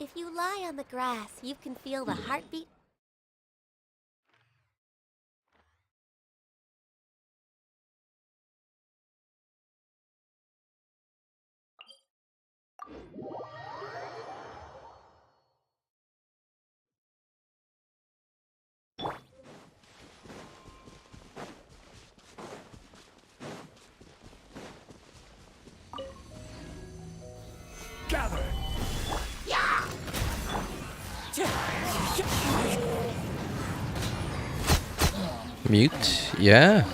If you lie on the grass, you can feel the heartbeat. Gather. Mute? Yeah.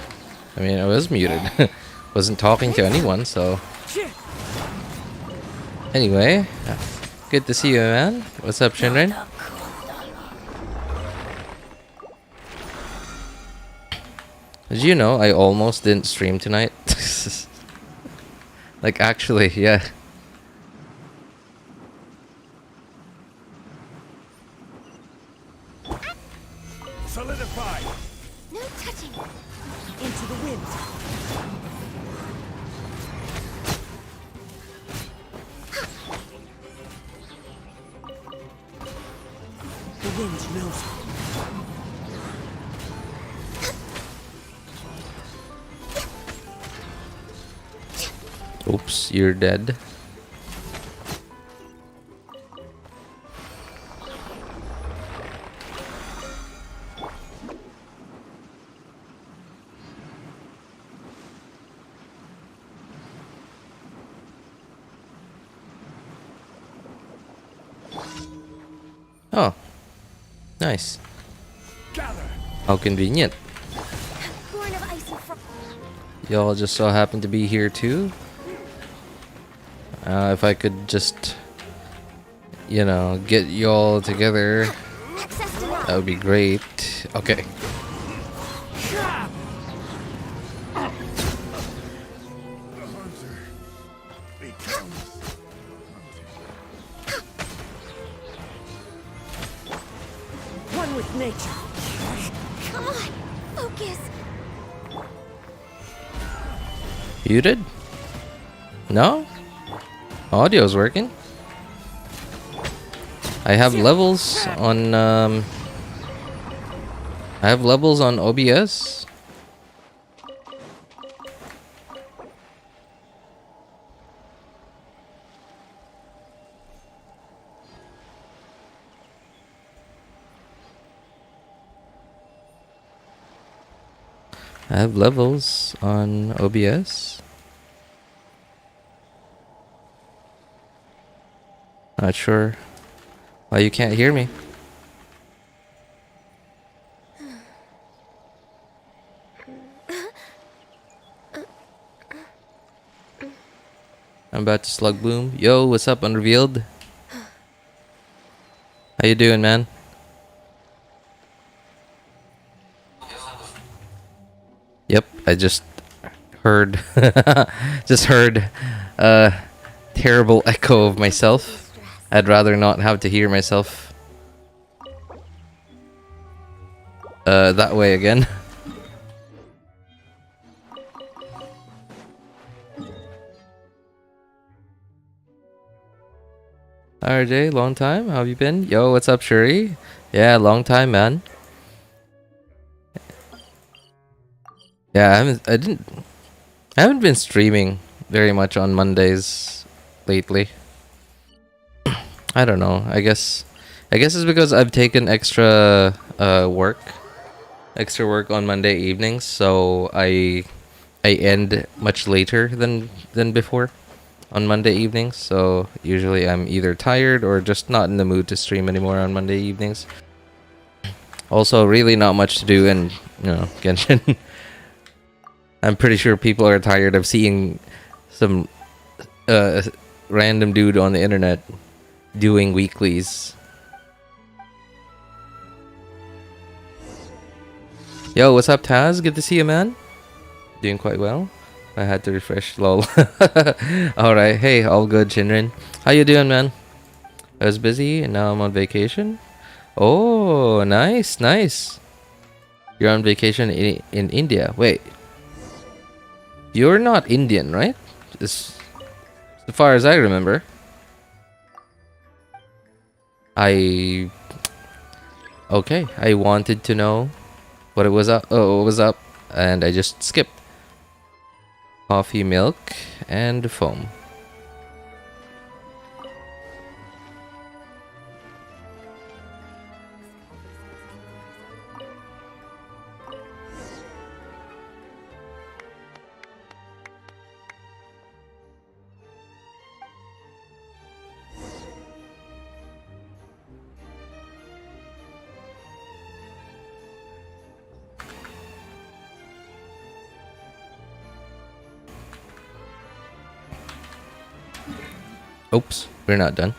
I mean, I was muted. Wasn't talking to anyone, so. Anyway, good to see you, man. What's up, Shinrin? Did you know I almost didn't stream tonight? Like, actually, yeah. Solidify. No touching. Into the wind. The wind knows. Oops, you're dead. Oh, nice. Gather. How convenient. Born of ice and frost. Y'all just so happen to be here too. If I could just, you know, get y'all together, Access that denied. would be great. Okay. One with nature. Come on, focus. Muted? No? Audio's working. I have levels on I have levels on OBS. I have levels on OBS. Not sure why you can't hear me. I'm about to slug boom. Yo, what's up, Unrevealed? How you doing, man? Yep, I just heard a terrible echo of myself. I'd rather not have to hear myself that way again. RJ, long time. How have you been? Yo, what's up, Shuri? Yeah, long time, man. Yeah, I haven't been streaming very much on Mondays lately. I don't know. I guess it's because I've taken extra work on Monday evenings, so I end much later than before on Monday evenings. So usually I'm either tired or just not in the mood to stream anymore on Monday evenings. Also, really not much to do in, you know, Genshin. I'm pretty sure people are tired of seeing some random dude on the internet doing weeklies. Yo, what's up, Taz? Good to see you, man. Doing quite well. I had to refresh, lol. Alright, hey, all good, Shinrin. How you doing, man? I was busy and now I'm on vacation. Oh, nice, nice. You're on vacation in India. Wait. You're not Indian, right? As far as I remember. I okay. I wanted to know what it was up. Oh, what was up, and I just skipped. Coffee, milk, and foam. Oops, we're not done.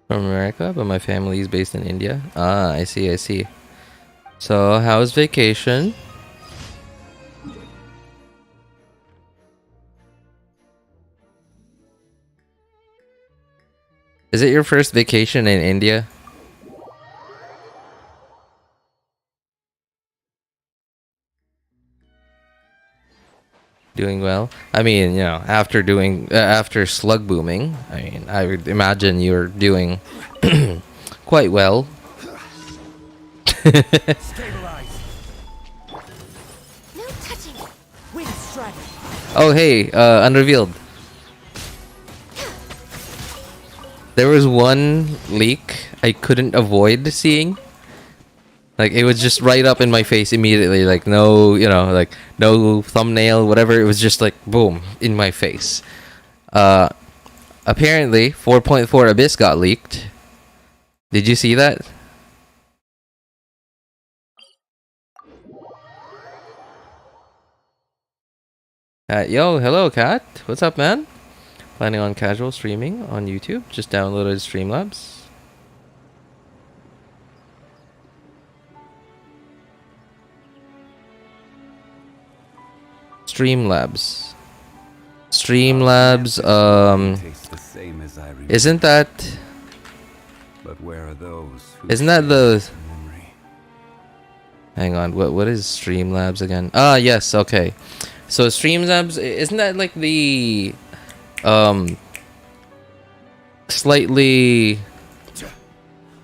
From America, but my family is based in India. Ah, I see, I see. So, how's vacation? Is it your first vacation in India? Doing well. I mean, you know, after slug booming, I mean, I would imagine you're doing quite well. Stabilize. No touching. Wind strike. Oh, hey, unrevealed. There was one leak I couldn't avoid seeing. Like, it was just right up in my face immediately. Like, no, you know, like, no thumbnail, whatever. It was just like, boom, in my face. Apparently, 4.4 Abyss got leaked. Did you see that? Yo, hello, Kat. What's up, man? Planning on casual streaming on YouTube. Just downloaded Streamlabs. Streamlabs. Streamlabs, Tastes the same as I remember. isn't that... But where are those who Isn't that the... share memory? Hang on, what is Streamlabs again? Ah, yes, okay. So Streamlabs, isn't that like the... Slightly...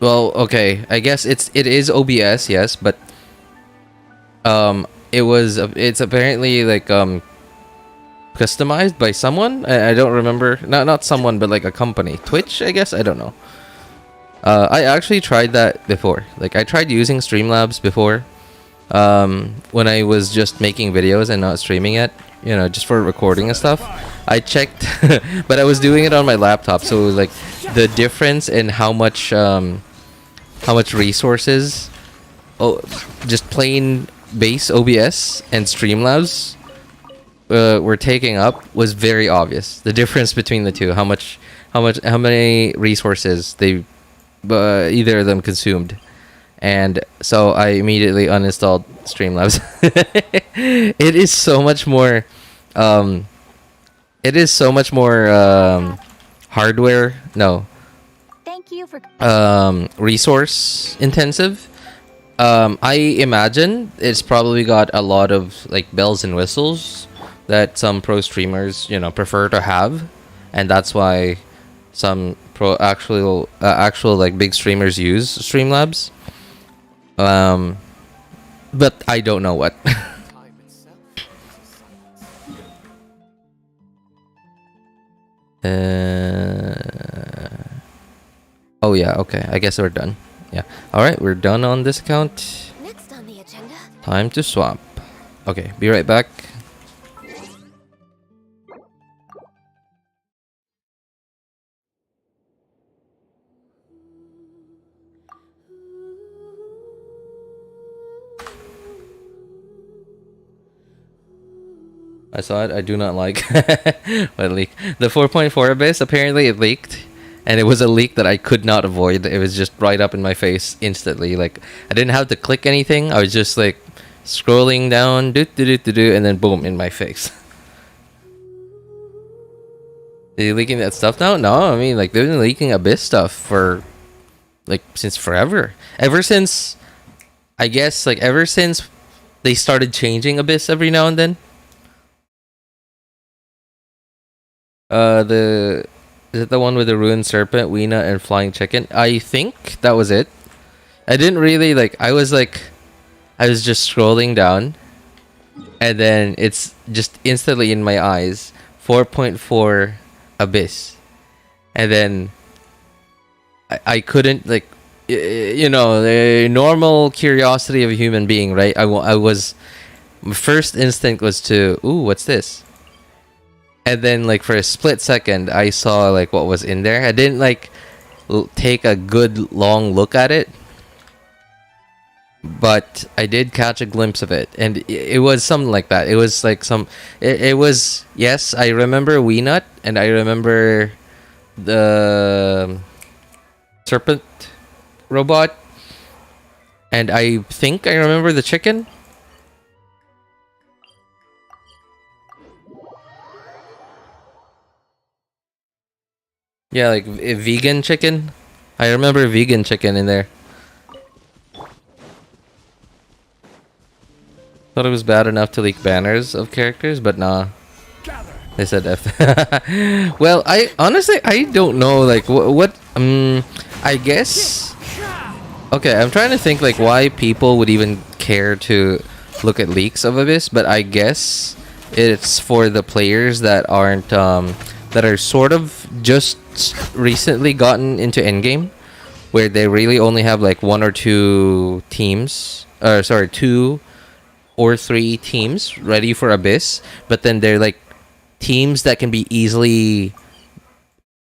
Well, okay, I guess it is OBS, yes, but... It's apparently like customized by someone. I don't remember. Not someone, but like a company. Twitch, I guess. I don't know. I actually tried that before. Like, I tried using Streamlabs before. When I was just making videos and not streaming it, you know, just for recording and stuff. I checked, but I was doing it on my laptop, so it was like the difference in how much resources, just plain base OBS and Streamlabs were taking up was very obvious. The difference between the two, how many resources they either of them consumed, and so I immediately uninstalled Streamlabs. It is so much more. It is so much more hardware. No. Thank you for. Resource intensive. I imagine it's probably got a lot of like bells and whistles that some pro streamers, you know, prefer to have, and that's why some actual like big streamers use Streamlabs. But I don't know what. Oh yeah, okay. I guess we're done. Yeah. Alright, we're done on this account. Next on the agenda. Time to swap. Okay, be right back. I saw it. I do not like what leak. The 4.4 Abyss, apparently it leaked. And it was a leak that I could not avoid. It was just right up in my face instantly. Like, I didn't have to click anything. I was just like scrolling down, and then boom, in my face. Are you leaking that stuff now? No, I mean, like, they've been leaking Abyss stuff for, like, since forever. Ever since, I guess, like, ever since they started changing Abyss every now and then. The is it the one with the ruined serpent, Weena, and flying chicken? I think that was it. I didn't really like. I was just scrolling down, and then it's just instantly in my eyes. 4.4 Abyss, and then I couldn't like. You know, the normal curiosity of a human being, right? I was, my first instinct was to, ooh, what's this? And then like for a split second, I saw like what was in there. I didn't like take a good long look at it, but I did catch a glimpse of it, and it was something like that. It was like it was, yes, I remember Weenut, and I remember the serpent robot, and I think I remember the chicken. Yeah, like a vegan chicken. I remember vegan chicken in there. Thought it was bad enough to leak banners of characters, but nah. They said F. Well, I honestly I don't know like what I guess. Okay, I'm trying to think like why people would even care to look at leaks of Abyss, but I guess it's for the players that aren't that are sort of just recently gotten into endgame, where they really only have like one or two teams, or sorry, 2 or 3 teams ready for Abyss, but then they're like teams that can be easily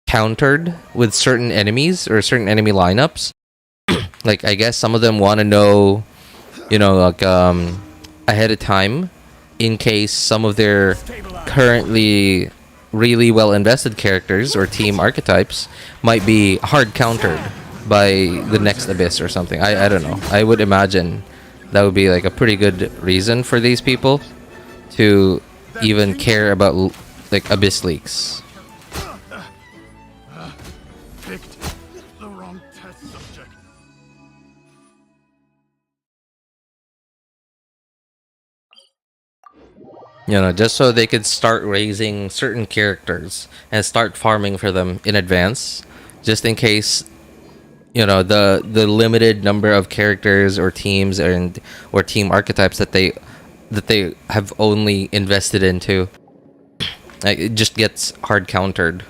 countered with certain enemies or certain enemy lineups. Like, I guess some of them want to know, you know, like ahead of time, in case some of their currently really well invested characters or team archetypes might be hard countered by the next Abyss or something. I don't know. I would imagine that would be like a pretty good reason for these people to even care about like Abyss leaks. Picked the wrong test subject. You know, just so they could start raising certain characters and start farming for them in advance, just in case, you know, the limited number of characters or teams or team archetypes that they have only invested into, like, it just gets hard countered.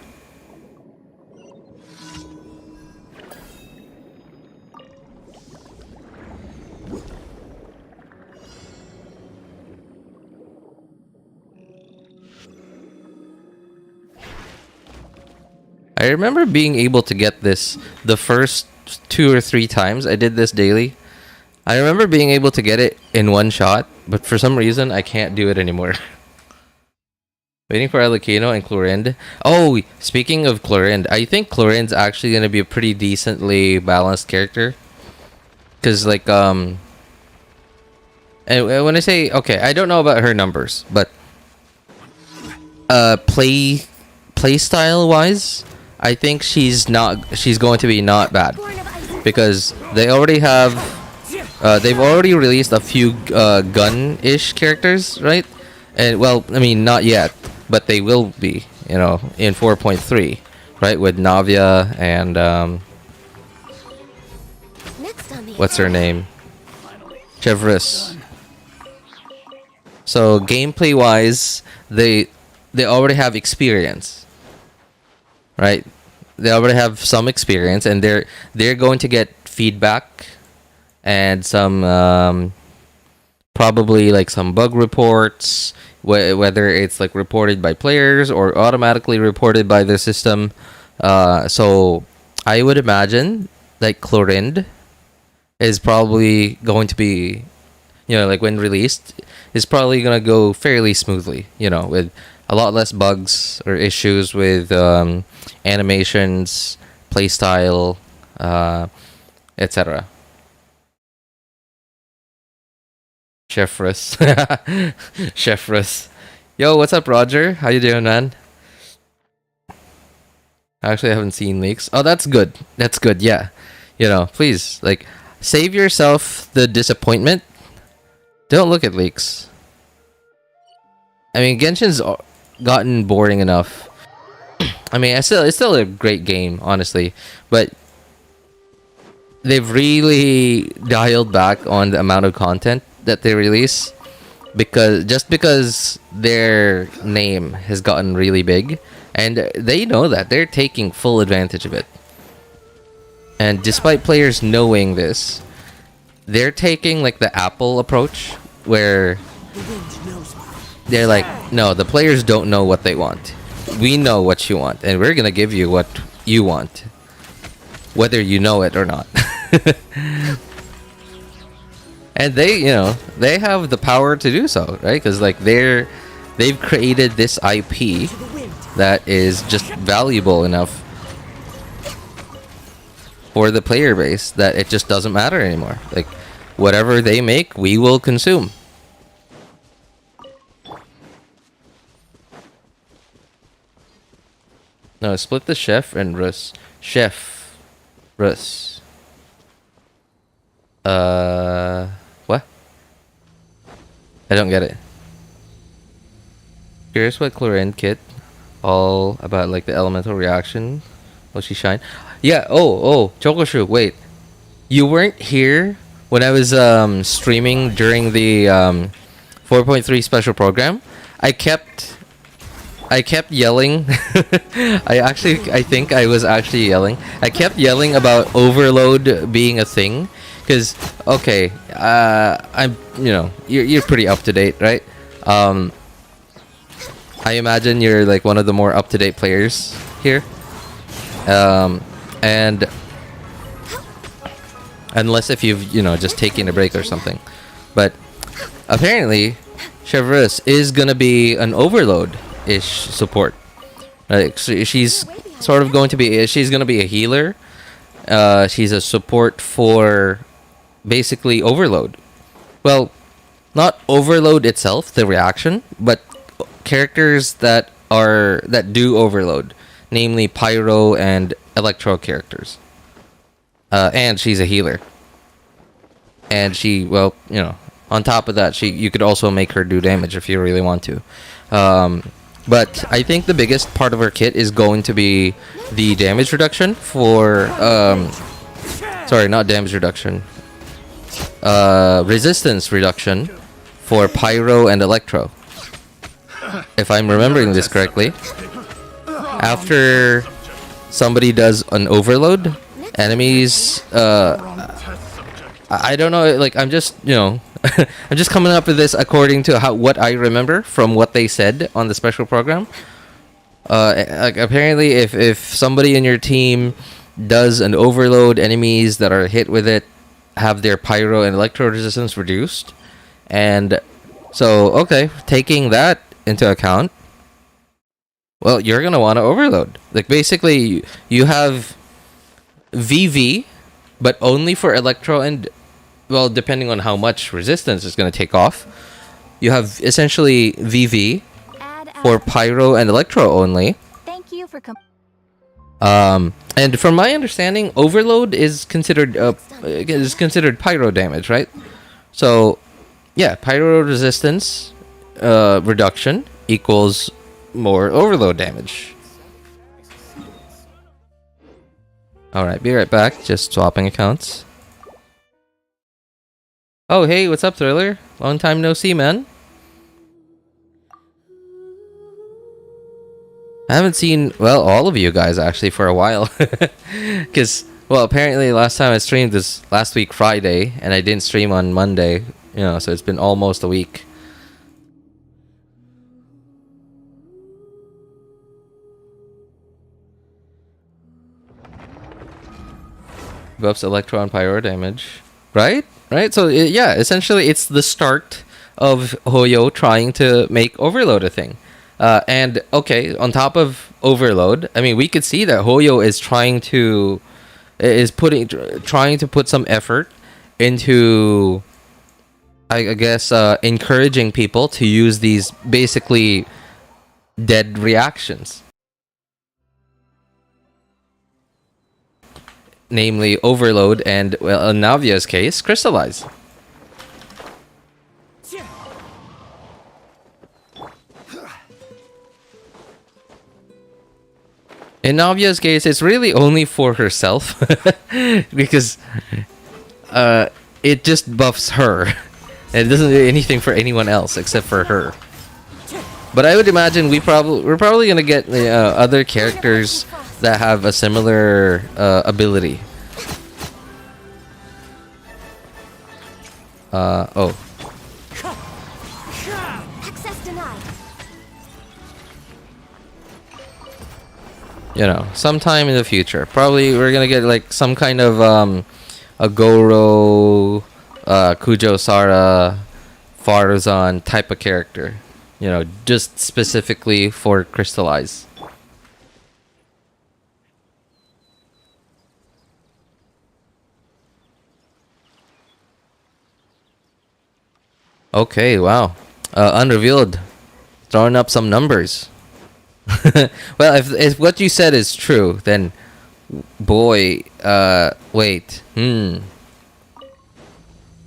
I remember being able to get this the first 2 or 3 times I did this daily. I remember being able to get it in one shot, but for some reason I can't do it anymore. Waiting for Alucino and Chlorinde. Oh, speaking of Chlorinde, I think Chlorinde's actually going to be a pretty decently balanced character. Because, like, and when I say, okay, I don't know about her numbers, but play style wise, I think she's going to be not bad, because they already have they've already released a few gun-ish characters, right? And well, I mean, not yet, but they will be, you know, in 4.3, right, with Navia and what's her name, Chevreuse. So gameplay wise, they already have experience, right? They already have some experience, and they're going to get feedback and some probably like some bug reports, whether it's like reported by players or automatically reported by the system. So I would imagine like Chlorinde is probably going to be, you know, like when released, is probably gonna go fairly smoothly, you know, with a lot less bugs or issues with animations, playstyle, etc. Chefress. Chefress. Yo, what's up, Roger? How you doing, man? Actually, I haven't seen leaks. Oh, that's good. That's good, yeah. You know, please, like, save yourself the disappointment. Don't look at leaks. I mean, Genshin's gotten boring enough. I mean, it's still a great game, honestly, but they've really dialed back on the amount of content that they release because their name has gotten really big, and they know that they're taking full advantage of it. And despite players knowing this, they're taking like the Apple approach, where they're like, no, the players don't know what they want. We know what you want, and we're gonna give you what you want, whether you know it or not. And they, you know, they have the power to do so, right? Because like they've created this IP that is just valuable enough for the player base that it just doesn't matter anymore. Like whatever they make, we will consume. No, split the chef and Rus. Chef. Rus. What? I don't get it. Curious what Chlorine Kit all about, like the elemental reaction. Will she shine? Yeah, oh, Chokoshu, wait. You weren't here when I was streaming during the 4.3 special program. I kept yelling. I think I was actually yelling. I kept yelling about overload being a thing, because okay, I'm, you know, you're pretty up to date, right? I imagine you're like one of the more up to date players here, and unless if you've, you know, just taken a break or something, but apparently Chevreuse is gonna be an overload-ish support. Like so she's sort of going to be, she's gonna be a healer. She's a support for basically overload. Well, not overload itself, the reaction, but characters that do overload, namely pyro and electro characters. And she's a healer. And she, well, you know, on top of that, you could also make her do damage if you really want to. But I think the biggest part of her kit is going to be the damage reduction for sorry, not damage reduction. Resistance reduction for pyro and electro. If I'm remembering this correctly, after somebody does an overload, enemies, I don't know, like, I'm just, you know, I'm just coming up with this according to what I remember from what they said on the special program. Like, apparently if somebody in your team does an overload, enemies that are hit with it have their pyro and electro resistance reduced. And so, okay, taking that into account, well, you're gonna want to overload. Like, basically, you have VV, but only for electro and, well, depending on how much resistance is gonna take off, you have essentially VV for pyro and electro only. Thank you for and from my understanding, overload is considered pyro damage, right? So, yeah, pyro resistance reduction equals more overload damage. Alright, be right back. Just swapping accounts. Oh, hey, what's up, Thriller? Long time no see, man. I haven't seen, well, all of you guys actually for a while. Because, well, apparently last time I streamed was last week Friday, and I didn't stream on Monday, you know, so it's been almost a week. Buffs electro and pyro damage. Right? Right? So, yeah, essentially it's the start of Hoyo trying to make overload a thing. And, okay, on top of overload, I mean, we could see that Hoyo is trying to put some effort into, I guess, encouraging people to use these basically dead reactions. Namely, overload and, well, in Navia's case, crystallize. In Navia's case, it's really only for herself because it just buffs her. And it doesn't do anything for anyone else except for her. But I would imagine we're probably gonna get other characters that have a similar ability. Oh. Access denied. You know, sometime in the future. Probably we're gonna get like some kind of a Goro, Kujo Sara, Farazan type of character. You know, just specifically for Crystallize. Okay, wow. Unrevealed. Throwing up some numbers. Well, if what you said is true, then boy, wait.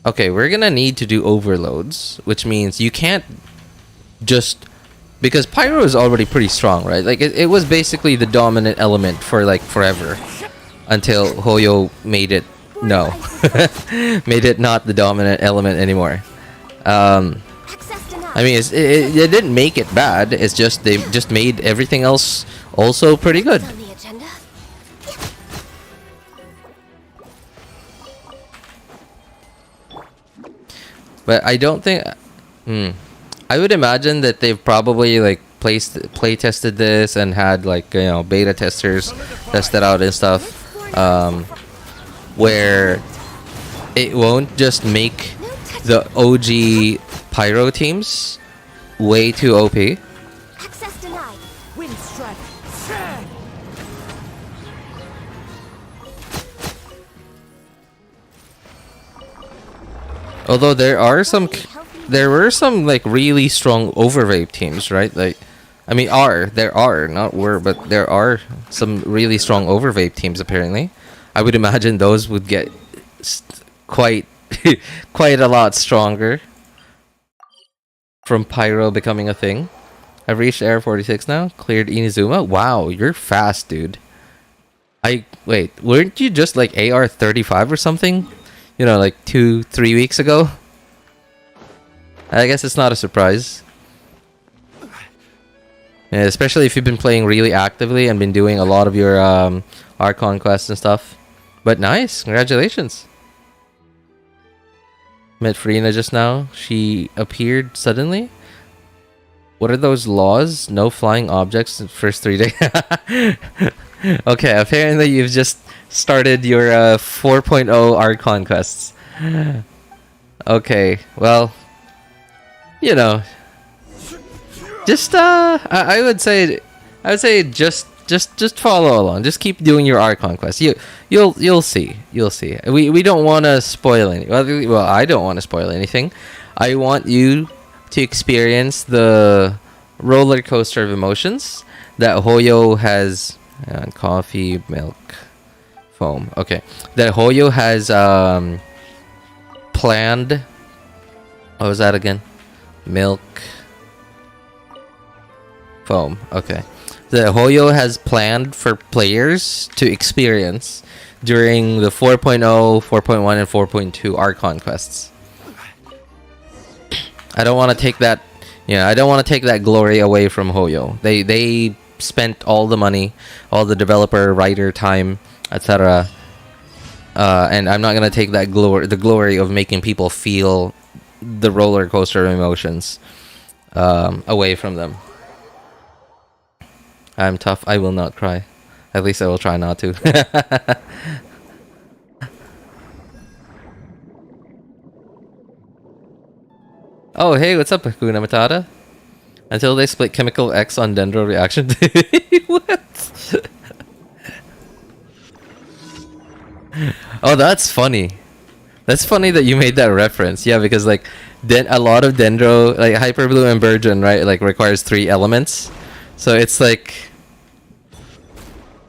Okay, we're gonna need to do overloads, which means you can't just, because Pyro is already pretty strong, right? Like it was basically the dominant element for like forever until Hoyo made it made it not the dominant element anymore. I mean, it didn't make it bad. It's just they just made everything else also pretty good. On the agenda. But I don't think. I would imagine that they've probably like play tested this and had like beta testers test it out and stuff, where it won't just make the OG Pyro teams way too OP. Access denied. Wind strike. Although there were some like really strong overvape teams, right? Like, I mean, there are some really strong overvape teams apparently. I would imagine those would get quite a lot stronger from Pyro becoming a thing. I've reached Air 46 now. Cleared Inazuma. Wow, you're fast, dude. Wait, weren't you just like AR 35 or something? You know, like 2-3 weeks ago? I guess it's not a surprise. Yeah, especially if you've been playing really actively and been doing a lot of your Archon quests and stuff. But nice, congratulations. Met Furina just now. She appeared suddenly. What are those laws? No flying objects in the first 3 days. Okay, apparently you've just started your 4.0 Archon quests. Okay, well, just I would say just follow along. Just keep doing your Archon quests. You'll see. We don't want to spoil any. Well, I don't want to spoil anything. I want you to experience the roller coaster of emotions that Hoyo has. Coffee, milk, foam. Okay, that Hoyo has planned. What was that again? Milk, foam. Okay. That Hoyo has planned for players to experience during the 4.0, 4.1, and 4.2 Archon quests. I don't want to take that. I don't want to take that glory away from Hoyo. They spent all the money, all the developer, writer time, etc. And I'm not gonna take that the glory of making people feel the roller coaster of emotions away from them. I'm tough. I will not cry. At least I will try not to. Oh, hey, what's up, Hakuna Matata? Until they split chemical X on dendro reaction. What? Oh, that's funny. That's funny that you made that reference. Yeah, because like a lot of dendro, like Hyper Blue and Burgeon, right, like requires 3 elements. So it's like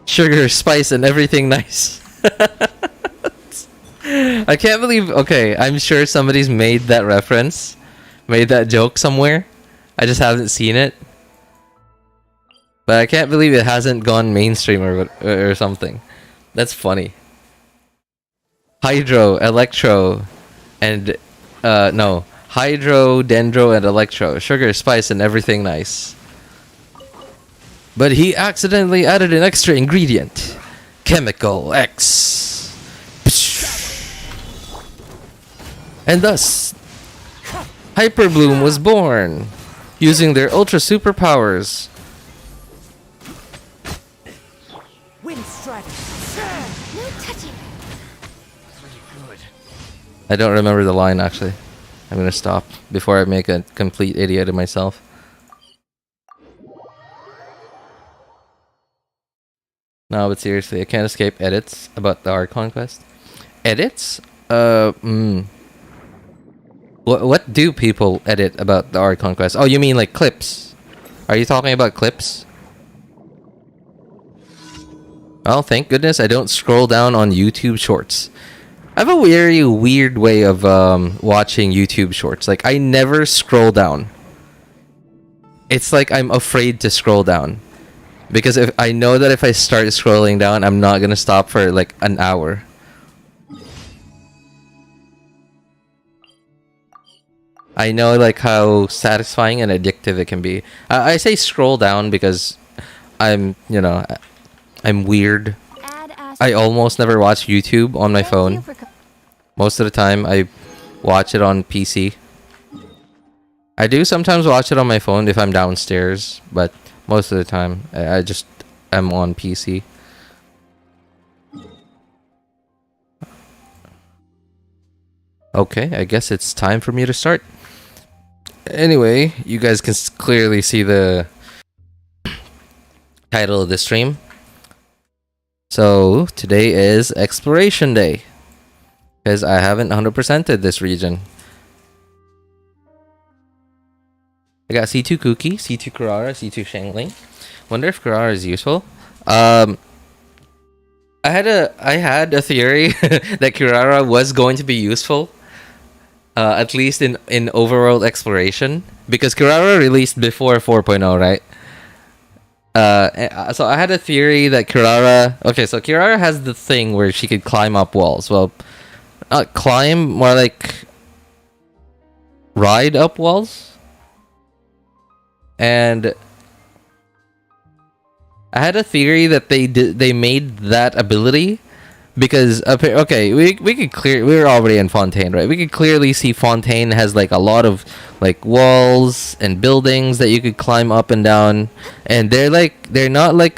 sugar, spice, and everything nice. I can't believe. Okay, I'm sure somebody's made that reference, made that joke somewhere. I just haven't seen it. But I can't believe it hasn't gone mainstream or something. That's funny. Hydro, Electro, and no. Hydro, Dendro, and Electro. Sugar, spice, and everything nice. But he accidentally added an extra ingredient. Chemical X. And thus, Hyper Bloom was born. Using their ultra superpowers. Wind strike. No touching. I don't remember the line actually. I'm gonna stop before I make a complete idiot of myself. No, but seriously, I can't escape edits about the Archon quest. Edits? What do people edit about the Archon quest? Oh, you mean like clips? Are you talking about clips? Oh, thank goodness I don't scroll down on YouTube Shorts. I have a very weird way of watching YouTube Shorts. Like, I never scroll down. It's like I'm afraid to scroll down. Because if I know that if I start scrolling down, I'm not gonna stop for like an hour. I know like how satisfying and addictive it can be. I say scroll down because I'm, you know, I'm weird. I almost never watch YouTube on my phone. Most of the time, I watch it on PC. I do sometimes watch it on my phone if I'm downstairs, but most of the time, I just am on PC. Okay, I guess it's time for me to start. Anyway, you guys can clearly see the title of the stream. So, today is Exploration Day. Because I haven't 100%ed this region. I got C2 Kuki, C2 Kurara, C2 Shangling. Wonder if Kurara is useful. I had a theory that Kurara was going to be useful. At least in overworld exploration. Because Kurara released before 4.0, right? So I had a theory that Kurara... Okay, so Kurara has the thing where she could climb up walls. Well, not climb, more like... ride up walls? And... I had a theory that they made that ability... Because, okay, we could clear... We're already in Fontaine, right? We could clearly see Fontaine has, like, a lot of, like, walls and buildings that you could climb up and down. And they're not, like,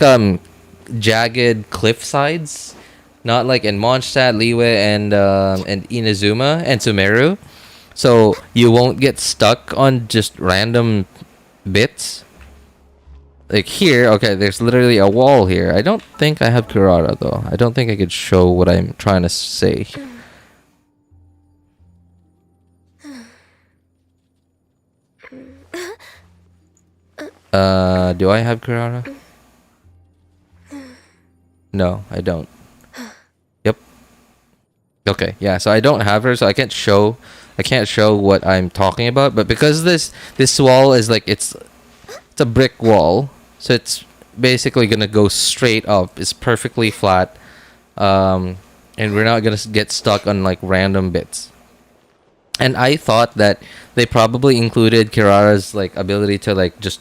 jagged cliff sides. Not like in Mondstadt, Liyue, and Inazuma, and Sumeru. So, you won't get stuck on just random bits. Like here, okay, there's literally a wall here. I don't think I have Kurara though. I don't think I could show what I'm trying to say. Do I have Kurara? No, I don't. Yep. Okay, yeah, so I don't have her, so I can't show what I'm talking about, but because this wall is like it's a brick wall. So it's basically gonna go straight up. It's perfectly flat, and we're not gonna get stuck on like random bits. And I thought that they probably included Kirara's like ability to like just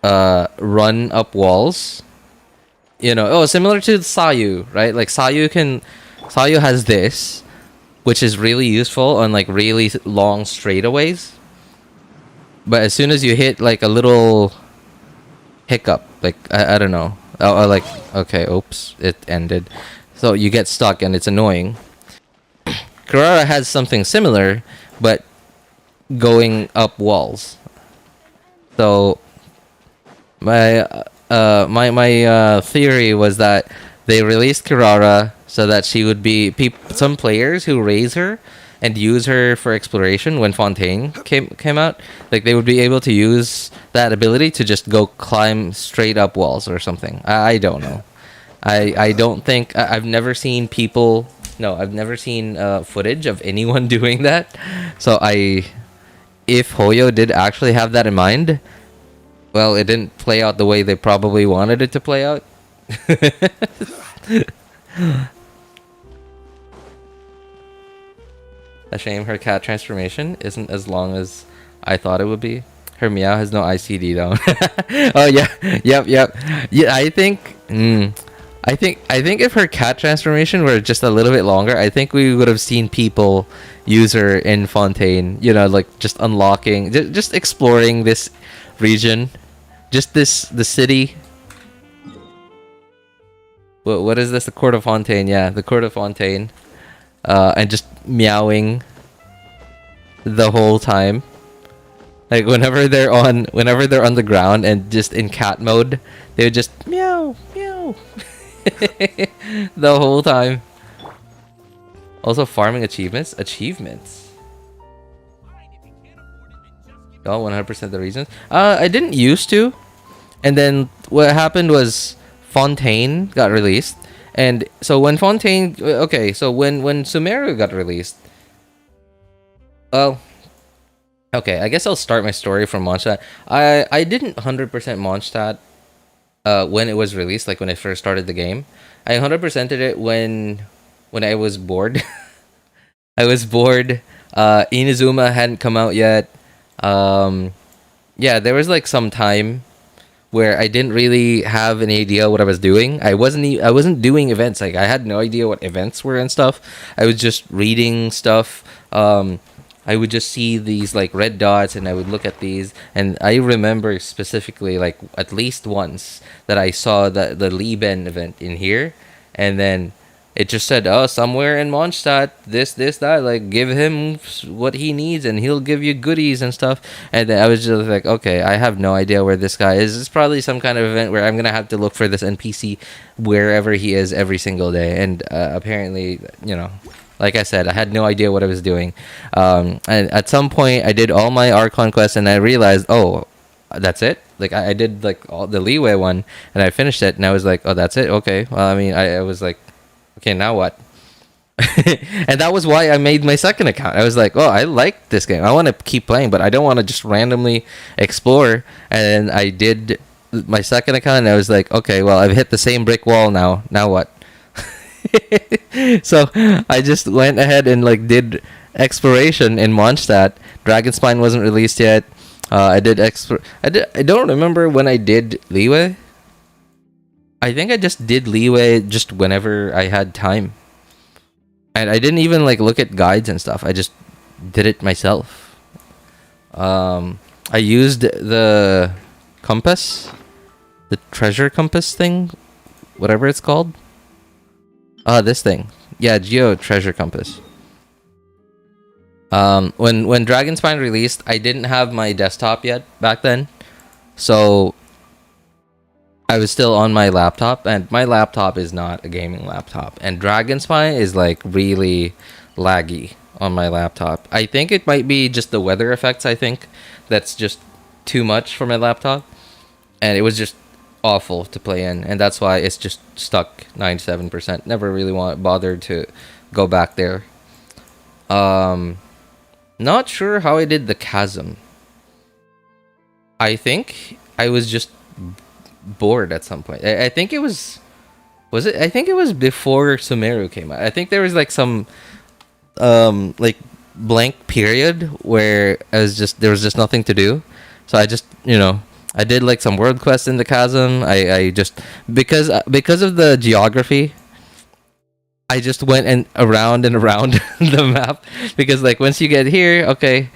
run up walls. You know, similar to Sayu, right? Like Sayu has this, which is really useful on like really long straightaways. But as soon as you hit like a little hiccup, like I don't know, like okay, oops, it ended, so you get stuck and it's annoying. Kurara has something similar, but going up walls. So my theory was that they released Kurara so that she would be some players who raise her and use her for exploration when Fontaine came out, like they would be able to use that ability to just go climb straight up walls or something. I don't know. I don't think I've never seen people. No, I've never seen footage of anyone doing that. So if Hoyo did actually have that in mind, well, it didn't play out the way they probably wanted it to play out. A shame her cat transformation isn't as long as I thought it would be. Her meow has no ICD down. Oh yeah, yep. Yeah, I think if her cat transformation were just a little bit longer, I think we would have seen people use her in Fontaine. You know, like just unlocking, just exploring this region, the city. What is this? The Court of Fontaine. Yeah, the Court of Fontaine. And just meowing the whole time. Like whenever they're on the ground and just in cat mode, they would just meow meow the whole time. Also farming achievements. Oh, 100% the reasons. I didn't used to, and then what happened was Fontaine got released, and so when Fontaine, okay, so when Sumeru got released, well. Okay, I guess I'll start my story from Mondstadt. I didn't 100% Mondstadt when it was released, like when I first started the game. I 100%ed it when I was bored. I was bored. Inazuma hadn't come out yet. Yeah, there was like some time where I didn't really have an idea what I was doing. I wasn't doing events. Like I had no idea what events were and stuff. I was just reading stuff. I would just see these like red dots and I would look at these, and I remember specifically like at least once that I saw the Lieben event in here, and then it just said, oh, somewhere in Mondstadt, this, that, like give him what he needs and he'll give you goodies and stuff. And then I was just like, okay, I have no idea where this guy is. It's probably some kind of event where I'm gonna have to look for this NPC wherever he is every single day. And apparently, you know, like I said, I had no idea what I was doing. And at some point, I did all my Archon quests, and I realized, oh, that's it. Like I did like all the leeway one, and I finished it, and I was like, oh, that's it. Okay. Well, I mean, I was like, okay, now what? And that was why I made my second account. I was like, oh, I like this game. I want to keep playing, but I don't want to just randomly explore. And I did my second account, and I was like, okay, well, I've hit the same brick wall now. Now what? So I just went ahead and like did exploration in Mondstadt. Dragonspine wasn't released yet. I don't remember when I did Leeway. I think I just did Leeway just whenever I had time, and I didn't even like look at guides and stuff. I just did it myself. I used the compass, the treasure compass thing, whatever it's called. This thing. Yeah, Geo Treasure Compass. When Dragonspine released, I didn't have my desktop yet back then. So I was still on my laptop, and my laptop is not a gaming laptop. And Dragonspine is like really laggy on my laptop. I think it might be just the weather effects, I think. That's just too much for my laptop. And it was just awful to play in, and that's why it's just stuck 97%. Never really bothered to go back there. Not sure how I did the chasm. I think I was just bored at some point. I think it was it? I think it was before Sumeru came out. I think there was like some like blank period where there was just nothing to do. So I just, you know, I did like some world quests in the chasm. I just because of the geography, I just went around the map, because like once you get here, okay,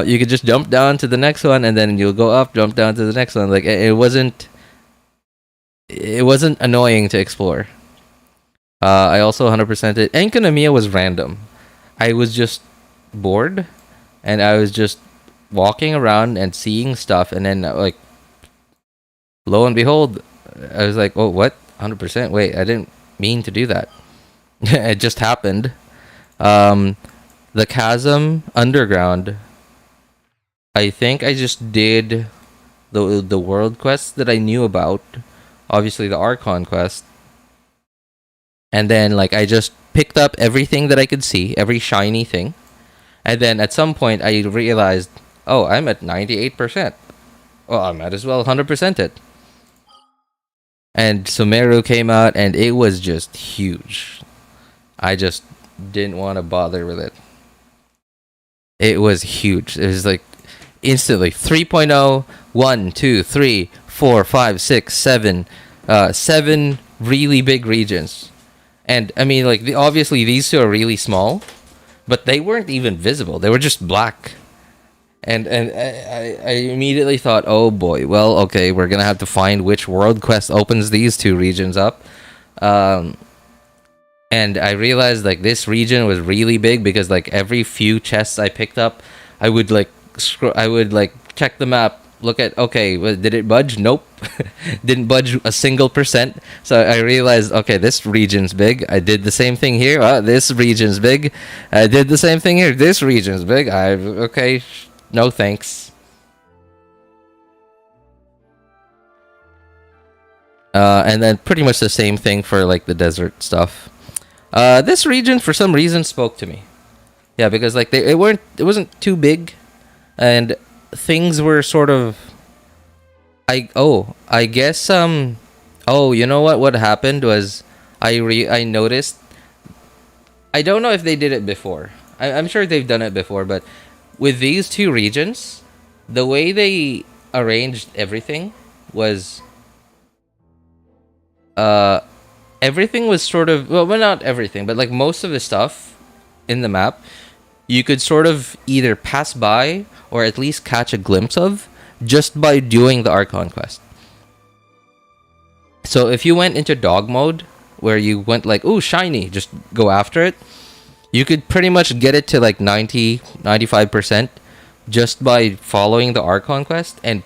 you could just jump down to the next one, and then you'll go up, jump down to the next one. Like it wasn't annoying to explore. I also 100% it. Enkanomiya was random. I was just bored, and I was just walking around and seeing stuff, and then like lo and behold, I was like, oh, what? 100%? Wait, I didn't mean to do that. It just happened. The chasm underground, I think I just did the world quests that I knew about, obviously the Archon quest, and then like I just picked up everything that I could see, every shiny thing, and then at some point I realized, oh, I'm at 98%. well, I might as well 100% it. And Sumeru came out, and it was just huge. I just didn't want to bother with it. It was huge. It was like instantly 3.0, 1, 2, 3, 4, 5, 6, 7, 7 really big regions. And I mean, like, obviously these two are really small, but they weren't even visible. They were just black. And I immediately thought, oh boy, well, okay, we're gonna have to find which world quest opens these two regions up. And I realized like this region was really big because like every few chests I picked up, I would like check the map, look at, okay, did it budge? Nope. Didn't budge a single %. So I realized, okay, this region's big. I did the same thing here. This region's big. I did the same thing here. This region's big. Okay. No thanks. And then pretty much the same thing for like the desert stuff. This region for some reason spoke to me. Yeah, because like it wasn't too big, and things were sort of. I guess you know what happened was I noticed. I don't know if they did it before. I'm sure they've done it before, but with these two regions, the way they arranged everything was everything was sort of, well, not everything, but like most of the stuff in the map you could sort of either pass by or at least catch a glimpse of just by doing the Archon quest. So if you went into dog mode where you went like, ooh, shiny, just go after it, you could pretty much get it to like 95% just by following the Archon quest and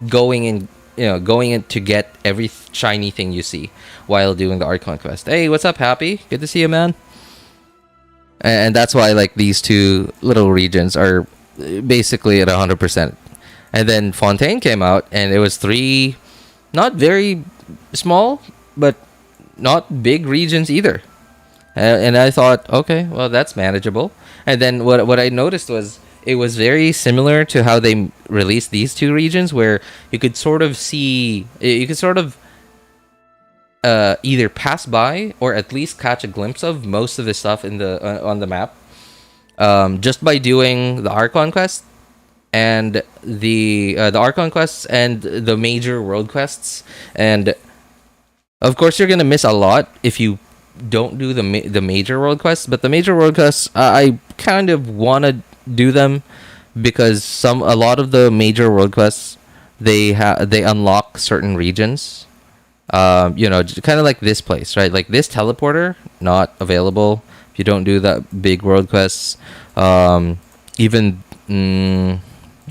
going in to get every shiny thing you see while doing the Archon quest. Hey, what's up, Happy? Good to see you, man. And that's why like these two little regions are basically at 100%. And then Fontaine came out, and it was 3 not very small, but not big regions either. And I thought, okay, well, that's manageable. And then what I noticed was it was very similar to how they released these two regions, where you could sort of see, you could sort of either pass by or at least catch a glimpse of most of the stuff in the on the map, just by doing the Archon quest and the Archon quests and the major world quests. And of course, you're gonna miss a lot if you don't do the major world quests, but the major world quests I kind of want to do them because a lot of the major world quests they unlock certain regions, kind of like this place, right? Like this teleporter not available if you don't do that big world quests. Even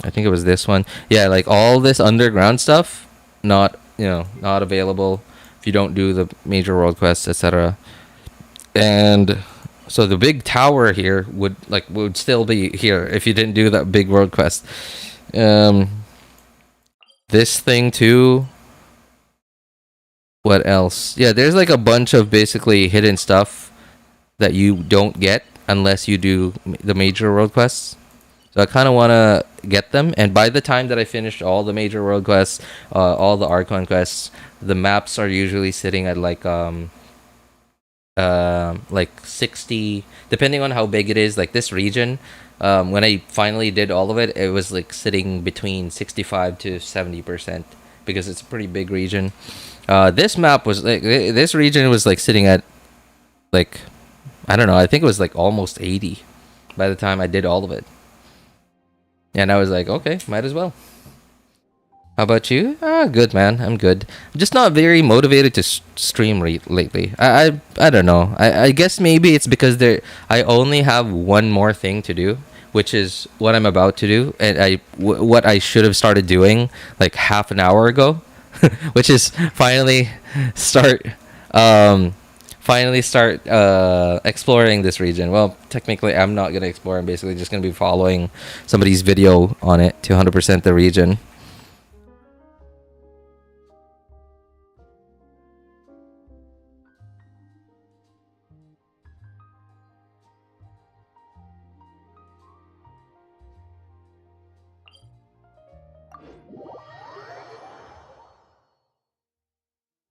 I think it was this one, yeah, like all this underground stuff not available if you don't do the major world quests, etc. And so the big tower here would still be here if you didn't do that big world quest. This thing too. What else? Yeah, there's like a bunch of basically hidden stuff that you don't get unless you do the major world quests. So I kind of want to get them, and by the time that I finish all the major world quests, all the Archon quests, the maps are usually sitting at like 60, depending on how big it is. Like this region, when I finally did all of it, it was like sitting between 65 to 70% because it's a pretty big region. This map was like, this region was like sitting at like, I don't know, I think it was like almost 80 by the time I did all of it. And I was like, okay, might as well. How about you? Good, man. I'm good. I'm just not very motivated to stream lately. I don't know. I guess maybe it's because I only have one more thing to do, which is what I'm about to do, and what I should have started doing like half an hour ago, which is finally start exploring this region. Well, technically, I'm not gonna explore. I'm basically just gonna be following somebody's video on it to 100% the region.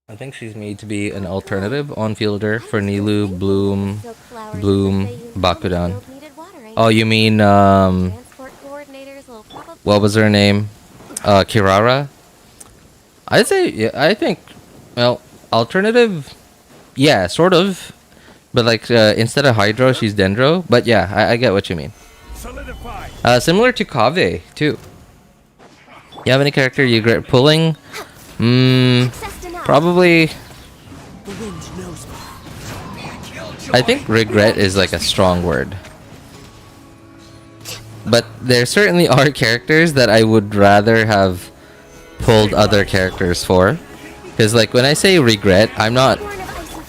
I think she's made to be an alternative on-fielder for Nilu, Bloom, Bakudan. Oh, you mean, what was her name? Kirara? I'd say, yeah, I think, well, alternative, yeah, sort of. But like, instead of Hydro, she's Dendro. But yeah, I get what you mean. Similar to Kave, too. You have any character you regret pulling? Probably... I think regret is like a strong word. But there certainly are characters that I would rather have pulled other characters for. Because like, when I say regret, I'm not...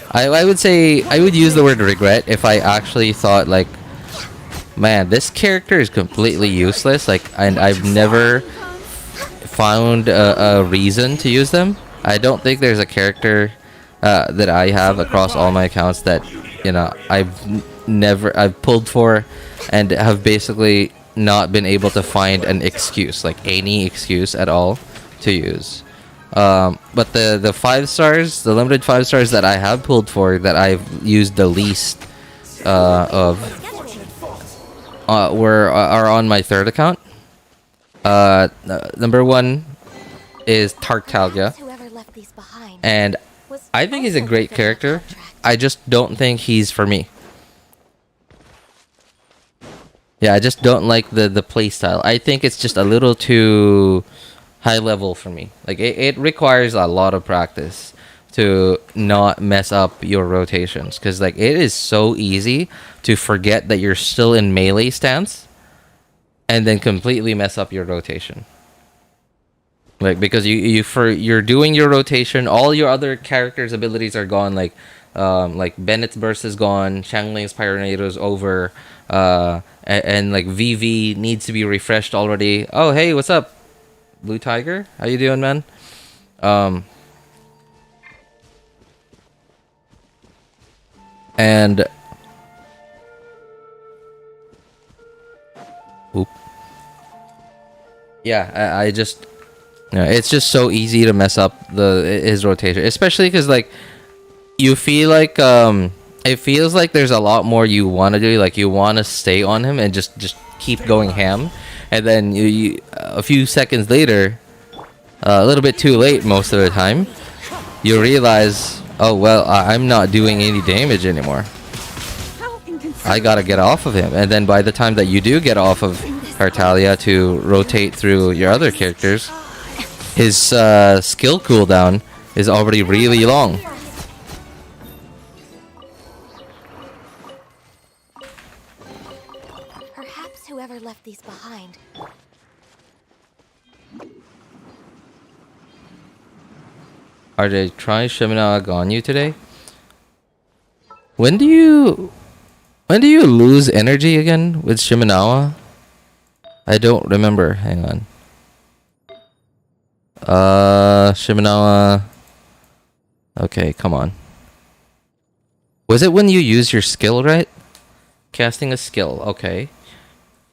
I would say... I would use the word regret if I actually thought like... Man, this character is completely useless. Like, and I've never found a reason to use them. I don't think there's a character that I have across all my accounts that, you know, I've pulled for and have basically not been able to find an excuse, like any excuse at all, to use. But the 5 stars, the limited 5 stars that I have pulled for, that I've used the least of, are on my 3rd account. Number 1 is Tartaglia, and I think he's a great character. I just don't think he's for me. Yeah, I just don't like the playstyle. I think it's just a little too high level for me. Like, it requires a lot of practice to not mess up your rotations, because like, it is so easy to forget that you're still in melee stance and then completely mess up your rotation. Like, because you're doing your rotation, all your other characters' abilities are gone. Like Bennett's burst is gone, Xiangling's Pyronado is over, and like VV needs to be refreshed already. Oh, hey, what's up, Blue Tiger? How you doing, man? And oop. Yeah, I just, you know, it's just so easy to mess up his rotation, especially because like, you feel like it feels like there's a lot more you want to do. Like, you want to stay on him and just keep going ham, and then you a few seconds later, a little bit too late most of the time, you realize, oh well, I'm not doing any damage anymore. I gotta get off of him. And then by the time that you do get off of Tartaglia to rotate through your other characters, his skill cooldown is already really long. Perhaps whoever left these behind. Are they trying Shiminawa Ganyu today? When do you lose energy again with Shiminawa? I don't remember. Hang on. Shiminawa. Okay, come on. Was it when you use your skill, right? Casting a skill. Okay.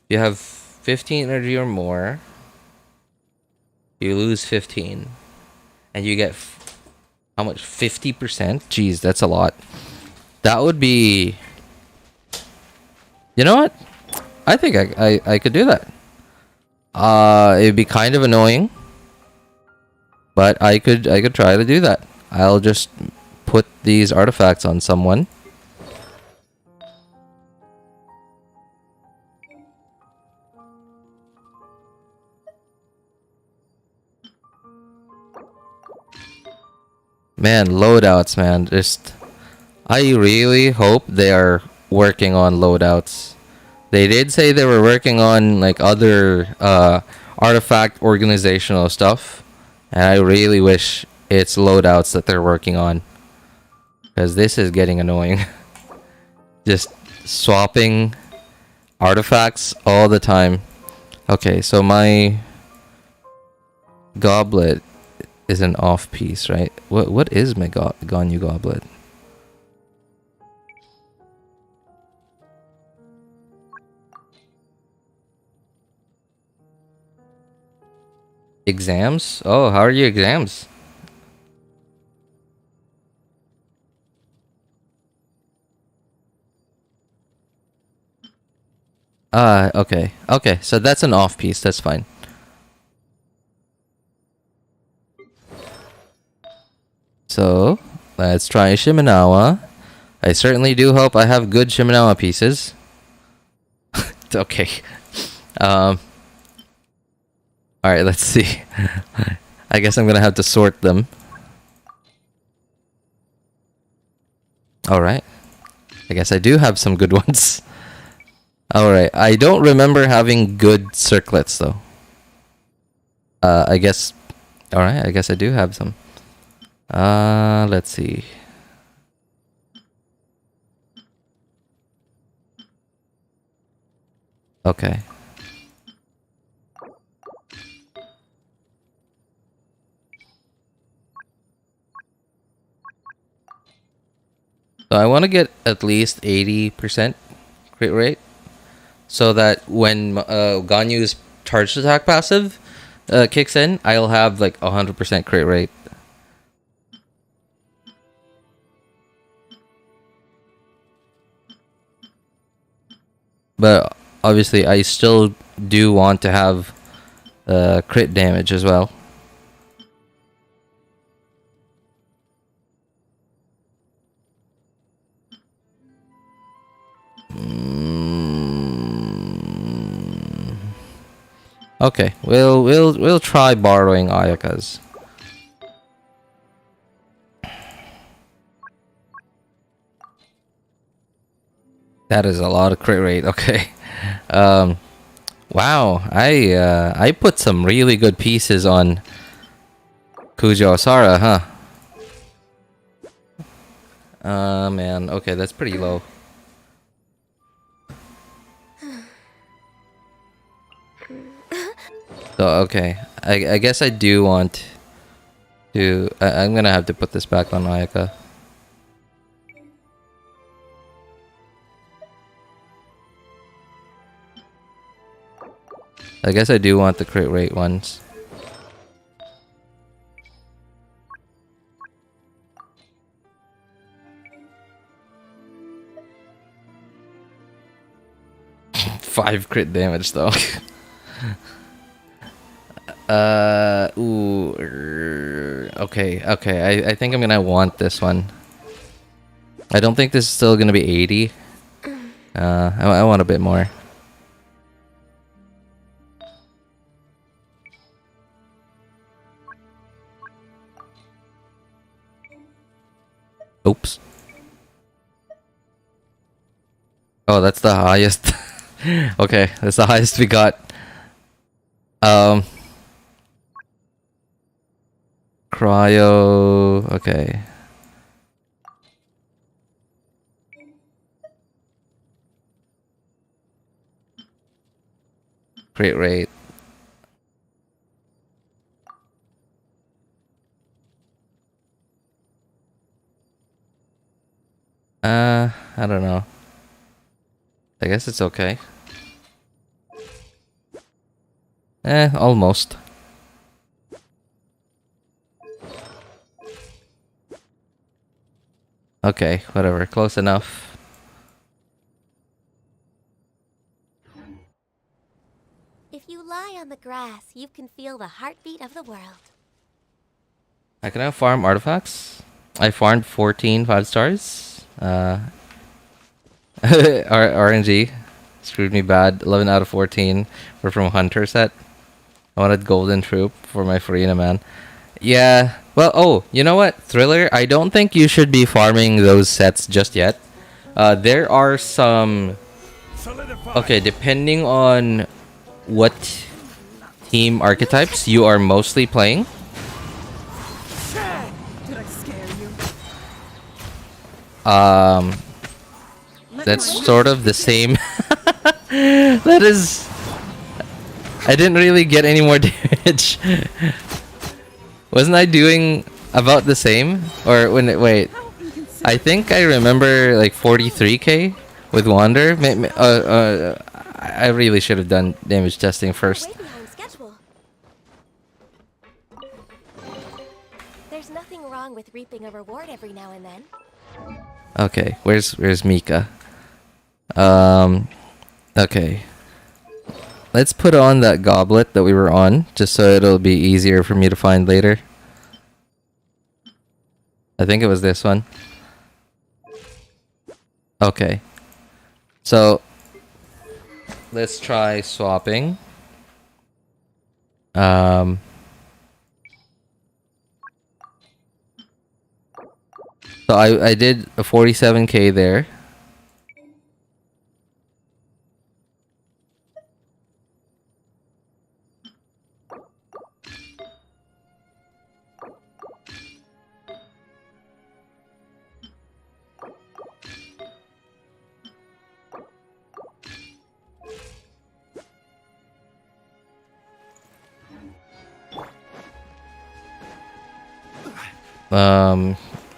You have 15 energy or more. You lose 15. And you get how much? 50%? Jeez, that's a lot. That would be... You know what? I think I could do that. It'd be kind of annoying, but I could try to do that. I'll just put these artifacts on someone. Man, loadouts, man. Just, I really hope they are working on loadouts. They did say they were working on like other artifact organizational stuff, and I really wish it's loadouts that they're working on, because this is getting annoying. Just swapping artifacts all the time. Okay, so my goblet is an off piece, right? What is my Ganyu goblet? Exams? Oh, how are your exams? Okay. Okay, so that's an off piece. That's fine. So, let's try Shimenawa. I certainly do hope I have good Shimenawa pieces. Okay. Alright, let's see. I guess I'm gonna have to sort them. Alright. I guess I do have some good ones. Alright, I don't remember having good circlets though. I guess... Alright, I guess I do have some. Let's see. Okay. So I want to get at least 80% crit rate, so that when Ganyu's charged attack passive kicks in, I'll have like 100% crit rate. But obviously, I still do want to have crit damage as well. Okay, we'll try borrowing Ayaka's. That is a lot of crit rate. Okay. Wow. I put some really good pieces on Kujo Asara, huh? Man. Okay, that's pretty low. So, okay. I guess I do want to... I'm gonna have to put this back on Ayaka. I guess I do want the crit rate ones. Five crit damage though. Ooh. Okay, okay. I think I'm gonna want this one. I don't think this is still gonna be 80. I want a bit more. Oops. Oh, that's the highest. Okay, that's the highest we got. Cryo. Okay. Crit rate. I don't know. I guess it's okay. Almost. Okay, whatever. Close enough. If you lie on the grass, you can feel the heartbeat of the world. I can now farm artifacts. I farmed 14 5-stars. RNG screwed me bad. 11 out of 14 were from Hunter set. I wanted Golden Troop for my Furina, man. Yeah. Well, oh, you know what? Thriller, I don't think you should be farming those sets just yet. There are some... Okay, depending on what team archetypes you are mostly playing. Did I scare you? That's sort of the same. That is... I didn't really get any more damage. Wasn't I doing about the same? Or when it... Wait. I think I remember like 43k with Wander. I really should have done damage testing first. Way behind schedule. There's nothing wrong with reaping a reward every now and then. Okay, where's Mika? Okay. let's put on that goblet that we were on, just so it'll be easier for me to find later. I think it was this one. Okay. So let's try swapping. So I did a 47k there.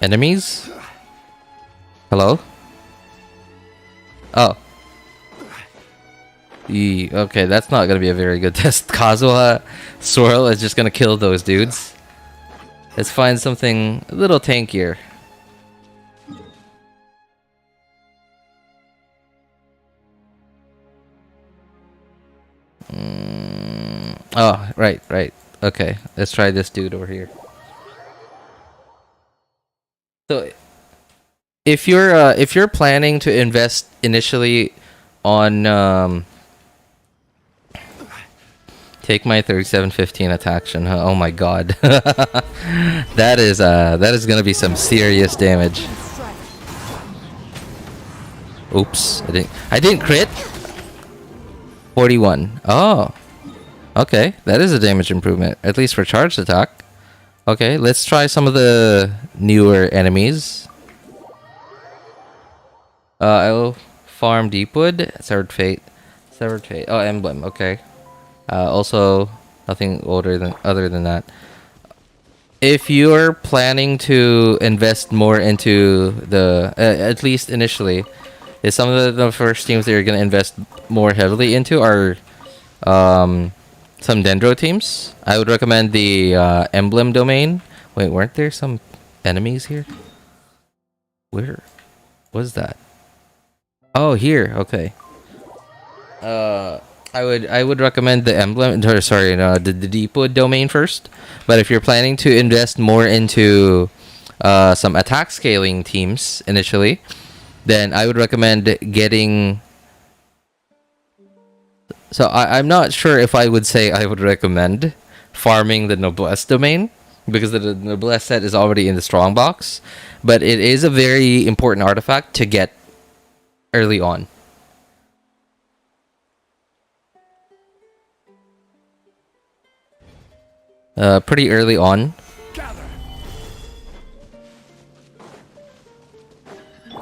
Enemies? Hello? Oh. Okay, that's not gonna be a very good test. Kazuha Swirl is just gonna kill those dudes. Let's find something a little tankier. Oh, right. Okay, let's try this dude over here. So, if you're planning to invest initially on take my 3715 attack-tion, huh? Oh my god. that is gonna be some serious damage. Oops, I didn't crit. 41. Oh. Okay, that is a damage improvement, at least for charged attack. Okay, let's try some of the newer enemies. I'll farm Deepwood. Severed Fate. Oh, Emblem. Okay. Also, nothing other than that. If you're planning to invest more into the, at least initially, is some of the first teams that you're gonna invest more heavily into are, some Dendro teams. I would recommend the Emblem domain. Wait, weren't there some enemies here? Where was that? Oh, here. Okay. I would recommend the Emblem. Or sorry, no, the Deepwood domain first. But if you're planning to invest more into some attack scaling teams initially, then I would recommend getting. So I'm not sure if I would say I would recommend farming the Noblesse domain, because the Noblesse set is already in the strong box, but it is a very important artifact to get early on. Pretty early on.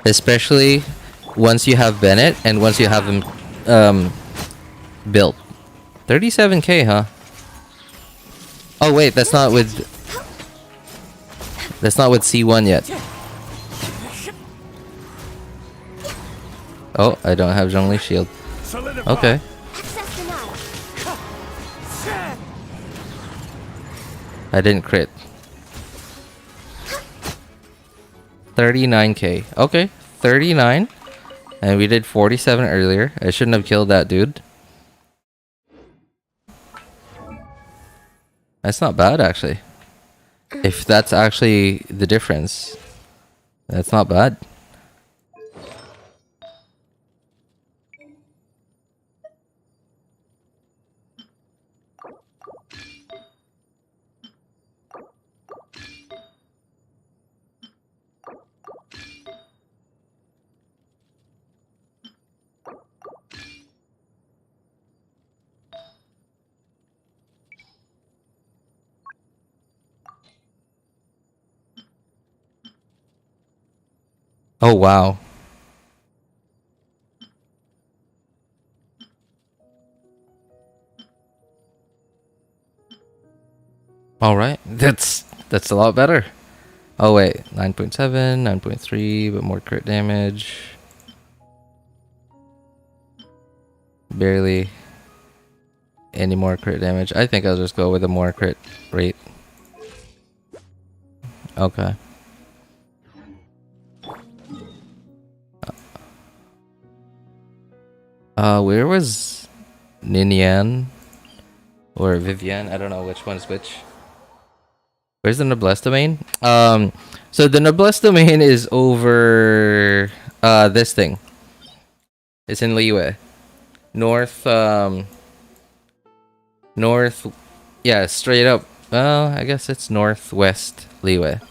Especially once you have Bennett and once you have him built. 37k, huh? Oh wait, that's not with C1 yet. Oh, I don't have Zhongli shield. Okay. I didn't crit. 39k. Okay, 39. And we did 47 earlier. I shouldn't have killed that dude. That's not bad, actually. If that's actually the difference, that's not bad. Oh, wow. All right. That's a lot better. Oh, wait. 9.7, 9.3, but more crit damage. Barely any more crit damage. I think I'll just go with a more crit rate. Okay. Where was Ninian or Vivian. I don't know which one's which. Where's the noblesse domain? So the noblesse domain is over this thing. It's in Liyue. North, north, yeah, straight up. Well, I guess it's northwest Liyue.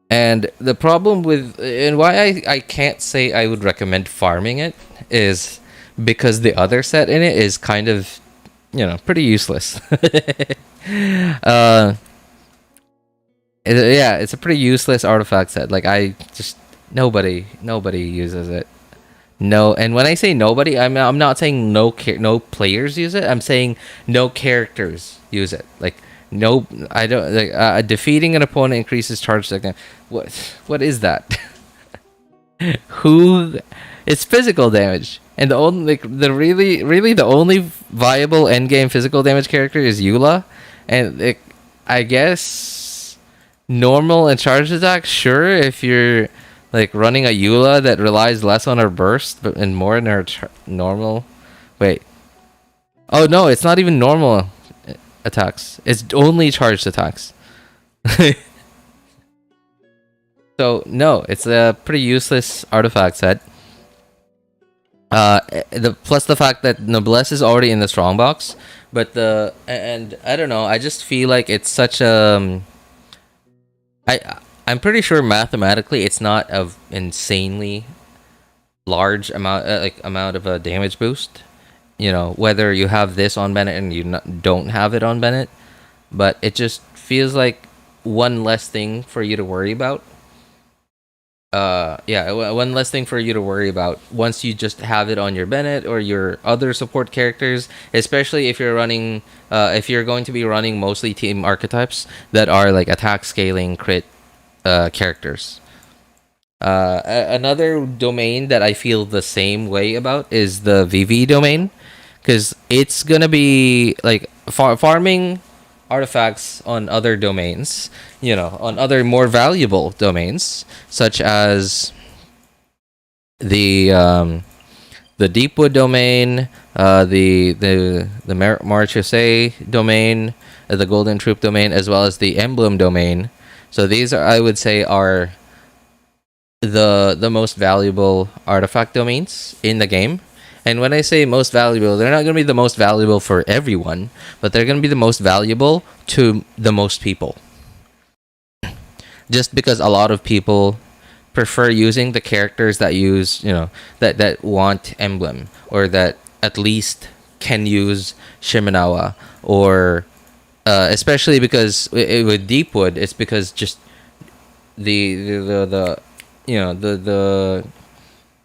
And the problem with, and why I can't say I would recommend farming it is because the other set in it is kind of, you know, pretty useless. Yeah, it's a pretty useless artifact set. Like, nobody uses it. No, and when I say nobody, I'm not saying no players use it. I'm saying no characters use it. Like, no, I don't like defeating an opponent increases charge second. What is that? Who? It's physical damage, and the only really the only viable endgame physical damage character is Eula, and I guess normal and charge attack. Sure, if you're like running a Eula that relies less on her burst and more on her normal. Wait. Oh no, it's not even normal attacks. It's only charged attacks. So no, it's a pretty useless artifact set. Plus the fact that noblesse is already in the strongbox, but and I don't know. I just feel like it's such a. I'm pretty sure mathematically it's not of insanely large amount of a damage boost. You know, whether you have this on Bennett and you don't have it on Bennett, but it just feels like one less thing for you to worry about. Yeah, one less thing for you to worry about once you just have it on your Bennett or your other support characters, especially if you're running, if you're going to be running mostly team archetypes that are like attack scaling crit characters. Another domain that I feel the same way about is the VV domain, because it's gonna be like farming artifacts on other domains, you know, on other more valuable domains, such as the Deepwood domain, the Marchese domain, the Golden Troop domain, as well as the Emblem domain. So these are, I would say, are the most valuable artifact domains in the game. And when I say most valuable, they're not going to be the most valuable for everyone, but they're going to be the most valuable to the most people. Just because a lot of people prefer using the characters that use, you know, that want emblem, or that at least can use Shimenawa, or especially because with Deepwood, it's because just the you know, the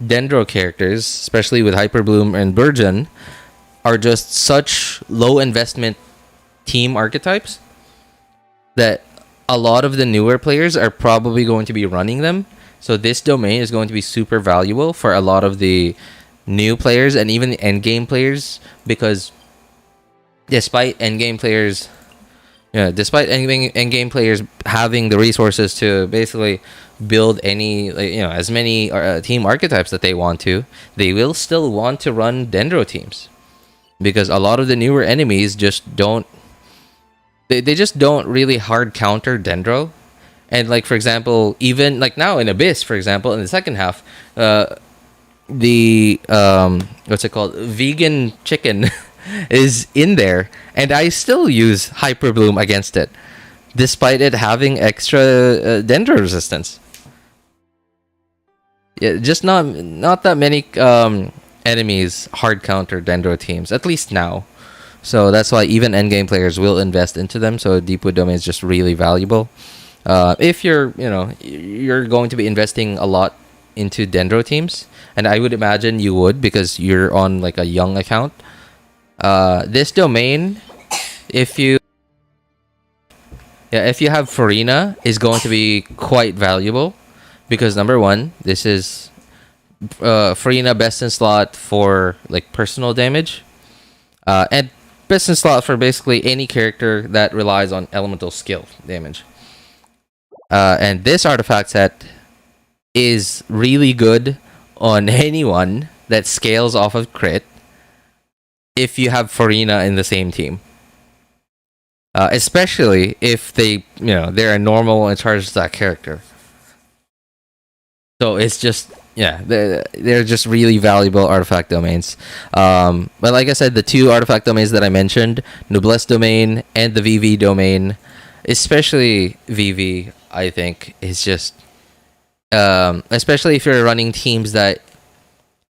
Dendro characters, especially with Hyperbloom and Burgeon, are just such low investment team archetypes that a lot of the newer players are probably going to be running them. So this domain is going to be super valuable for a lot of the new players and even the endgame players, because despite endgame players having the resources to basically build any, like, you know, as many team archetypes that they want to, they will still want to run Dendro teams, because a lot of the newer enemies just don't, they just don't really hard counter Dendro. And like, for example, even like now in Abyss, for example, in the second half, the what's it called, vegan chicken is in there, and I still use Hyperbloom against it, despite it having extra Dendro resistance. Yeah, just not that many enemies hard counter Dendro teams, at least now. So that's why even endgame players will invest into them. So Deepwood domain is just really valuable. If you're, you know, you're going to be investing a lot into Dendro teams, and I would imagine you would, because you're on like a young account. This domain, if you have Furina, is going to be quite valuable, because number one, this is Furina best in slot for like personal damage, and best in slot for basically any character that relies on elemental skill damage. And this artifact set is really good on anyone that scales off of crit, if you have Furina in the same team. Especially if they're a normal and charges that character. So it's just they're just really valuable artifact domains. But like I said, the two artifact domains that I mentioned, Noblesse domain and the VV domain, especially VV, I think is just especially if you're running teams that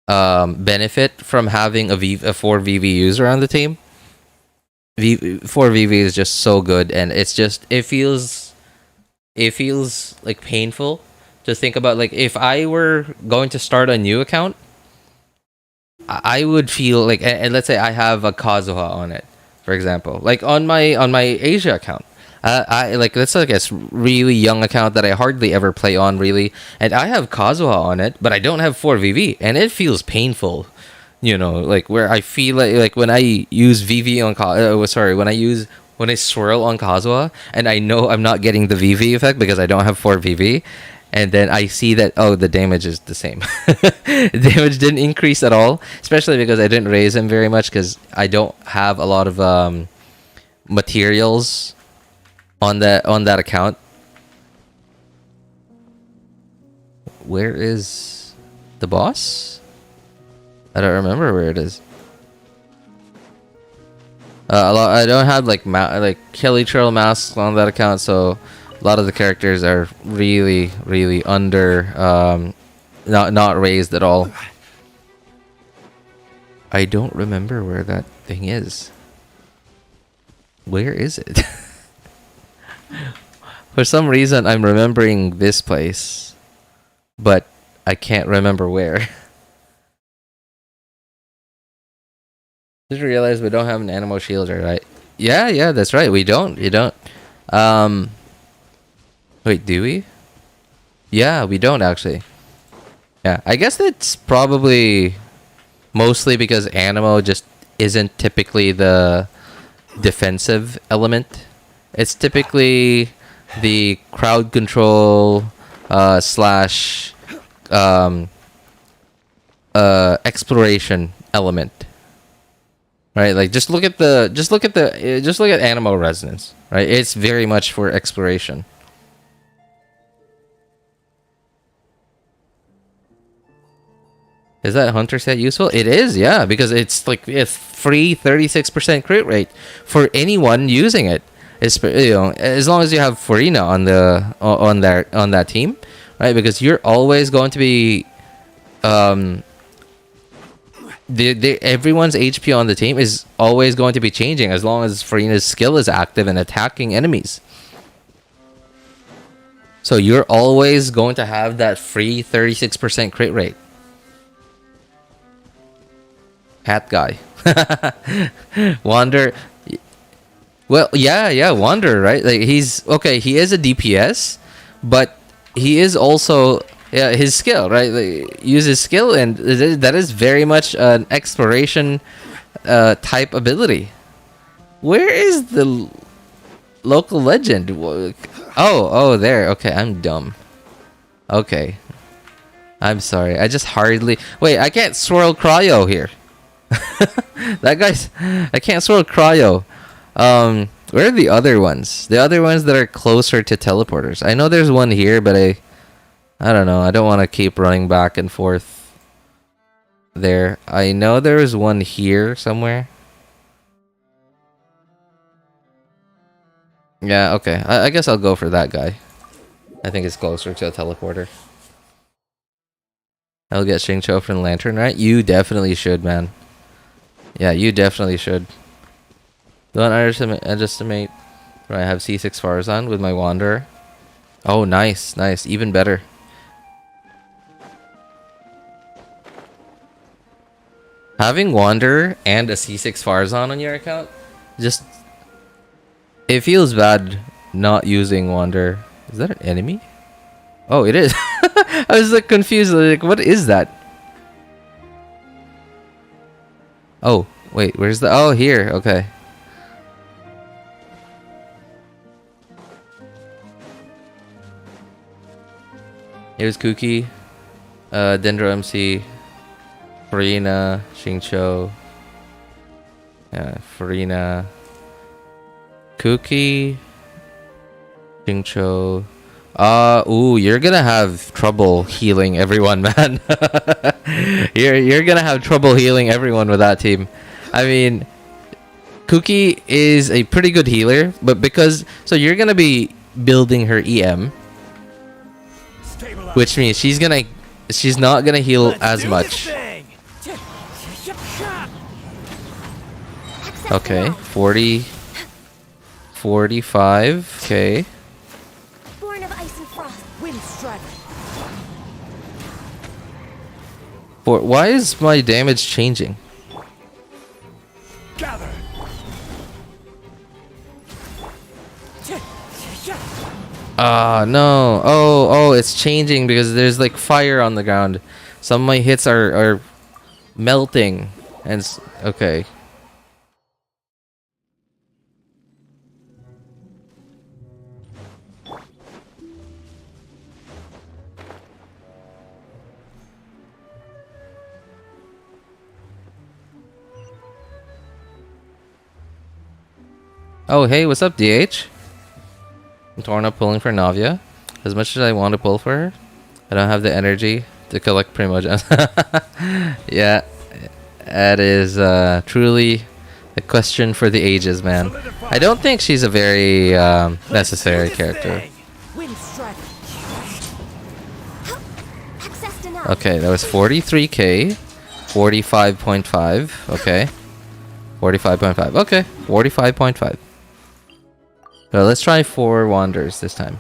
benefit from having a 4 VV user on the team. 4 VV is just so good, and it feels like painful to think about. Like, if I were going to start a new account, I would feel like, and let's say I have a Kazuha on it, for example, like on my Asia account. I like, that's like a really young account that I hardly ever play on, really, and I have Kazuha on it, but I don't have 4 VV, and it feels painful. Like, where I feel like when I use VV on when I swirl on Kazuha, and I know I'm not getting the VV effect because I don't have 4 VV, and then I see that, the damage is the same. Damage didn't increase at all, especially because I didn't raise him very much because I don't have a lot of materials on that account. Where is the boss? I don't remember where it is. I don't have like Kelly Trail masks on that account, so a lot of the characters are really, really under, not raised at all. I don't remember where that thing is. Where is it? For some reason, I'm remembering this place, but I can't remember where. Just realized we don't have an Animo Shielder, right? Yeah, that's right. We don't. You don't. Wait, do we? Yeah, we don't actually. Yeah, I guess that's probably mostly because Animo just isn't typically the defensive element. It's typically the crowd control slash exploration element. Right, like just look at Animo Resonance, right? It's very much for exploration. Is that Hunter set useful? It is, yeah, because it's like a free 36% crit rate for anyone using it. It's, as long as you have Furina on that team, right? Because you're always going to be everyone's HP on the team is always going to be changing as long as Furina's skill is active and attacking enemies. So you're always going to have that free 36% crit rate. Hat guy. Wander. Well, yeah, Wander, right? Like, he is a DPS, but he is also his skill, right? Like, use his skill, and that is very much an exploration type ability. Where is the local legend? Oh, there. Okay, I'm dumb. Okay. I'm sorry. I just hardly... Wait, I can't swirl cryo here. I can't swirl cryo. Where are the other ones? The other ones that are closer to teleporters. I know there's one here, but I don't know. I don't want to keep running back and forth there. I know there's one here somewhere. Yeah, okay. I guess I'll go for that guy. I think it's closer to a teleporter. I'll get Xingqiu from Lantern, right? You definitely should, man. Yeah, you definitely should. Don't underestimate. Right, I have C6 Farzan with my Wanderer. Oh, nice. Even better. Having Wanderer and a C6 Farzan on your account, just... It feels bad not using Wanderer. Is that an enemy? Oh, it is. I was like confused. Like, what is that? Oh, wait. Where's the... Oh, here. Okay. Here's Kuki. Dendro MC. Furina. Xingqiu. Yeah, Furina, Kuki, Jingcho. Ooh, you're gonna have trouble healing everyone, man. You're gonna have trouble healing everyone with that team. I mean, Kuki is a pretty good healer, but because so you're gonna be building her EM, which means she's not gonna heal as much. Okay, 40, 45. Okay. Born of ice and frost. Wind strike. Why is my damage changing? Gather. No. Oh, it's changing because there's like fire on the ground. Some of my hits are melting. And okay. Oh, hey, what's up, DH? I'm torn up pulling for Navia. As much as I want to pull for her, I don't have the energy to collect Primogems. Yeah, that is truly a question for the ages, man. I don't think she's a very necessary character. Okay, that was 43k. 45.5. Okay. 45.5. Okay, 45.5. So let's try 4 wanders this time.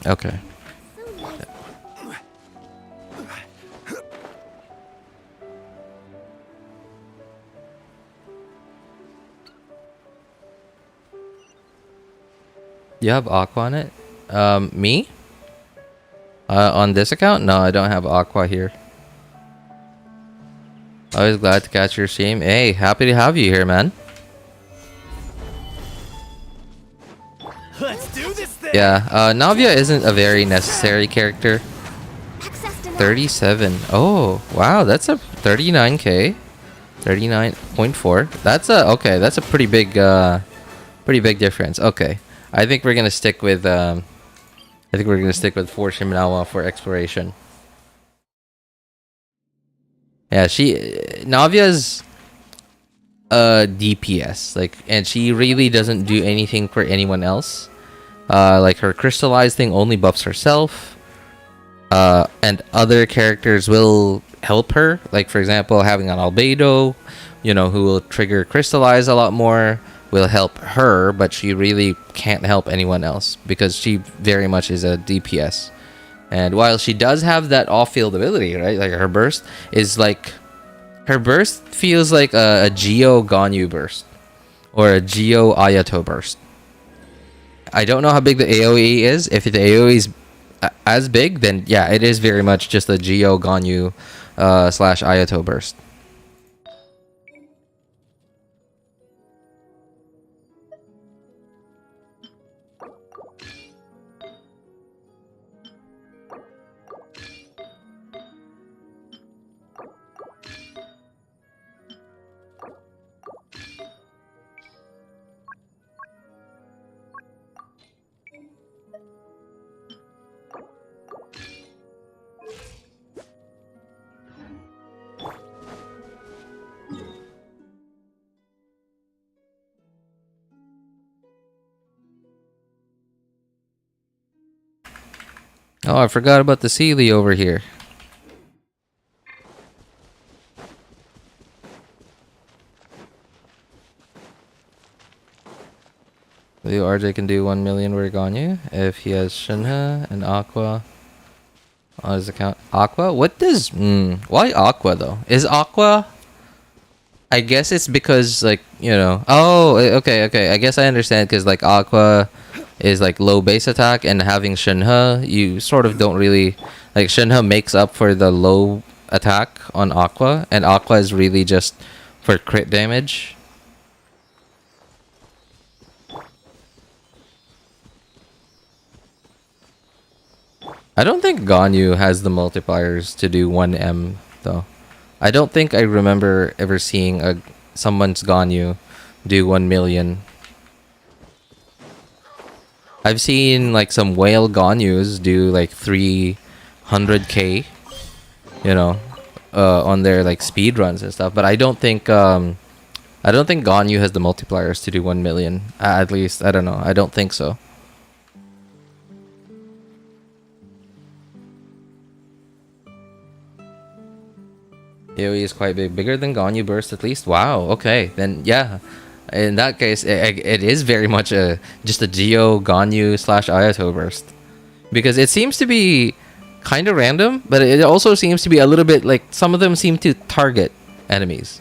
Okay. You have Aqua on it? Me? On this account? No, I don't have Aqua here. Always glad to catch your stream. Hey, happy to have you here, man. Let's do this thing. Yeah, Navia isn't a very necessary character. 37. Oh, wow, that's a 39k. 39.4. That's a pretty big difference. Okay. I think we're gonna stick with Fortune Manawa for exploration. Yeah, Navia's DPS, like, and she really doesn't do anything for anyone else. Like her crystallized thing only buffs herself. And other characters will help her. Like, for example, having an Albedo, who will trigger crystallize a lot more, will help her, but she really can't help anyone else because she very much is a DPS. And while she does have that off-field ability, right? Like her burst feels like a Geo Ganyu burst or a Geo Ayato burst. I don't know how big the AoE is. If the AoE is as big, then yeah, it is very much just a Geo Ganyu / Ayato burst. Oh, I forgot about the Sealy over here. Leo RJ can do 1 million where Ganyu if he has Shinha and Aqua on his account. Aqua? What does... why Aqua though? Is Aqua... I guess it's because like, you know... Oh, okay. I guess I understand because like Aqua is like low base attack and having Shinha, you sort of don't really... Like Shinha makes up for the low attack on Aqua, and Aqua is really just for crit damage. I don't think Ganyu has the multipliers to do 1M though. I don't think I remember ever seeing someone's Ganyu do 1 million. I've seen like some whale Ganyus do like 300k, you know, on their like speed runs and stuff. But I don't think Ganyu has the multipliers to do 1 million. At least I don't know. I don't think so. AoE is quite big, bigger than Ganyu burst at least. Wow. Okay, then yeah. In that case, it is very much just a Geo Ganyu / Ayato burst, because it seems to be kind of random, but it also seems to be a little bit like some of them seem to target enemies,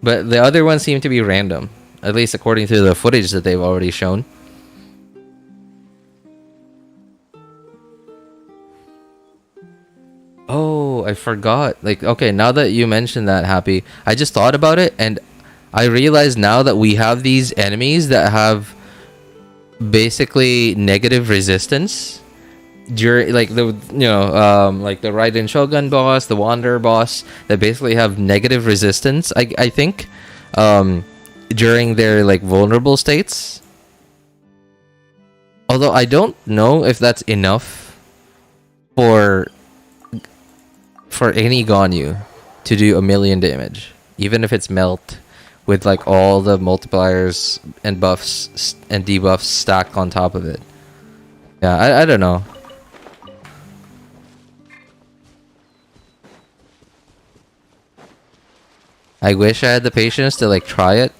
but the other ones seem to be random, at least according to the footage that they've already shown. Oh, I forgot. Like, okay, now that you mentioned that, Happy, I just thought about it, and I realize now that we have these enemies that have basically negative resistance during, like the like the Raiden Shogun boss, the Wanderer boss, that basically have negative resistance. I think during their like vulnerable states. Although I don't know if that's enough for any Ganyu to do 1 million damage, even if it's melt with like all the multipliers and buffs and debuffs stacked on top of it. Yeah, I don't know. I wish I had the patience to like try it,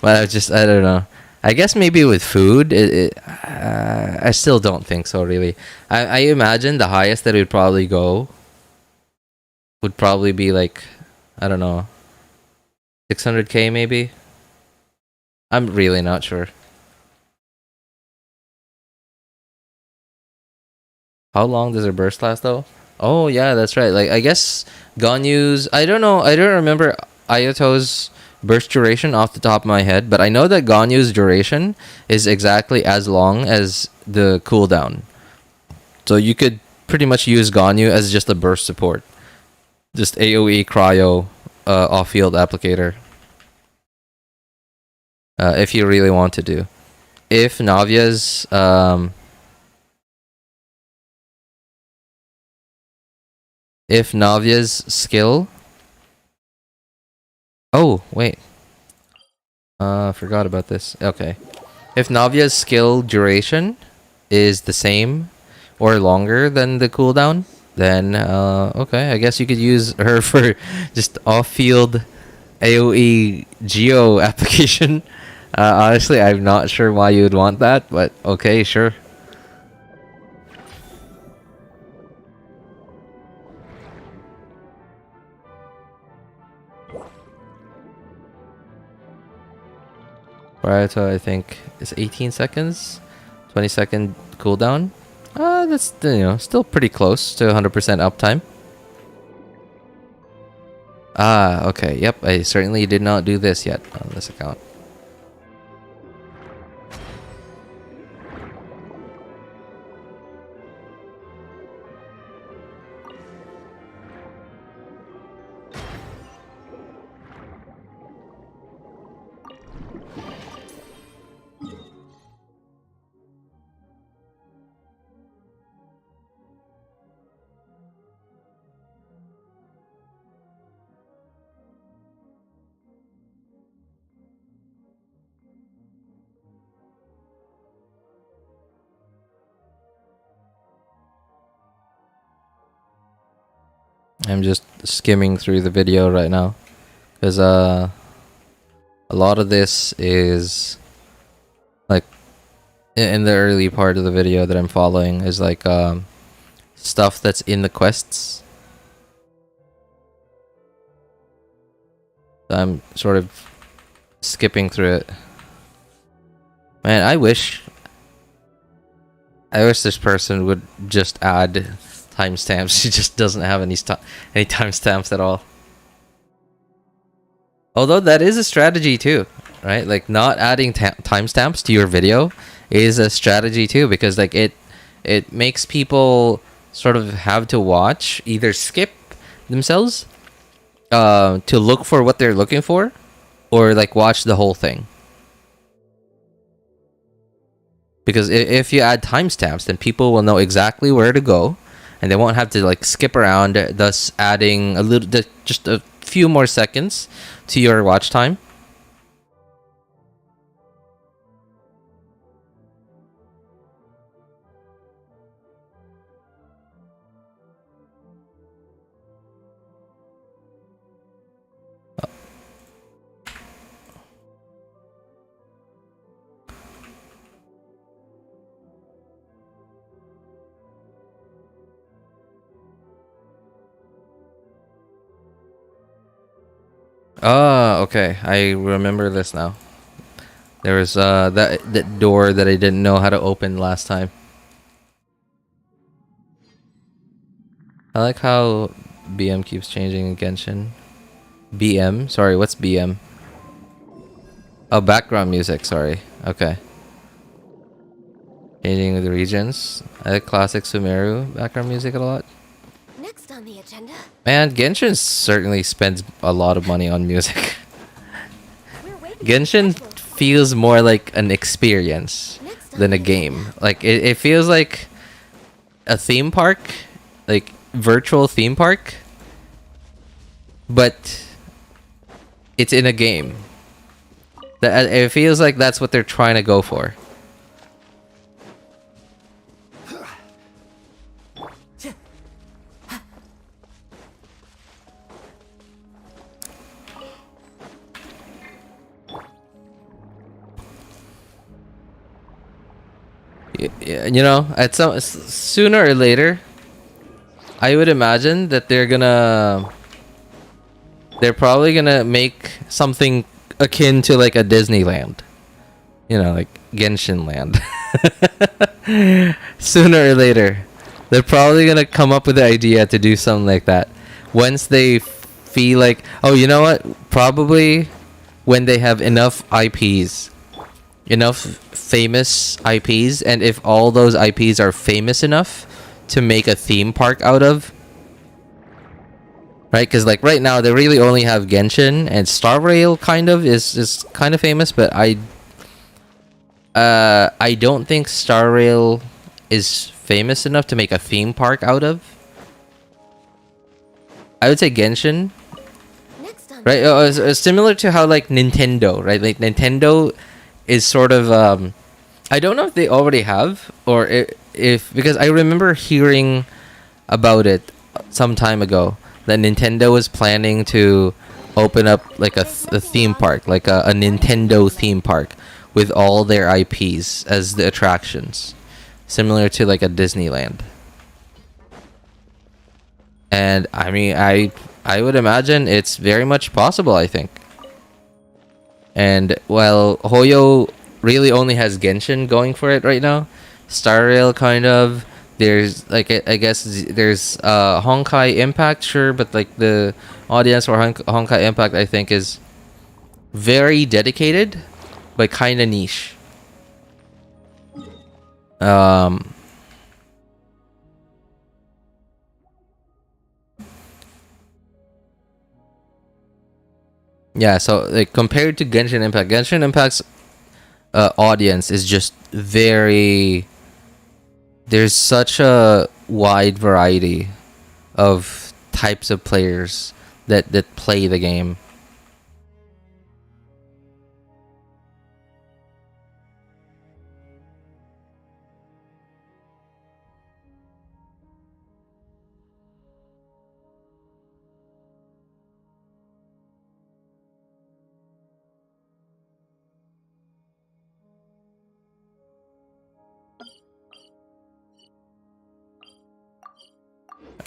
but I don't know. I guess maybe with food, I still don't think so, really. I imagine the highest that it would probably go would probably be like, I don't know, 600k maybe? I'm really not sure. How long does a burst last though? Oh yeah, that's right. Like, I guess Ganyu's... I don't know, I don't remember Ayato's burst duration off the top of my head, but I know that Ganyu's duration is exactly as long as the cooldown. So you could pretty much use Ganyu as just a burst support. Just AoE cryo off-field applicator. If you really want to do. If Navia's... if Navia's skill... Oh, wait. Forgot about this. Okay. If Navia's skill duration is the same or longer than the cooldown, then, okay, I guess you could use her for just off-field AoE Geo application. Honestly, I'm not sure why you would want that, but okay, sure. Ayato, I think, is 18 seconds, 20-second cooldown. That's, you know, still pretty close to 100% uptime. Okay, yep, I certainly did not do this yet on this account. I'm just skimming through the video right now because a lot of this is in the early part of the video that I'm following is like stuff that's in the quests. So I'm sort of skipping through it. Man, I wish this person would just add timestamps. She just doesn't have any timestamps at all. Although that is a strategy too, right? Like not adding timestamps to your video is a strategy too, because like it makes people sort of have to watch, either skip themselves to look for what they're looking for, or like watch the whole thing. Because if you add timestamps, then people will know exactly where to go, and they won't have to like skip around, thus adding just a few more seconds to your watch time. Oh, okay. I remember this now. There was that door that I didn't know how to open last time. I like how BM keeps changing in Genshin. BM? Sorry, what's BM? Oh, background music, sorry. Okay. Changing the regions. I like classic Sumeru background music a lot. Next on the agenda. Man, Genshin certainly spends a lot of money on music. Genshin feels more like an experience than a game. Like it feels like a theme park, like virtual theme park, but it's in a game. It feels like that's what they're trying to go for. Yeah, you know, at some sooner or later, I would imagine that they're probably gonna make something akin to like a Disneyland, you know, like Genshin Land. Sooner or later, they're probably gonna come up with the idea to do something like that. Once they feel like, oh, you know what? Probably when they have enough IPs. Enough famous IPs, and if all those IPs are famous enough to make a theme park out of, right? Because like right now they really only have Genshin, and Star Rail kind of is kind of famous, but I don't think Star Rail is famous enough to make a theme park out of. I would say Genshin, right? It's similar to how like Nintendo, right? Like Nintendo is sort of I don't know if they already have, or if because I remember hearing about it some time ago that Nintendo was planning to open up like a theme park, like a Nintendo theme park with all their IPs as the attractions, similar to like a Disneyland. And I mean, I would imagine it's very much possible, I think. And while Hoyo really only has Genshin going for it right now, Star Rail kind of, there's like I guess there's Honkai Impact, sure, but like the audience for Honkai Impact I think is very dedicated but kind of niche. Yeah, so like compared to Genshin Impact's audience is just very. There's such a wide variety of types of players that play the game.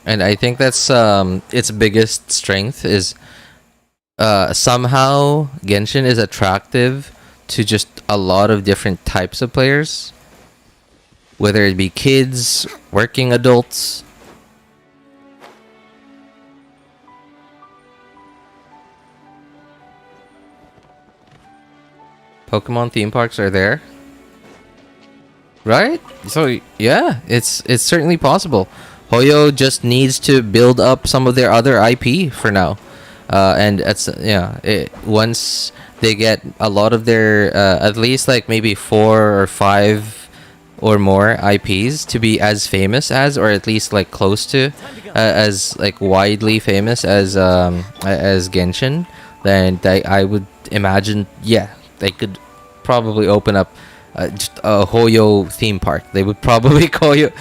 And I think that's its biggest strength is somehow Genshin is attractive to just a lot of different types of players, whether it be kids, working adults. Pokemon theme parks are there, right? So yeah, it's certainly possible. Hoyo just needs to build up some of their other IP for now, and once they get a lot of their at least like maybe 4 or 5 or more IPs to be as famous as, or at least like close to as like widely famous as Genshin, then I would imagine, yeah, they could probably open up just a Hoyo theme park. They would probably call it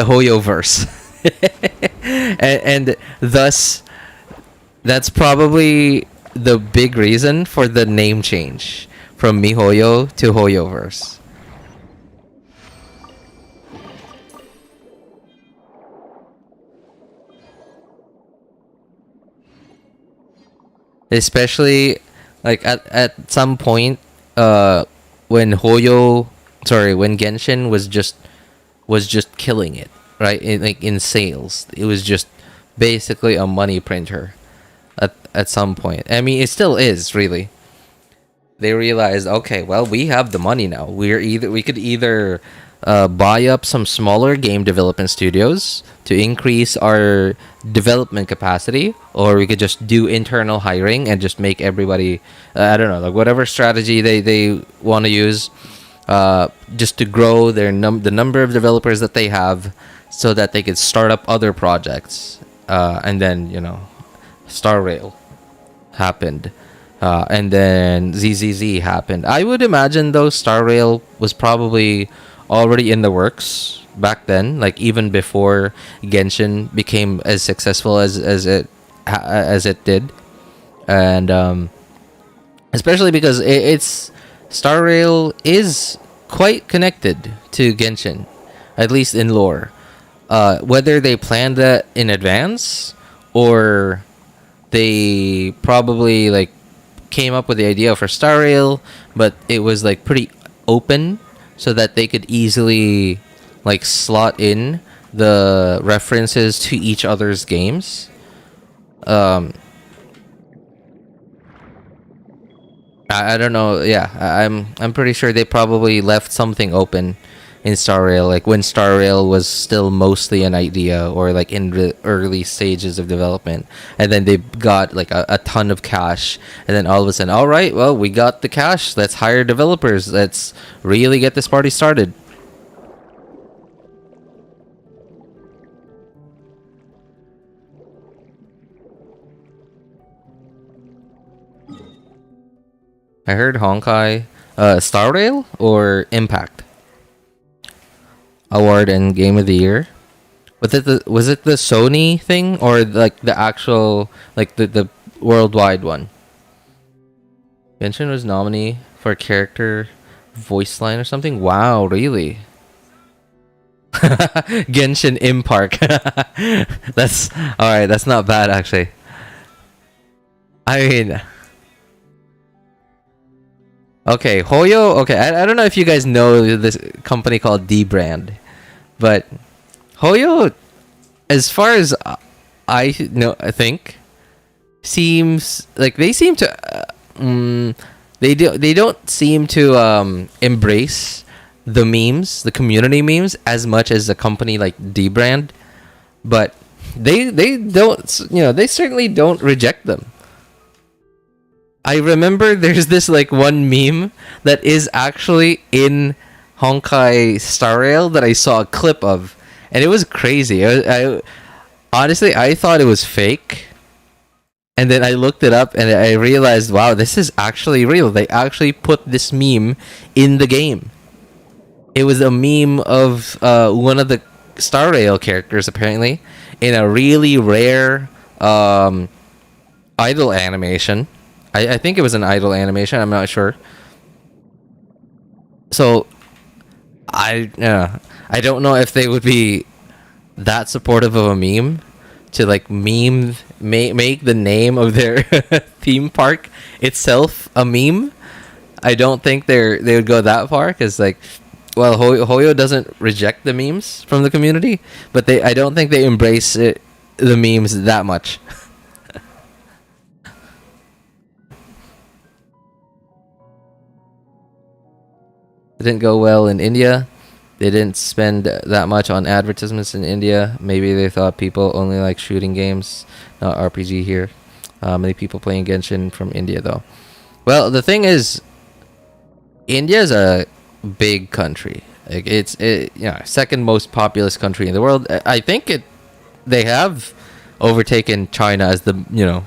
Hoyo Verse, and thus that's probably the big reason for the name change from MiHoYo to Hoyoverse. Especially like at some point when Genshin was just killing it, right? In sales, it was just basically a money printer at some point. I mean, it still is, really. They realized, okay, well, we have the money now. We could either buy up some smaller game development studios to increase our development capacity, or we could just do internal hiring and just make everybody, I don't know, like whatever strategy they want to use, just to grow the number of developers that they have, so that they could start up other projects. And then, Star Rail happened. And then ZZZ happened. I would imagine, though, Star Rail was probably already in the works back then, like even before Genshin became as successful as it did, and especially because it's Star Rail is quite connected to Genshin, at least in lore. Whether they planned that in advance or they probably like came up with the idea for Star Rail, but it was like pretty open, so that they could easily like slot in the references to each other's games. I don't know. Yeah, I'm pretty sure they probably left something open in Star Rail, like when Star Rail was still mostly an idea or like in the early stages of development, and then they got like a ton of cash, and then all of a sudden, all right, well, we got the cash, let's hire developers, let's really get this party started. I heard Honkai, Star Rail or Impact award and game of the year. Was it the Sony thing or like the actual like the worldwide one? Genshin was nominee for character voice line or something. Wow, really? Genshin Impact. That's all right. That's not bad, actually. I mean, okay, Hoyo. Okay, I don't know if you guys know this company called D Brand, but Hoyo, as far as I think, seems like they seem to they don't seem to embrace the memes, the community memes, as much as a company like D Brand, but they don't, they certainly don't reject them. I remember there's this like one meme that is actually in Honkai Star Rail that I saw a clip of, and it was crazy. I honestly, I thought it was fake, and then I looked it up and I realized, wow, this is actually real. They actually put this meme in the game. It was a meme of one of the Star Rail characters, apparently, in a really rare idle animation. I think it was an idle animation. I'm not sure. So I don't know if they would be that supportive of a meme to like make the name of their theme park itself a meme. I don't think they would go that far, because like, well, Hoyo doesn't reject the memes from the community, but I don't think they embrace the memes that much. It didn't go well in India. They didn't spend that much on advertisements in India. Maybe they thought people only like shooting games, not RPG here. Many people playing Genshin from India though. Well, the thing is, India is a big country. Like it's second most populous country in the world. I think they have overtaken China as the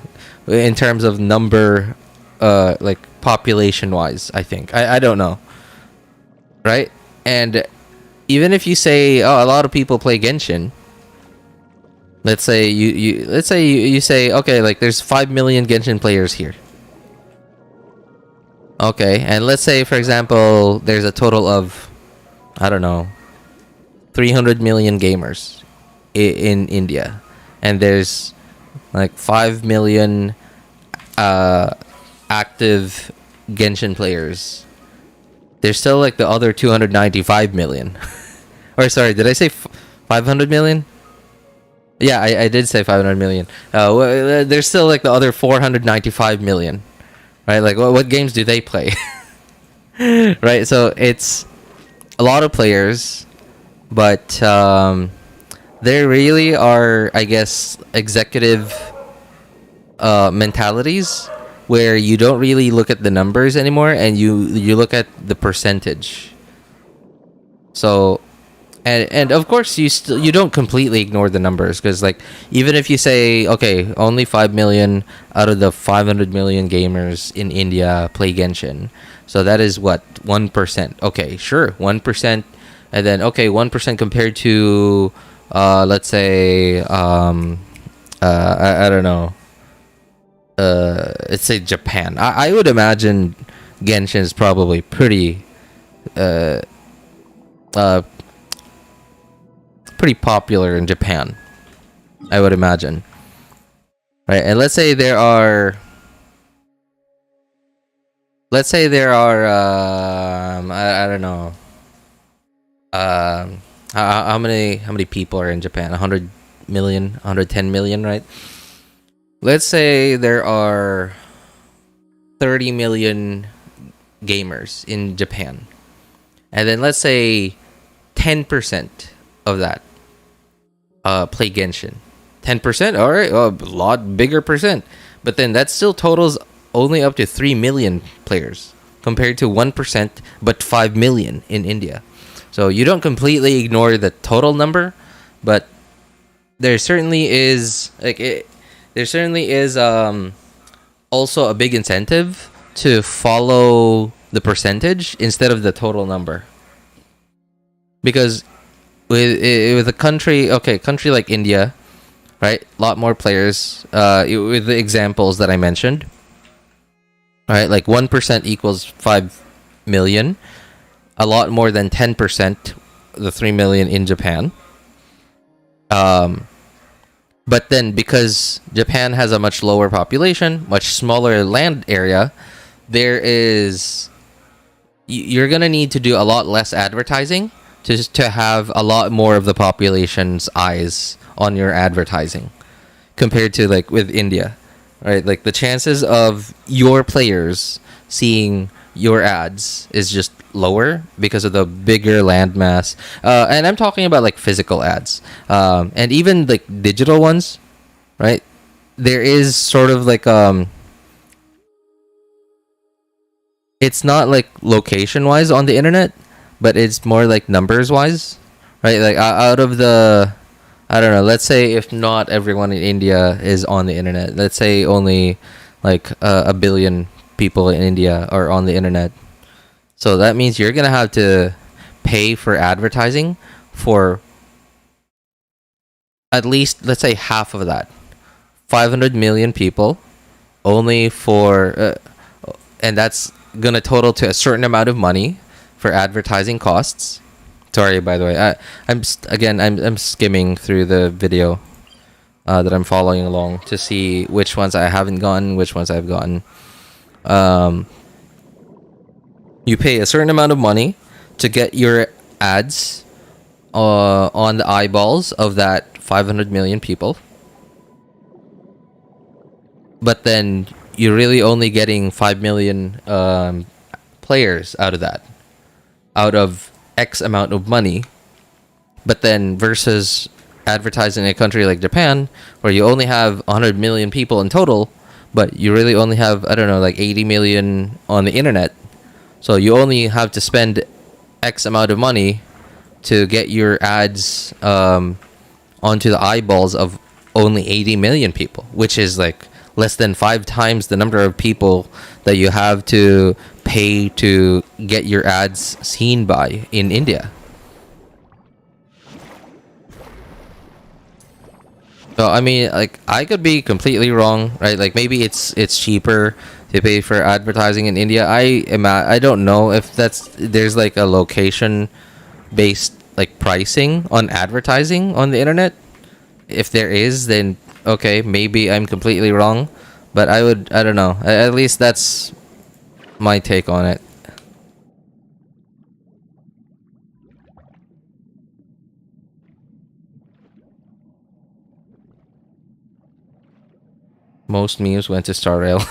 in terms of number, like population wise. I think I don't know, right? And even if you say, oh, a lot of people play Genshin. Let's say you say, okay, like there's 5 million Genshin players here. Okay, and let's say, for example, there's a total of, I don't know, 300 million gamers in India, and there's like 5 million active Genshin players. There's still like the other 295 million. Or sorry, did I say 500 million? Yeah, I did say 500 million. There's still like the other 495 million. Right? Like what games do they play? Right? So it's a lot of players, but there really are, I guess, executive mentalities where you don't really look at the numbers anymore, and you look at the percentage. So and of course you don't completely ignore the numbers, because like even if you say, okay, only 5 million out of the 500 million gamers in India play Genshin, so that is what, 1%. Okay, sure, 1%. And then okay, 1% compared to let's say I don't know, let's say Japan. I would imagine Genshin is probably pretty pretty popular in Japan, I would imagine. Right? And let's say there are I don't know, how many people are in Japan? 100 million, 110 million, right? Let's say there are 30 million gamers in Japan, and then let's say 10% of that play Genshin. 10%, all right, a lot bigger percent, but then that still totals only up to 3 million players compared to 1%, but 5 million in India. So you don't completely ignore the total number, but there certainly is also a big incentive to follow the percentage instead of the total number. Because with a country like India, right, a lot more players, with the examples that I mentioned, right, like 1% equals 5 million, a lot more than 10%, the 3 million in Japan. But then because Japan has a much lower population, much smaller land area, you're gonna need to do a lot less advertising to have a lot more of the population's eyes on your advertising compared to like with India, right? Like the chances of your players seeing your ads is just lower because of the bigger landmass, and I'm talking about like physical ads, and even like digital ones, right? There is sort of like it's not like location wise on the internet, but it's more like numbers wise, right? Like out of the, I don't know, let's say if not everyone in India is on the internet, let's say only like a billion people in India are on the internet. So that means you're gonna have to pay for advertising for at least, let's say, half of that, 500 million people, only for, and that's gonna total to a certain amount of money for advertising costs, Sorry, by the way. I'm skimming through the video that I'm following along to see which ones I haven't gotten, which ones I've gotten. You pay a certain amount of money to get your ads on the eyeballs of that 500 million people. But then you're really only getting 5 million players out of that. Out of X amount of money. But then versus advertising in a country like Japan, where you only have 100 million people in total, but you really only have, I don't know, like 80 million on the internet. So you only have to spend X amount of money to get your ads onto the eyeballs of only 80 million people, which is like less than 5 times the number of people that you have to pay to get your ads seen by in India. So I mean, like, I could be completely wrong, right? Like maybe it's cheaper to pay for advertising in India. I don't know if there's like a location based like pricing on advertising on the internet. If there is, then okay, maybe I'm completely wrong, but I don't know. At least that's my take on it. Most memes went to Star Rail.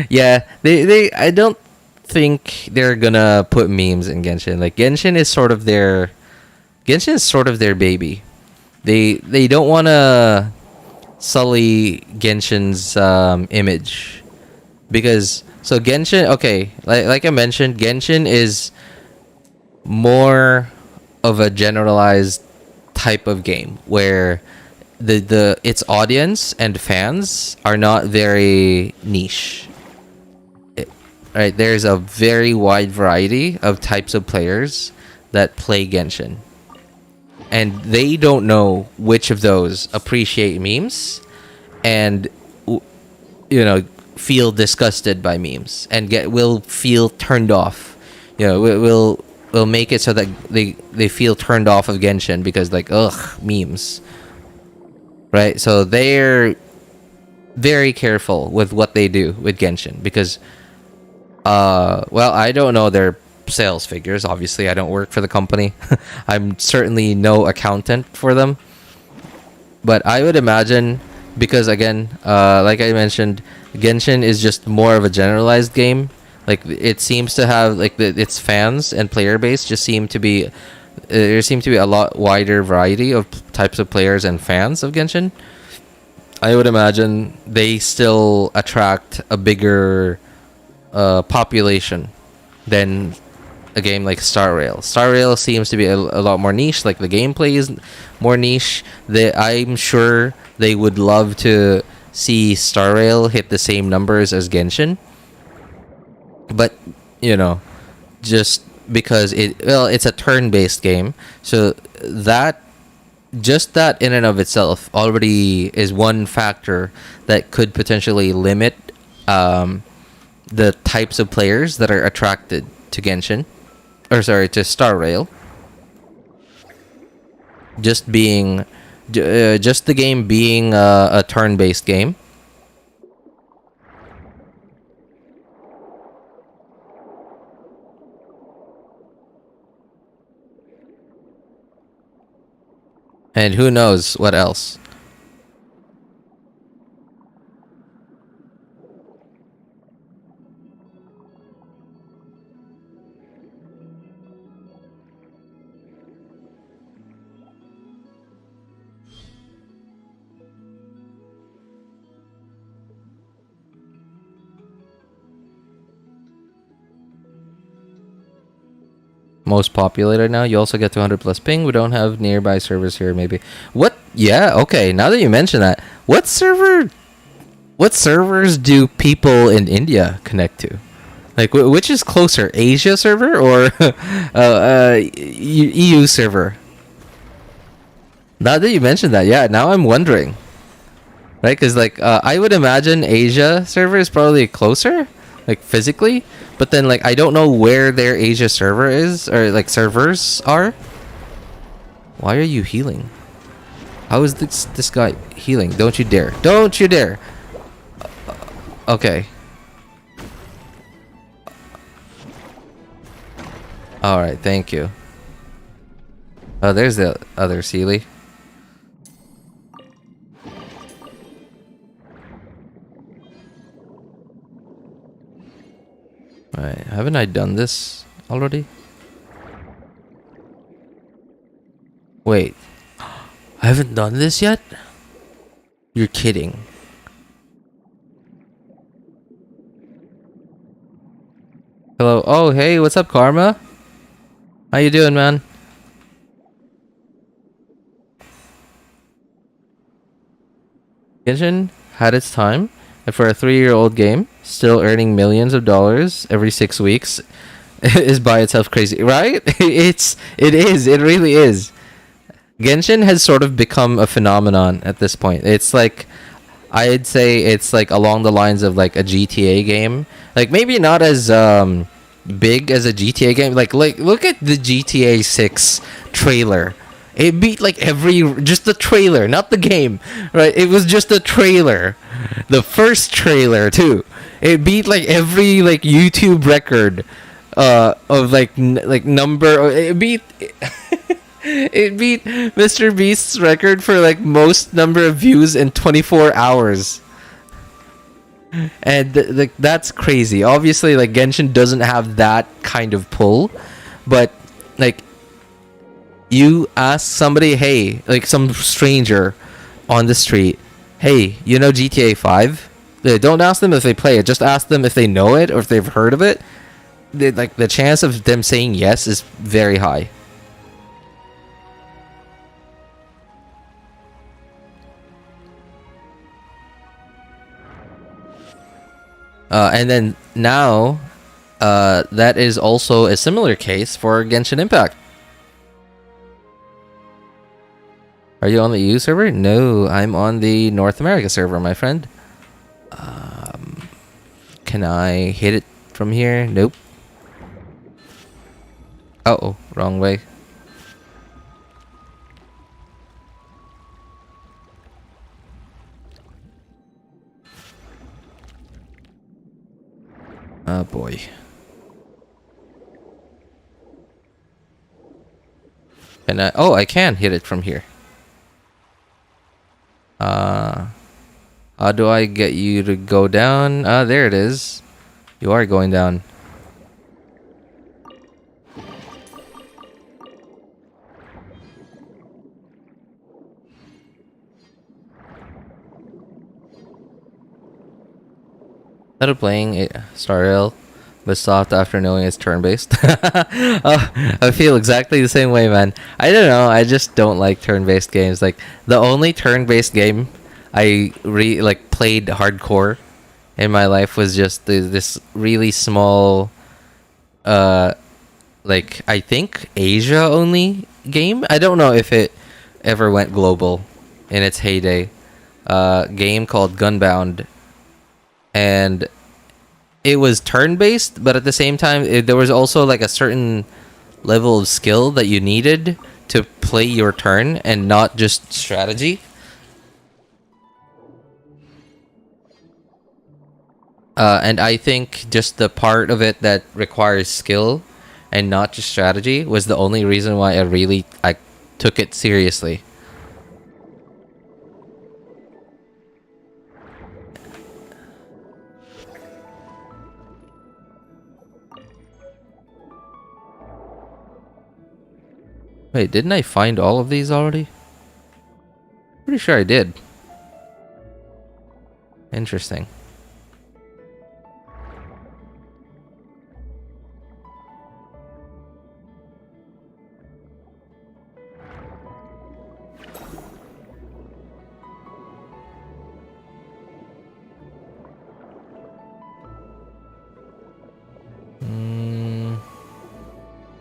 Yeah, they I don't think they're gonna put memes in Genshin. Like Genshin is sort of their baby. They don't want to sully Genshin's image, because so Genshin, okay, like I mentioned, Genshin is more of a generalized type of game where its audience and fans are not very niche. Right, there's a very wide variety of types of players that play Genshin, and they don't know which of those appreciate memes and feel disgusted by memes and will feel turned off. Will make it so that they feel turned off of Genshin because, like, ugh, memes. Right, so they're very careful with what they do with Genshin because, well, I don't know their sales figures. Obviously, I don't work for the company. I'm certainly no accountant for them. But I would imagine, because again, like I mentioned, Genshin is just more of a generalized game. Like, it seems to have, like, its fans and player base just seem to be... there seems to be a lot wider variety of types of players and fans of Genshin. I would imagine they still attract a bigger population than a game like Star Rail. Star Rail seems to be a lot more niche. Like, the gameplay is more niche. I'm sure they would love to see Star Rail hit the same numbers as Genshin. But, just because it's a turn-based game, so that in and of itself already is one factor that could potentially limit the types of players that are attracted to to Star Rail. Just the game being a turn-based game. And who knows what else. Most populated now. You also get 200 plus ping. We don't have nearby servers here, maybe. What? Yeah, okay. Now that you mention that, what servers do people in India connect to? Like, which is closer, Asia server or EU server? Now that you mentioned that, yeah, now I'm wondering. Right? Because, like, I would imagine Asia server is probably closer. like physically, but then like I don't know where their Asia server is, or like servers are. Why are you healing? How is this guy healing? Don't you dare! Don't you dare! Okay. All right, thank you. Oh, there's the other Sealy. Right, haven't I done this already? Wait, I haven't done this yet? You're kidding. Hello. Oh, hey, what's up, Karma? How you doing, man? Genshin had its time, and for a 3-year-old game, still earning millions of dollars every 6 weeks is by itself crazy, right? It really is. Genshin has sort of become a phenomenon at this point. It's like, I'd say it's like along the lines of like a GTA game. Like maybe not as big as a GTA game. Like look at the GTA 6 trailer. It beat like just the trailer, not the game, right? It was just a trailer. The first trailer too. It beat like every like YouTube record of like number. It beat it beat Mr. Beast's record for like most number of views in 24 hours. And like that's crazy. Obviously like Genshin doesn't have that kind of pull, but like you ask somebody, hey, like some stranger on the street, hey, you know GTA 5? Don't ask them if they play it, just ask them if they know it or if they've heard of it. Like the chance of them saying yes is very high. And then now, that is also a similar case for Genshin Impact. Are you on the EU server? No, I'm on the North America server, my friend. Can I hit it from here? Nope. Uh-oh, wrong way. Oh boy. And I can hit it from here. How do I get you to go down? There it is. You are going down. Started playing Star Rail, but stopped after knowing it's turn-based. I feel exactly the same way, man. I don't know. I just don't like turn-based games. Like the only turn-based game I played hardcore in my life was just this really small, like I think Asia only game. I don't know if it ever went global in its heyday. Game called Gunbound. And it was turn-based, but at the same time, there was also like a certain level of skill that you needed to play your turn and not just strategy. And I think just the part of it that requires skill and not just strategy was the only reason why I took it seriously. Wait, didn't I find all of these already? Pretty sure I did. Interesting.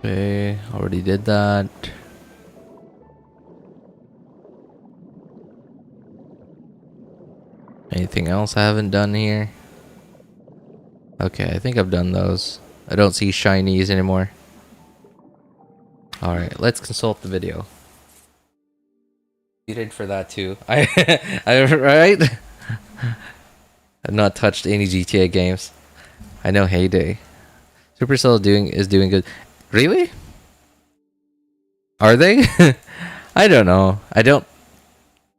Okay, already did that. Anything else I haven't done here? Okay, I think I've done those. I don't see shinies anymore. Alright, let's consult the video. You did for that too. Right? I've not touched any GTA games. I know Heyday. Supercell is doing good. Really? Are they? I don't know. I don't.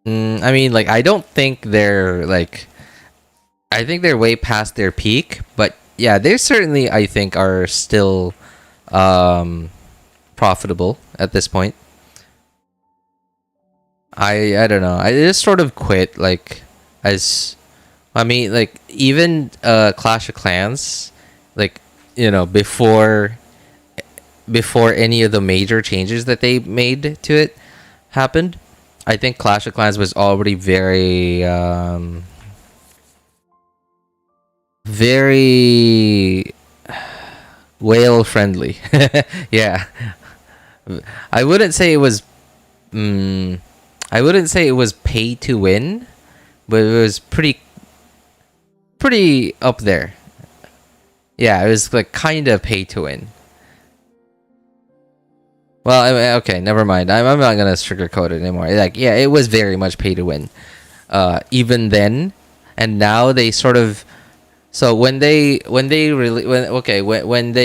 I mean, like, I don't think they're like. I think they're way past their peak, but yeah, they certainly, I think, are still profitable at this point. I don't know. I just sort of quit, like, as I mean, like, even Clash of Clans, like, you know, before any of the major changes that they made to it happened, I think Clash of Clans was already very very whale friendly. Yeah. I wouldn't say it was I wouldn't say it was pay to win, but it was pretty up there. Yeah, it was like kind of pay to win. Well, I mean, okay, never mind. I'm not gonna sugarcoat it anymore. Like, yeah, it was very much pay to win, even then, and now they sort of. So when they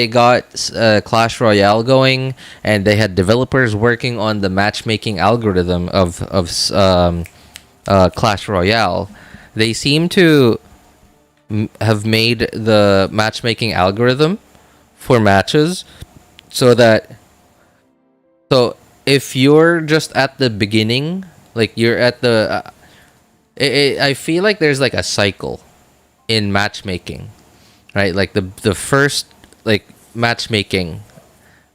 got Clash Royale going, and they had developers working on the matchmaking algorithm of Clash Royale, they seem to have made the matchmaking algorithm for matches so if you're just at the beginning, like you're at the I feel like there's like a cycle in matchmaking, right? Like the first like matchmaking,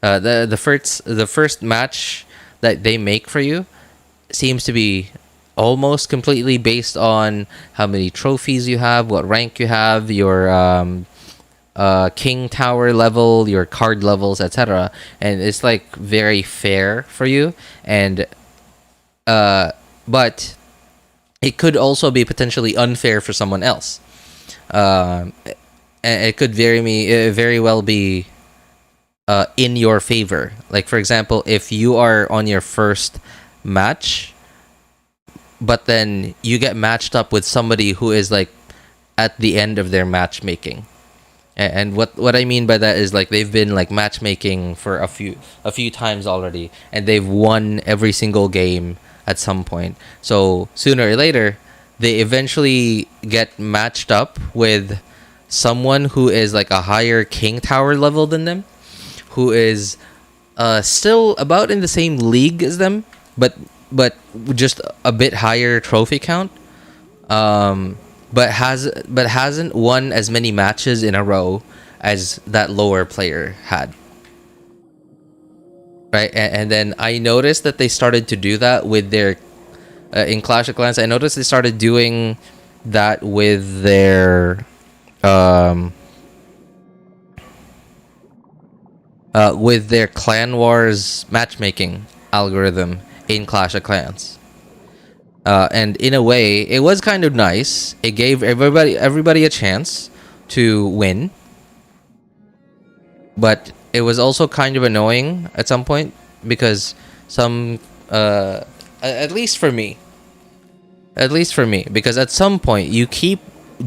the first match that they make for you seems to be almost completely based on how many trophies you have, what rank you have, your king tower level, your card levels, etc. And it's like very fair for you, and but it could also be potentially unfair for someone else. And it could very well be in your favor. Like, for example, if you are on your first match, but then you get matched up with somebody who is like at the end of their matchmaking. And what I mean by that is, like, they've been like matchmaking for a few times already, and they've won every single game at some point. So sooner or later, they eventually get matched up with someone who is like a higher king tower level than them, who is still about in the same league as them, but just a bit higher trophy count, but hasn't won as many matches in a row as that lower player had. Right, and then I noticed that they started to do that with their in Clash of Clans. I noticed they started doing that with their Clan Wars matchmaking algorithm in Clash of Clans. And in a way, it was kind of nice. It gave everybody a chance to win, but it was also kind of annoying at some point, because some at least for me, because at some point you keep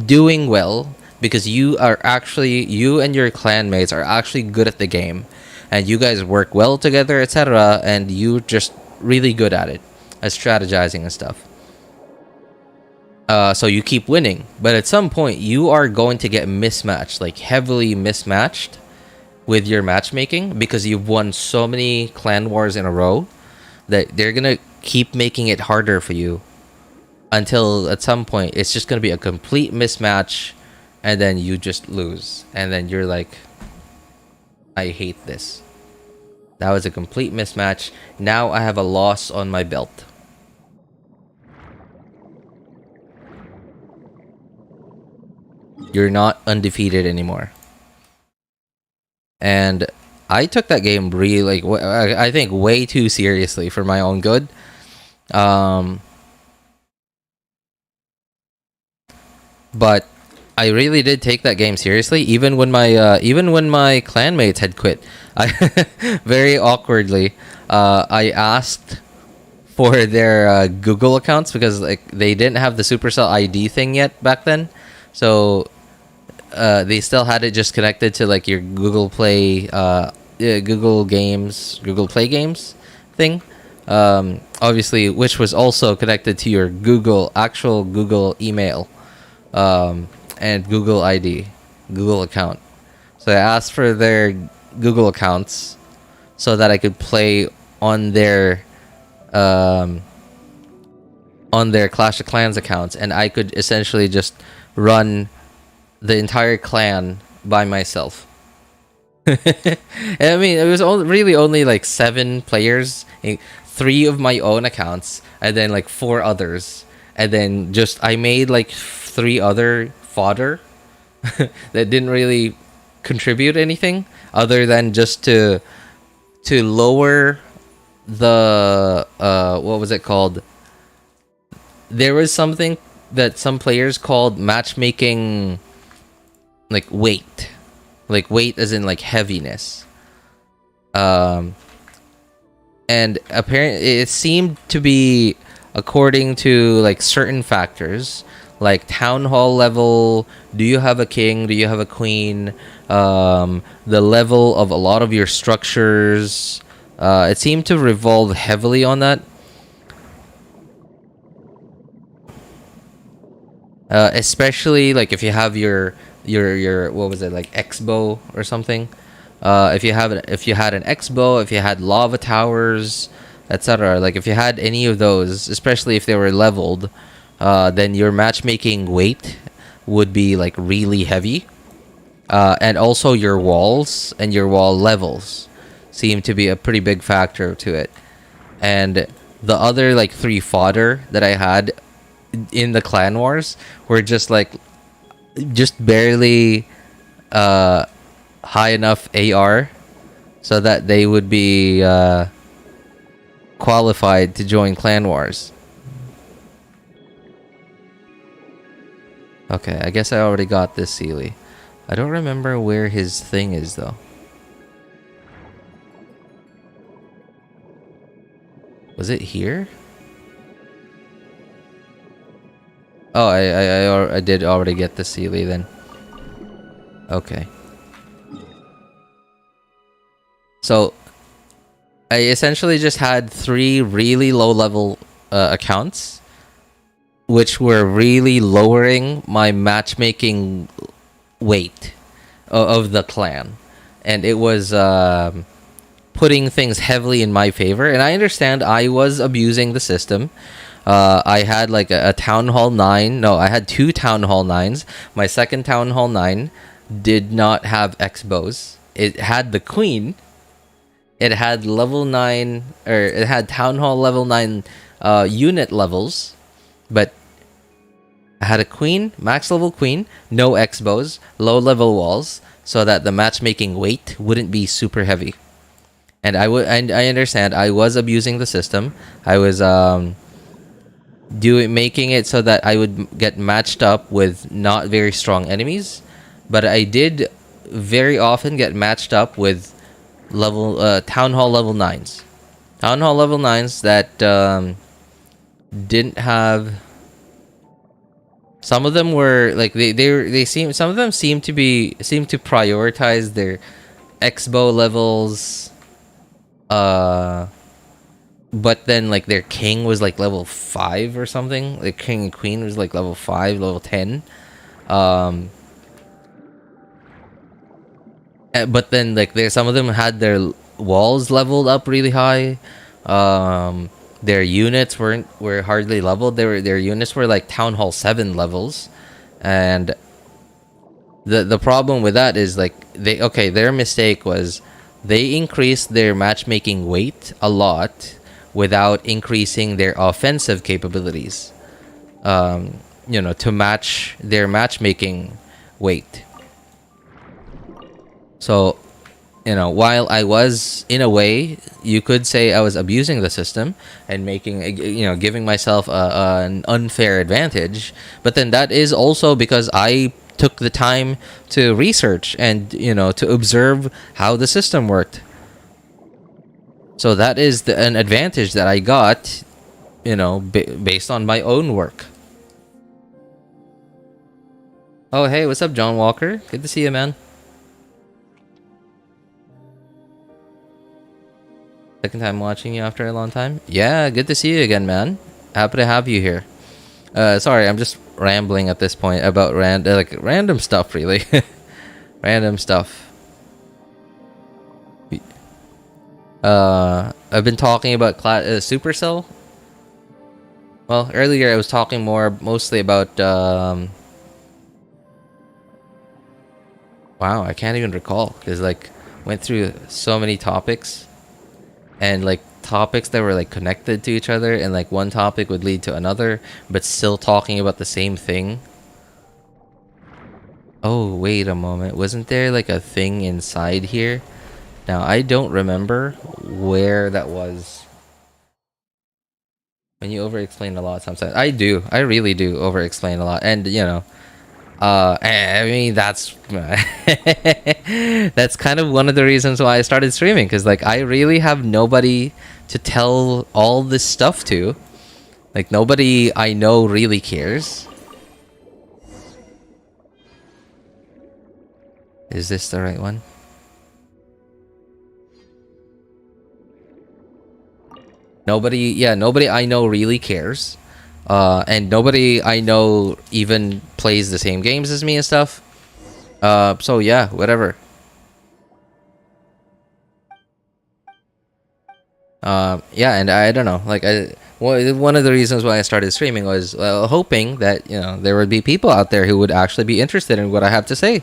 doing well because you and your clanmates are actually good at the game, and you guys work well together, etc., and you're just really good at it, at strategizing and stuff. So you keep winning, but at some point you are going to get mismatched, like heavily mismatched with your matchmaking, because you've won so many clan wars in a row that they're gonna keep making it harder for you, until at some point it's just gonna be a complete mismatch, and then you just lose, and then you're like, I hate this. That was a complete mismatch. Now I have a loss on my belt. You're not undefeated anymore. And I took that game really, like, I think way too seriously for my own good. But I really did take that game seriously, even when my clanmates had quit. I very awkwardly, I asked for their Google accounts because like they didn't have the Supercell ID thing yet back then, so they still had it just connected to like your Google Play, Google Games, Google Play Games thing. Obviously, which was also connected to your actual Google email, and Google ID, Google account. So I asked for their Google accounts so that I could play on their Clash of Clans accounts, and I could essentially just run the entire clan by myself. I mean, it was really only like 7 players, 3 of my own accounts, and then like 4 others, and then just I made like 3 other fodder that didn't really contribute anything other than just to lower the what was it called? There was something that some players called matchmaking, like weight as in like heaviness. And apparently it seemed to be according to like certain factors, like town hall level, do you have a king, do you have a queen, the level of a lot of your structures. It seemed to revolve heavily on that. Especially like if you have your what was it, like X-bow or something. If you had an X-bow, if you had lava towers, etc. Like if you had any of those, especially if they were leveled, then your matchmaking weight would be like really heavy. And also your walls and your wall levels seem to be a pretty big factor to it. And the other like 3 fodder that I had in the clan wars were just barely high enough AR so that they would be qualified to join clan wars. Okay, I guess I already got this Sealy. I don't remember where his thing is though. Was it here? Oh, I did already get the Sealy then. Okay. So I essentially just had 3 really low level accounts, which were really lowering my matchmaking weight of the clan, and it was putting things heavily in my favor. And I understand I was abusing the system. I had like a Town Hall 9. No, I had 2 Town Hall 9s. My second Town Hall 9 did not have X-bows. It had the Queen. It had level 9, or it had Town Hall level 9 unit levels, but I had a Queen, max level Queen, no X-bows, low level walls, so that the matchmaking weight wouldn't be super heavy. And I understand I was abusing the system. I was making it so that I would get matched up with not very strong enemies, but I did very often get matched up with Town Hall level 9s. Town Hall level 9s that didn't have. Some of them were like some of them seem to prioritize their X-bow levels, but then like their king was like level 5 or something. Like king and queen was like level 5, level 10. But then like some of them had their walls leveled up really high. Their units were hardly leveled. Their units were like Town Hall 7 levels, and the problem with that is like their mistake was they increased their matchmaking weight a lot without increasing their offensive capabilities, to match their matchmaking weight. So, while I was, in a way, you could say I was abusing the system and giving myself an unfair advantage, but then that is also because I took the time to research and, you know, to observe how the system worked. So that is an advantage that I got, you know, based on my own work. Oh, hey, what's up, John Walker? Good to see you, man. Second time watching you after a long time. Yeah, good to see you again, man. Happy to have you here. Sorry, I'm just rambling at this point about random stuff, really. Random stuff. I've been talking about Supercell. Well, earlier I was talking mostly about wow, I can't even recall because like went through so many topics and like topics that were like connected to each other, and like one topic would lead to another, but still talking about the same thing. Oh, wait a moment. Wasn't there like a thing inside here? Now, I don't remember where that was. When you over-explain a lot sometimes. I do. I really do over-explain a lot. And, you know, I mean, that's... that's kind of one of the reasons why I started streaming. Because, like, I really have nobody to tell all this stuff to. Like, nobody I know really cares. Is this the right one? Nobody I know really cares. And nobody I know even plays the same games as me and stuff. So yeah, whatever. Yeah, and I don't know. Like, one of the reasons why I started streaming was hoping that, you know, there would be people out there who would actually be interested in what I have to say.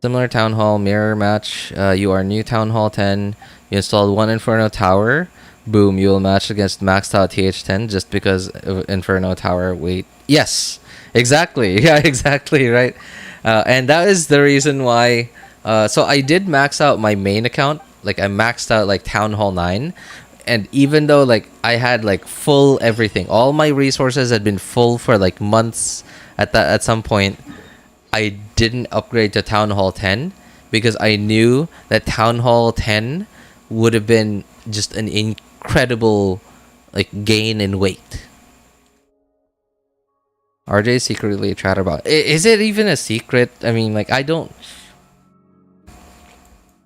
Similar Town Hall mirror match. You are new Town Hall 10. You installed one Inferno Tower. Boom, you will match against maxed out TH10 just because of Inferno Tower. Wait. Yes! Exactly. Yeah, exactly, right? And that is the reason why... so I did max out my main account. Like, I maxed out, like, Town Hall 9. And even though, like, I had, like, full everything. All my resources had been full for, like, months at some point. I didn't upgrade to Town Hall 10 because I knew that Town Hall 10 would have been just an incredible like gain in weight. RJ secretly chatterbox. Is it even a secret? I mean, like, I don't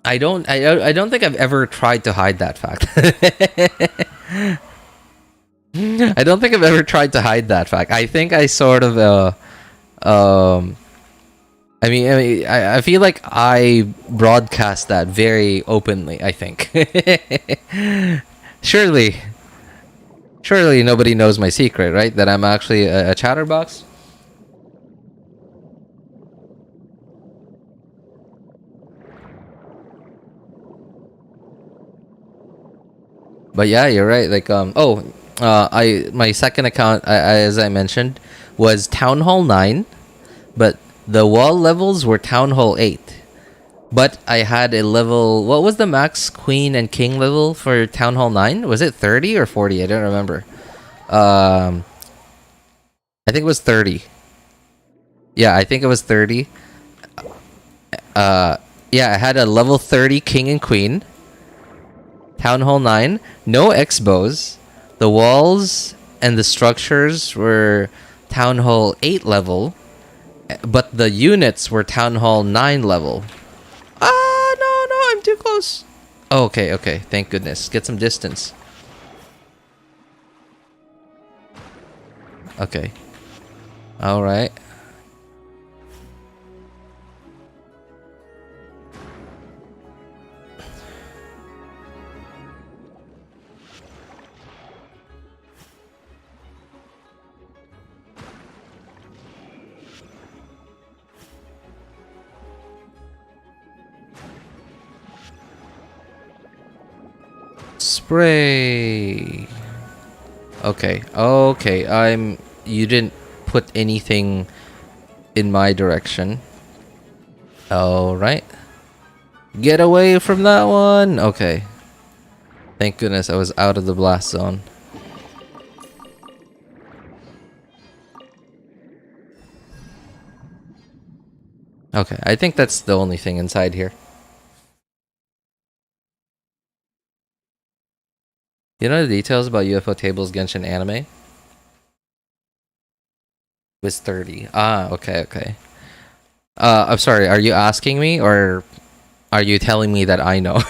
think I've ever tried to hide that fact. I don't think I've ever tried to hide that fact. I think I sort of I feel like I broadcast that very openly, I think. Surely nobody knows my secret, right? That I'm actually a chatterbox. But yeah, you're right. Like, my second account, as I mentioned, was Town Hall 9, but the wall levels were Town Hall 8. But I had a level... What was the max Queen and King level for Town Hall 9? Was it 30 or 40? I don't remember. I think it was 30. Yeah, I think it was 30. Yeah, I had a level 30 King and Queen. Town Hall 9. No X-bows. The walls and the structures were Town Hall 8 level. But the units were Town Hall 9 level. No, I'm too close. Oh, okay, thank goodness. Get some distance. Okay. Alright. Spray. Okay. You didn't put anything in my direction. All right. Get away from that one. Okay. Thank goodness I was out of the blast zone. Okay, I think that's the only thing inside here. You know the details about UFO Table's Genshin anime? Was 30. Ah, okay. I'm sorry, are you asking me or are you telling me that I know?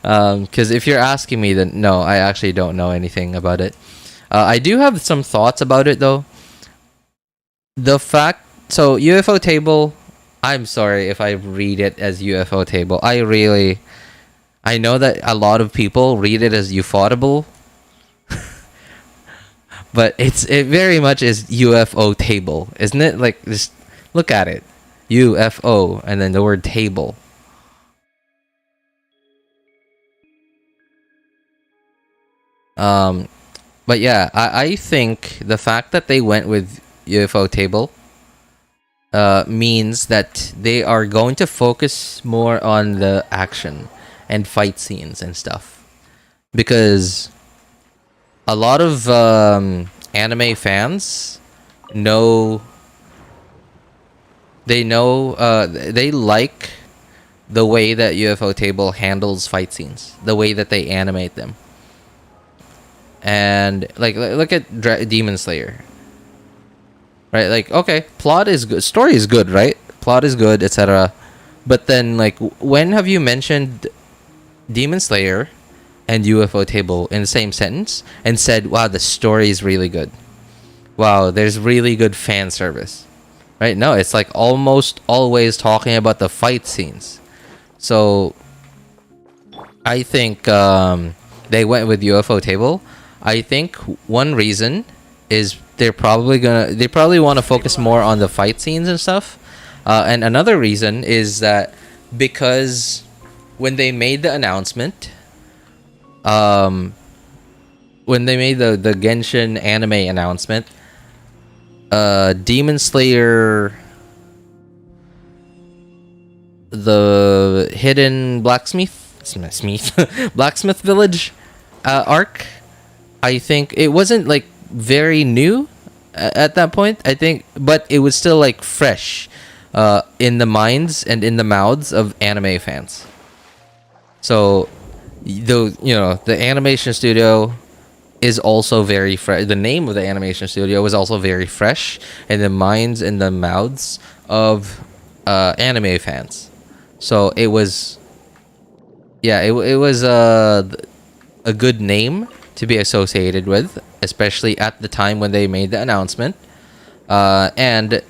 Because if you're asking me, then no, I actually don't know anything about it. I do have some thoughts about it though. So UFO Table, I'm sorry if I read it as UFO Table. I know that a lot of people read it as Ufotable. But it very much is UFO Table, isn't it? Like, just look at it. UFO and then the word table. But yeah, I think the fact that they went with UFO Table means that they are going to focus more on the action and fight scenes and stuff. Because a lot of anime fans they like the way that UFO Table handles fight scenes, the way that they animate them. And like look at Demon Slayer. Right? Like, okay, plot is good, story is good, right? Plot is good, etc. But then like when have you mentioned Demon Slayer and UFO Table in the same sentence and said, wow, the story is really good. Wow, there's really good fan service. Right? No, it's like almost always talking about the fight scenes. So I think they went with UFO Table. I think one reason is they probably want to focus more on the fight scenes and stuff. And another reason is that because when they made the announcement, when they made the Genshin anime announcement, Demon Slayer, the hidden blacksmith village arc, I think it wasn't like very new at that point, I think, but it was still like fresh in the minds and in the mouths of anime fans. So the animation studio is also very fresh. The name of the animation studio was also very fresh in the minds and the mouths of anime fans. So it was, it was a good name to be associated with, especially at the time when they made the announcement. And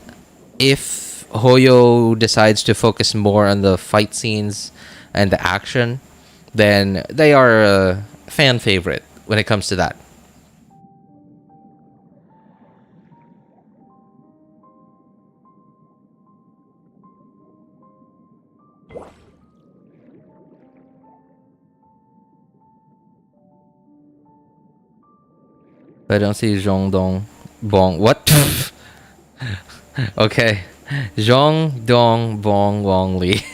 if Hoyo decides to focus more on the fight scenes and the action, then they are a fan favorite when it comes to that. I don't see Zhongdong Bong. What? Okay. Zhong Dong Bong Wong Li.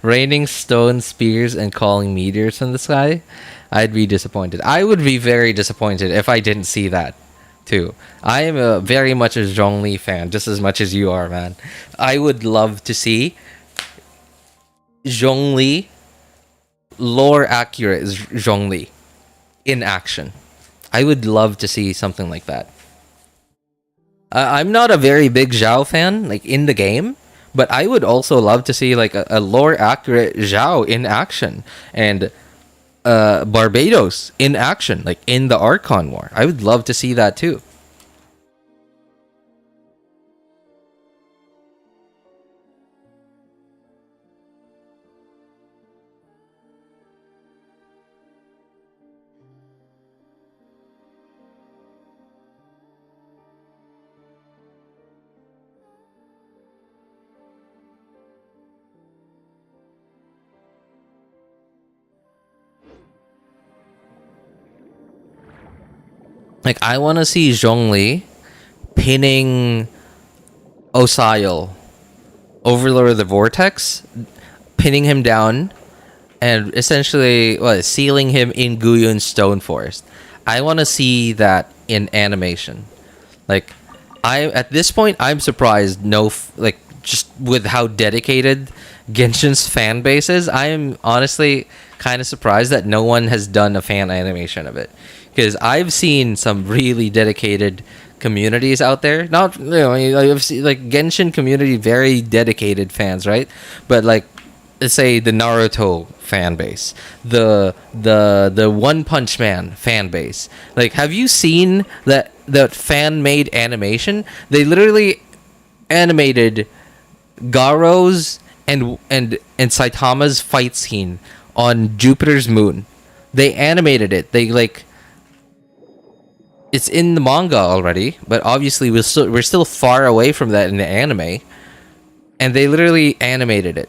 Raining stone spears and calling meteors from the sky. I'd be disappointed. I would be very disappointed if I didn't see that too. I am very much a Zhong Li fan, just as much as you are, man. I would love to see Zhong Li, lore accurate Zhong Li, in action. I would love to see something like that. I'm not a very big Zhao fan, like in the game, but I would also love to see like a lore accurate Zhao in action and Barbados in action, like in the Archon War. I would love to see that too. Like, I want to see Zhongli pinning Osail, Overlord of the Vortex, pinning him down and essentially sealing him in Guyun's stone forest. I want to see that in animation. Like, at this point I'm surprised just with how dedicated Genshin's fan base is. I am honestly kind of surprised that no one has done a fan animation of it, because I've seen some really dedicated communities out there. Not, I've seen like Genshin community, very dedicated fans, right? But like, let's say the Naruto fan base, the One Punch Man fan base. Like, have you seen that fan made animation? They literally animated Garo's and Saitama's fight scene on Jupiter's moon. They animated it. They it's in the manga already, but obviously we're still far away from that in the anime, and they literally animated it.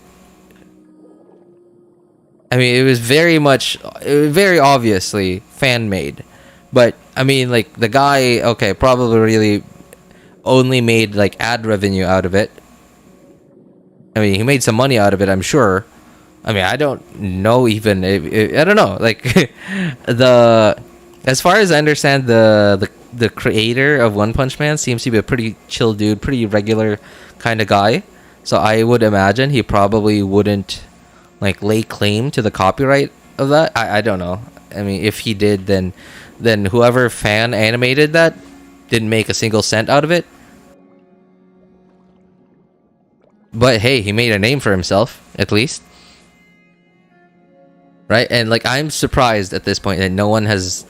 I mean, it was very obviously fan made, but I mean, like, the guy, okay, probably really only made like ad revenue out of it. I mean, he made some money out of it, I'm sure. I mean, I don't know even. I don't know. Like, as far as I understand, the creator of One Punch Man seems to be a pretty chill dude, pretty regular kind of guy. So I would imagine he probably wouldn't like lay claim to the copyright of that. I don't know. I mean, if he did, then whoever fan animated that didn't make a single cent out of it. But hey, he made a name for himself, at least. Right? And like, I'm surprised at this point that no one has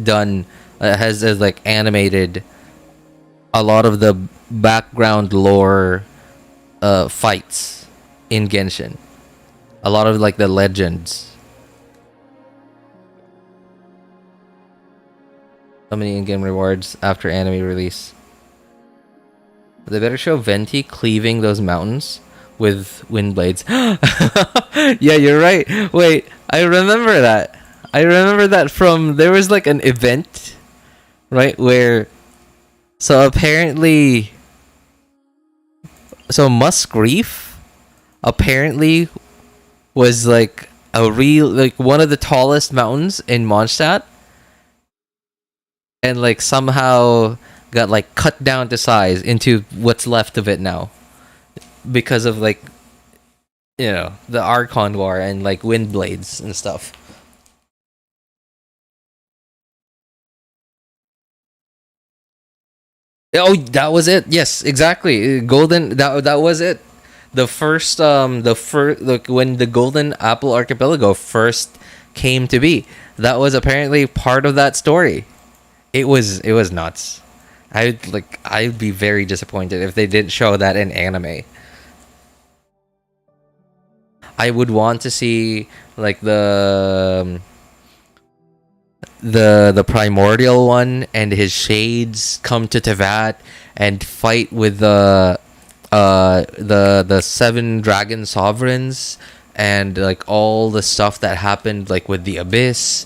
done has like animated a lot of the background lore fights in Genshin. A lot of like the legends. How many in-game rewards after anime release? They better show Venti cleaving those mountains with wind blades. Yeah, you're right. Wait, I remember that. From, there was like an event, right, where, so apparently, so Musgrave apparently was like one of the tallest mountains in Mondstadt, and like somehow got like cut down to size into what's left of it now, because of like, the Archon War and like wind blades and stuff. Oh, that was it. Yes, exactly. Golden. That was it. The first like when the Golden Apple Archipelago first came to be, that was apparently part of that story. It was nuts. I'd be very disappointed if they didn't show that in anime. I would want to see like the primordial one and his shades come to Tevat and fight with the 7 dragon sovereigns, and like all the stuff that happened like with the abyss,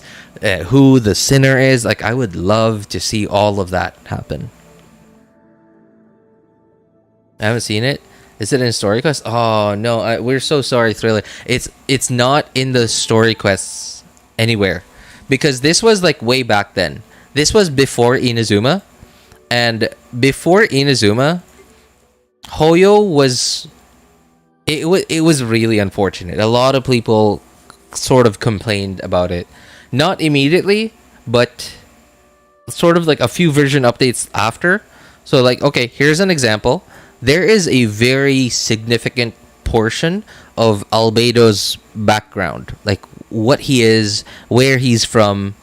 who the sinner is. Like, I would love to see all of that happen. I haven't seen it. Is it in story quest? Oh no, we're so sorry, Thriller. It's not in the story quests anywhere, because this was like way back then. This was before Inazuma, and before Inazuma, Hoyo was. It was really unfortunate. A lot of people sort of complained about it, not immediately, but sort of like a few version updates after. So like, okay, here's an example. There is a very significant portion of Albedo's background, like what he is, where he's from,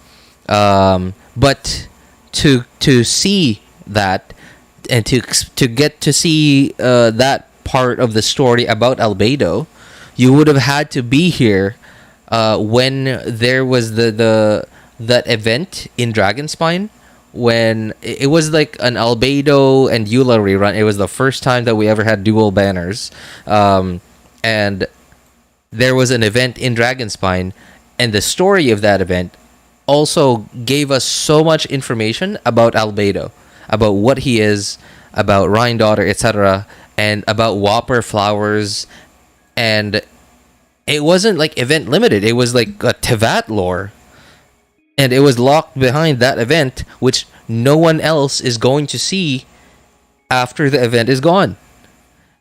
but to see that, and to get to see that part of the story about Albedo, you would have had to be here when there was that event in Dragonspine, when it was like an Albedo and Eula rerun. It was the first time that we ever had dual banners, and there was an event in Dragonspine, and the story of that event also gave us so much information about Albedo, about what he is, about Rhine Daughter, etc., and about Whopper flowers, and it wasn't like event limited. It was like a Tevat lore. And it was locked behind that event, which no one else is going to see after the event is gone.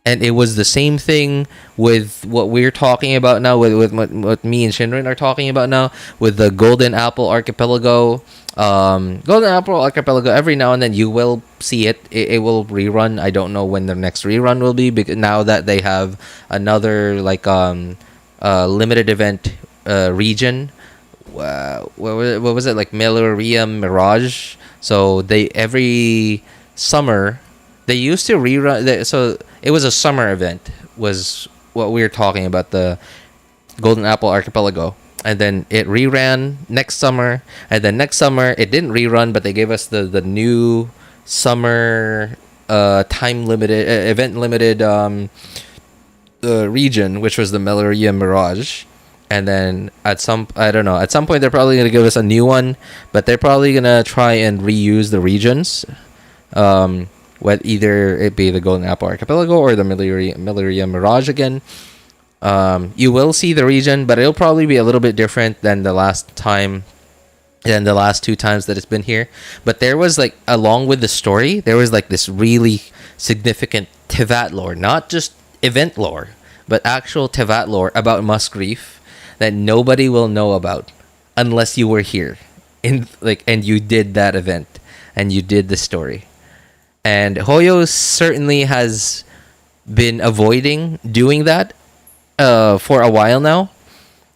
And it was the same thing with what we're talking about now, with what me and Shinrin are talking about now, with the Golden Apple Archipelago. Golden Apple Archipelago, every now and then you will see it. It will rerun. I don't know when the next rerun will be, because now that they have another like limited event region. What was it, like Meloria Mirage? So they every summer they used to rerun. So it was a summer event, was what we were talking about, the Golden Apple Archipelago, and then it reran next summer, and then next summer it didn't rerun, but they gave us the new summer time limited event limited region, which was the Meloria Mirage. And then at some point they're probably gonna give us a new one, but they're probably gonna try and reuse the regions. What either it be the Golden Apple Archipelago or the Meloria Mirage again. You will see the region, but it'll probably be a little bit different than the last two times that it's been here. But there was like, along with the story, there was like this really significant Tevat lore, not just event lore, but actual Tevat lore about Musgrave that nobody will know about unless you were here and you did that event and you did the story. And Hoyo certainly has been avoiding doing that for a while now,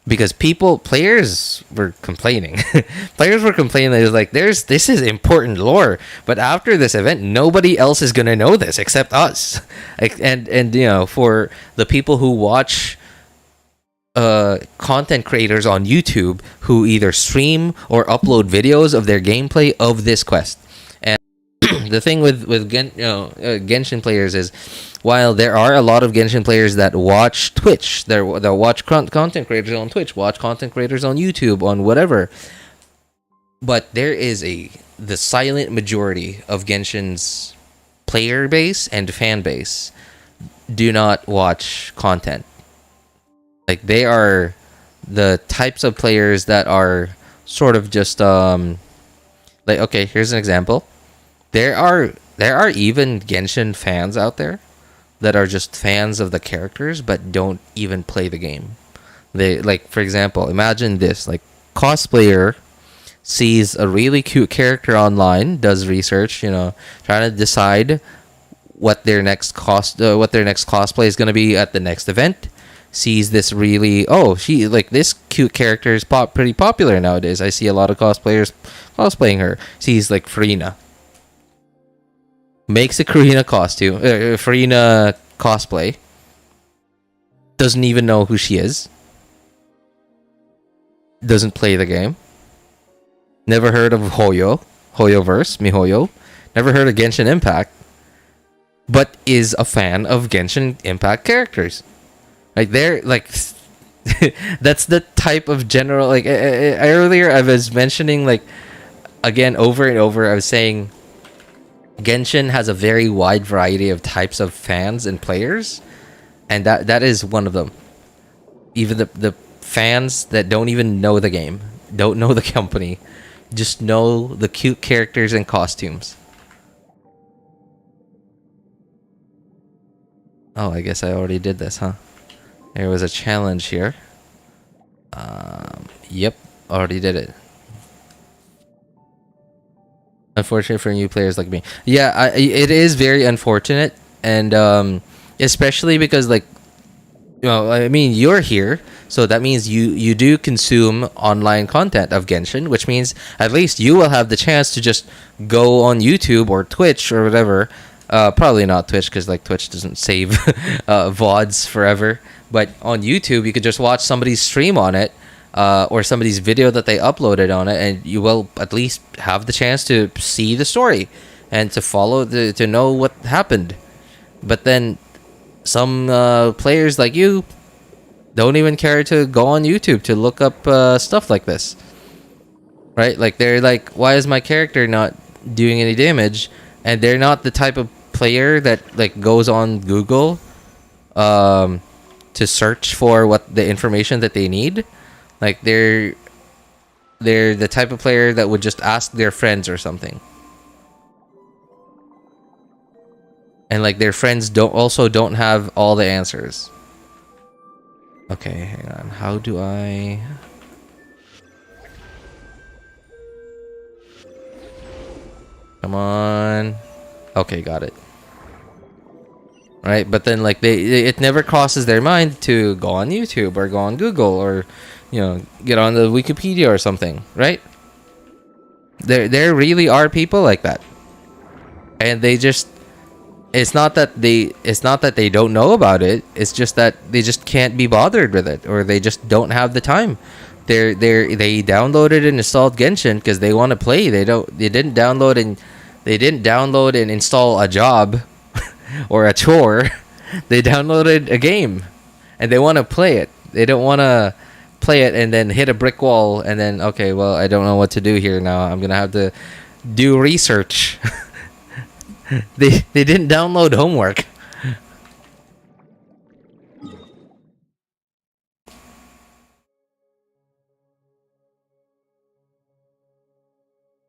because players were complaining. Players were complaining that it was like, this is important lore, but after this event, nobody else is gonna know this except us. And you know, for the people who watch content creators on YouTube who either stream or upload videos of their gameplay of this quest. And the thing with Genshin players is, while there are a lot of Genshin players that watch Twitch, that watch content creators on Twitch, watch content creators on YouTube, on whatever, but there is the silent majority of Genshin's player base and fan base do not watch content. Like, they are the types of players that are sort of just like, okay, here's an example. There are even Genshin fans out there that are just fans of the characters but don't even play the game. They, like, for example, imagine this, like, cosplayer sees a really cute character online, does research, trying to decide what their next cosplay is going to be at the next event. Sees this really, this cute character is pretty popular nowadays. I see a lot of cosplayers cosplaying her. Sees like Furina, makes a Furina cosplay. Doesn't even know who she is. Doesn't play the game. Never heard of Hoyoverse, miHoyo. Never heard of Genshin Impact. But is a fan of Genshin Impact characters. Like, they're like, that's the type of general, like, earlier I was mentioning, like, again, over and over, I was saying Genshin has a very wide variety of types of fans and players, and that is one of them. Even the fans that don't even know the game, don't know the company, just know the cute characters and costumes. Oh, I guess I already did this, huh? There was a challenge here. Yep, already did it. Unfortunate for new players like me. Yeah, it is very unfortunate, and especially because, like, I mean, you're here, so that means you do consume online content of Genshin, which means at least you will have the chance to just go on YouTube or Twitch or whatever. Probably not Twitch, because like Twitch doesn't save VODs forever. But on YouTube, you could just watch somebody's stream on it, or somebody's video that they uploaded on it, and you will at least have the chance to see the story and to follow to know what happened. But then some players like you don't even care to go on YouTube to look up stuff like this, right? Like, they're like, why is my character not doing any damage? And they're not the type of player that like goes on Google to search for what the information that they need. Like they're the type of player that would just ask their friends or something. And like their friends don't have all the answers. Okay, hang on. How do I... Come on. Okay, got it. Right, but then like it never crosses their mind to go on YouTube or go on Google or, you know, get on the Wikipedia or something, right? There really are people like that. And they just... It's not that they don't know about it. It's just that they just can't be bothered with it, or they just don't have the time. They downloaded and installed Genshin because they want to play. They didn't download and install a job or a chore. They downloaded a game and they want to play it. They don't want to play it and then hit a brick wall and then, okay, well, I don't know what to do here now. I'm gonna have to do research. They didn't download homework.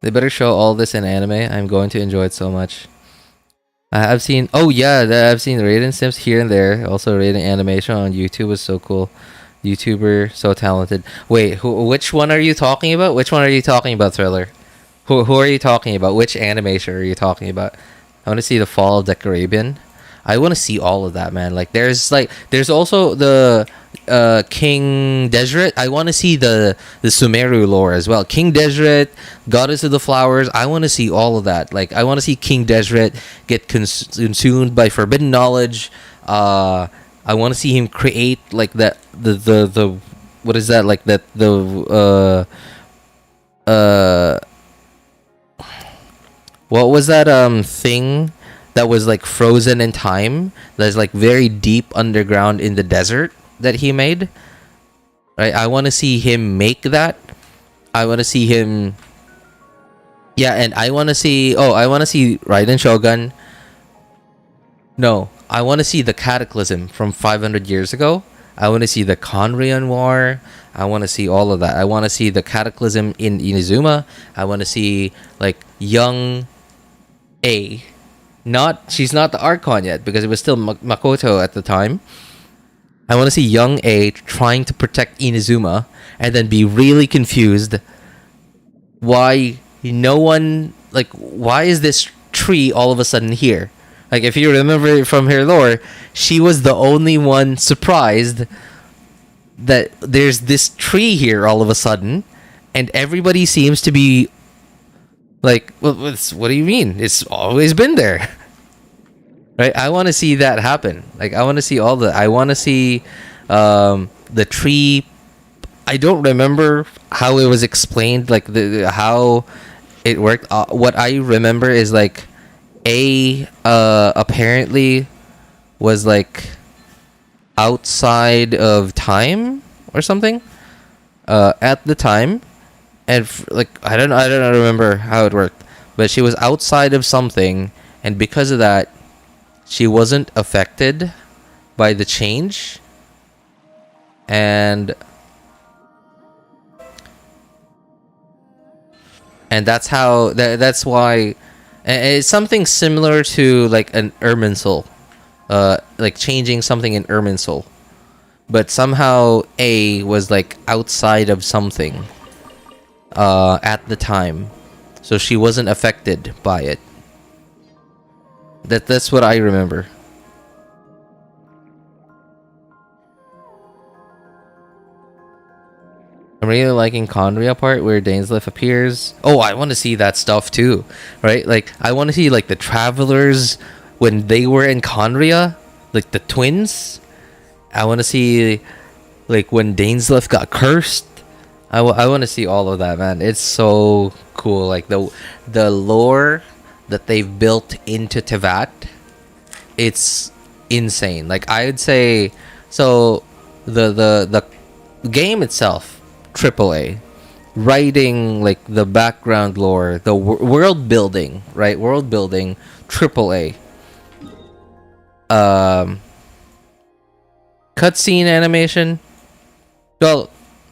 They better show all this in anime. I'm going to enjoy it so much. I've seen... Oh yeah, I've seen Raiden Sims here and there. Also Raiden animation on YouTube was so cool. YouTuber, so talented. Wait, which one are you talking about? Which one are you talking about, Thriller? Who are you talking about? Which animation are you talking about? I want to see the Fall of the Caribbean. I want to see all of that, man. Like, there's also the King Deseret. I want to see the Sumeru lore as well. King Deseret, Goddess of the Flowers. I want to see all of that. Like, I want to see King Deseret get consumed by forbidden knowledge. I want to see him create like the what is that, like that what was that thing that was like frozen in time, that's like very deep underground in the desert that he made? Right, I want to see him make that. I want to see him... Yeah, and I want to see Raiden Shogun. No, I want to see the Cataclysm from 500 years ago. I want to see the Conrian War. I want to see all of that. I want to see the Cataclysm in Inazuma. I want to see like young A. She's not the Archon yet because it was still Makoto at the time. I want to see young A trying to protect Inazuma and then be really confused why is this tree all of a sudden here? Like, if you remember from her lore, she was the only one surprised that there's this tree here all of a sudden, and everybody seems to be like, well, what do you mean? It's always been there. Right? I want to see that happen. Like, I want to see I want to see the tree. I don't remember how it was explained, like how it worked. What I remember is like apparently was like outside of time or something at the time, and like I don't remember how it worked, but she was outside of something, and because of that she wasn't affected by the change, and that's how that's why. And it's something similar to like an Irminsul, like changing something in Irminsul, but somehow A was like outside of something at the time, so she wasn't affected by it. That's what I remember. I'm really liking Conria part where Dainsleif appears. Oh, I want to see that stuff too, right? Like, I want to see like the travelers when they were in Conria, like the twins. I want to see like when Dainsleif got cursed. I want to see all of that, man. It's so cool. Like the lore that they've built into Tevat, it's insane. Like, I'd say, so the game itself, AAA, writing like the background lore, the world building, right? World building, AAA. cutscene animation. Well,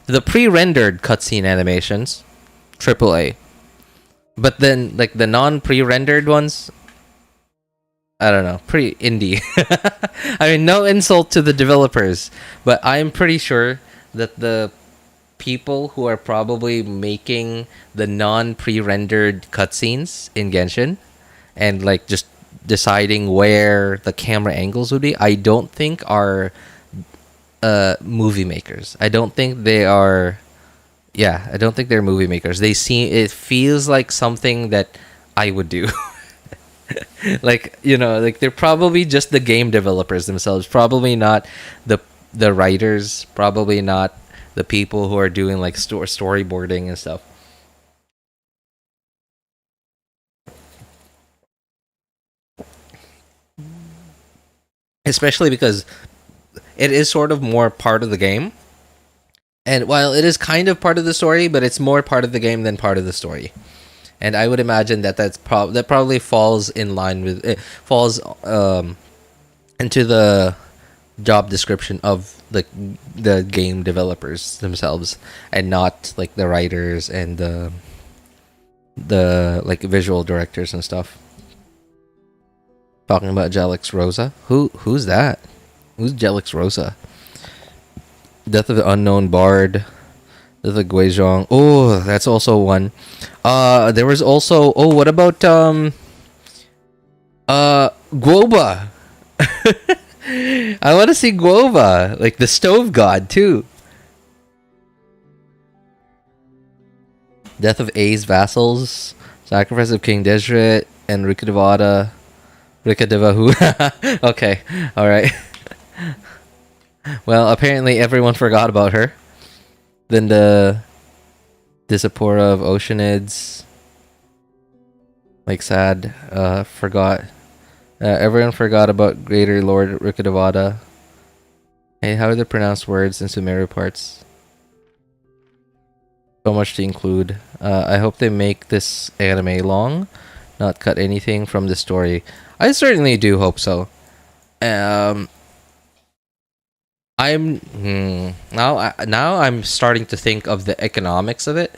the pre-rendered cutscene animations, AAA. But then, like the non-pre-rendered ones, I don't know, pretty indie. I mean, no insult to the developers, but I'm pretty sure that the people who are probably making the non-pre-rendered cutscenes in Genshin and like just deciding where the camera angles would be, I don't think are movie makers. I don't think they are. Yeah, I don't think they're movie makers. It feels like something that I would do. Like, you know, like they're probably just the game developers themselves. Probably not the writers. Probably not the people who are doing like storyboarding and stuff. Especially because it is sort of more part of the game. And while it is kind of part of the story, but it's more part of the game than part of the story. And I would imagine that that probably falls in line with it, falls into the job description of the game developers themselves, and not like the writers and the like visual directors and stuff. Talking about Jelix Rosa, who's that? Who's Jelix Rosa? Death of the Unknown Bard. Death of the Guizhong. Oh, that's also one. There was also, what about Guoba? I want to see Guoba, like the stove god too. Death of A's vassals, Sacrifice of King Desret, and Rikadevada. Rikadevahu. Okay, all right. Well, apparently everyone forgot about her. Then the Disapora of Oceanids. Like sad. Forgot. Everyone forgot about Greater Lord Rikadevada. Hey, how are the pronounced words in Sumeru parts? So much to include. I hope they make this anime long, not cut anything from the story. I certainly do hope so. Now I'm starting to think of the economics of it.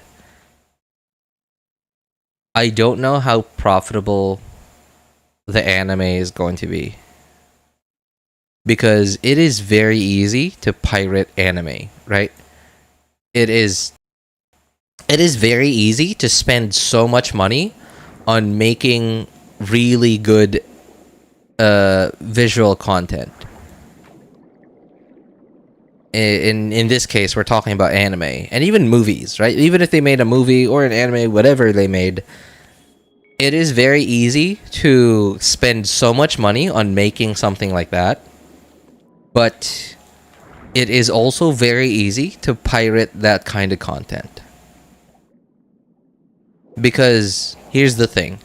I don't know how profitable the anime is going to be, because it is very easy to pirate anime, right? It is very easy to spend so much money on making really good visual content. In this case, we're talking about anime and even movies, right? Even if they made a movie or an anime, whatever they made, it is very easy to spend so much money on making something like that. But it is also very easy to pirate that kind of content. Because here's the thing.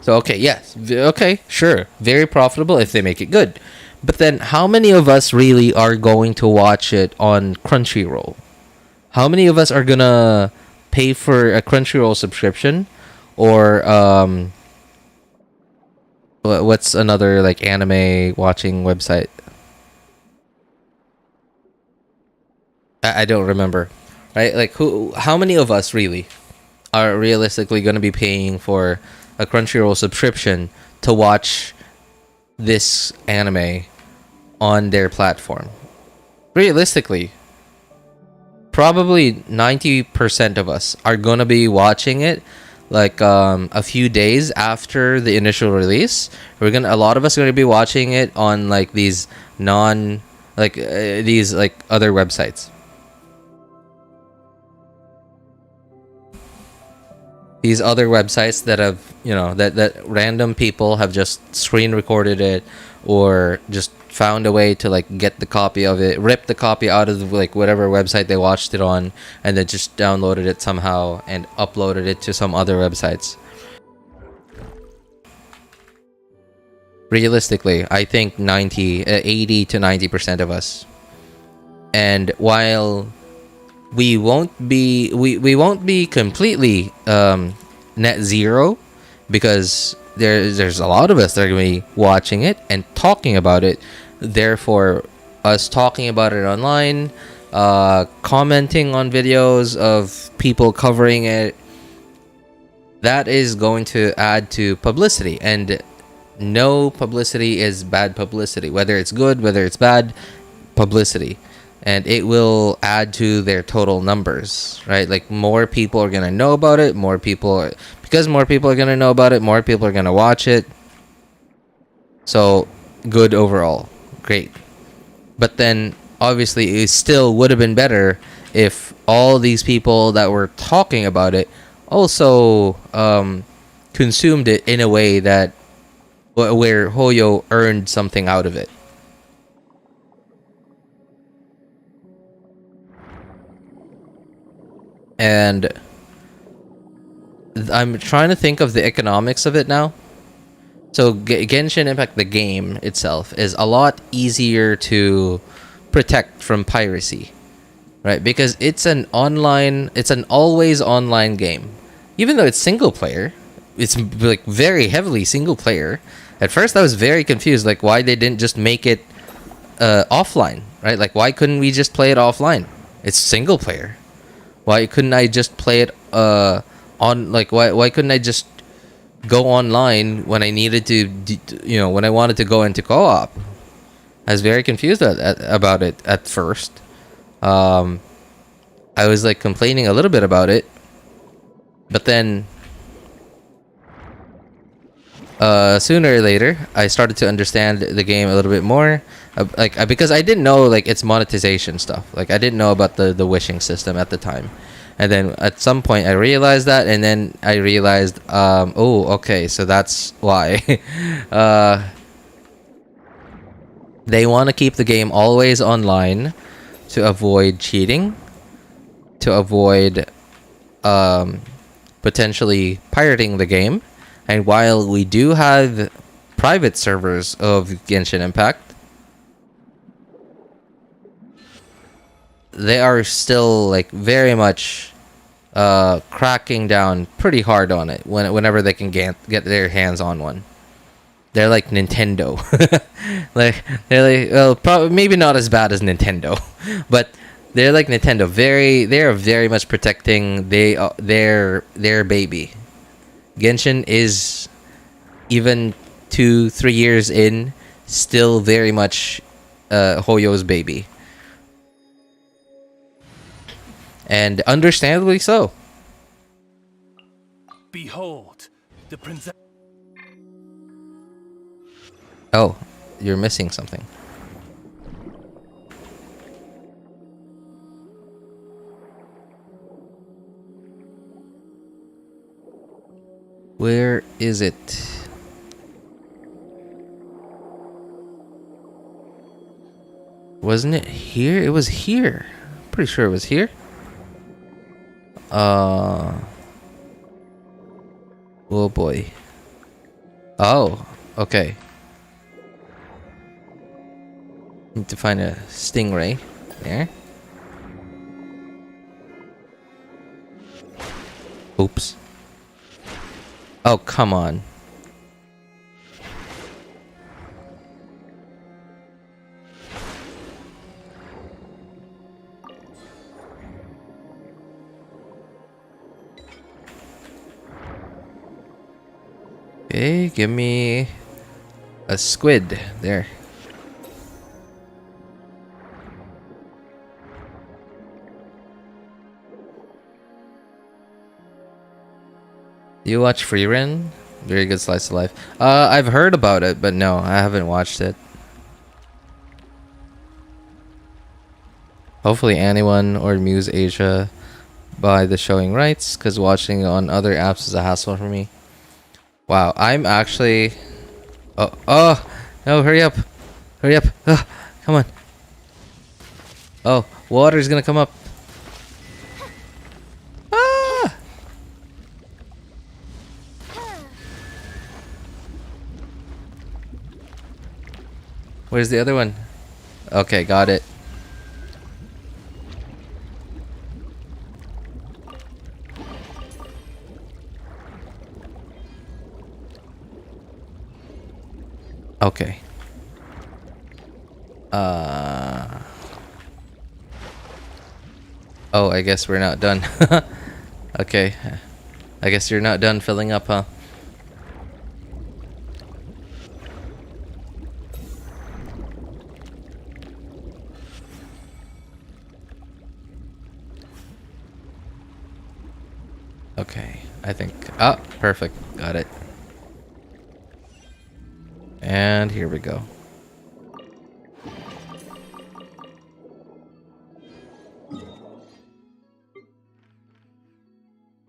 So, okay, yes, okay, sure, very profitable if they make it good. But then, how many of us really are going to watch it on Crunchyroll? How many of us are gonna pay for a Crunchyroll subscription, or what's another like anime watching website? I don't remember, right? Like how many of us really are realistically gonna be paying for a Crunchyroll subscription to watch this anime on their platform? Realistically, probably 90% of us are gonna be watching it like a few days after the initial release. A lot of us are gonna be watching it on like these other websites. These other websites that have, that random people have just screen recorded it, or just found a way to like get the copy of it, rip the copy out of like whatever website they watched it on, and then just downloaded it somehow and uploaded it to some other websites. Realistically, I think 80 to 90% of us. And while we won't be completely net zero, because there's a lot of us that are going to be watching it and talking about it. Therefore, us talking about it online, commenting on videos of people covering it, that is going to add to publicity. And no publicity is bad publicity, whether it's good, whether it's bad publicity. And it will add to their total numbers, right? Like, more people are gonna know about it, because more people are gonna know about it, more people are gonna watch it. So good overall, great. But then obviously it still would have been better if all these people that were talking about it also consumed it in a way that where Hoyo earned something out of it. And I'm trying to think of the economics of it now. So Genshin Impact, the game itself, is a lot easier to protect from piracy, right? Because it's an always online game. Even though it's single player, it's like very heavily single player. At first I was very confused, like why they didn't just make it offline, right? Like, why couldn't we just play it offline? It's single player. Why couldn't I just play it on, like, why couldn't I just go online when I needed to, when I wanted to go into co-op? I was very confused about it at first. I was like complaining a little bit about it, but then sooner or later I started to understand the game a little bit more, because I didn't know like its monetization stuff. Like, I didn't know about the wishing system at the time. And then at some point I realized that, and then I realized, oh, okay, so that's why. They want to keep the game always online to avoid cheating, to avoid potentially pirating the game. And while we do have private servers of Genshin Impact, they are still like very much cracking down pretty hard on it whenever they can get their hands on one. They're like Nintendo. They're like, well, probably maybe not as bad as Nintendo, but they're like Nintendo. They are very much protecting their baby. Genshin is, even 2-3 years in, still very much Hoyo's baby. And understandably so. Behold, the princess. Oh, you're missing something. Where is it? Wasn't it here? It was here. Pretty sure it was here. Oh boy. Oh, okay. Need to find a stingray. There. Oops. Oh, come on. Okay, give me a squid. There. You watch Freerun? Very good slice of life. I've heard about it, but no, I haven't watched it. Hopefully anyone or Muse Asia buy the showing rights, because watching on other apps is a hassle for me. Wow, I'm actually... Oh, no, hurry up. Hurry up. Oh, come on. Oh, water's gonna come up. Ah! Where's the other one? Okay, got it. Okay. Oh, I guess we're not done. Okay. I guess you're not done filling up, huh? Okay, I think... Ah, perfect. Got it. And here we go.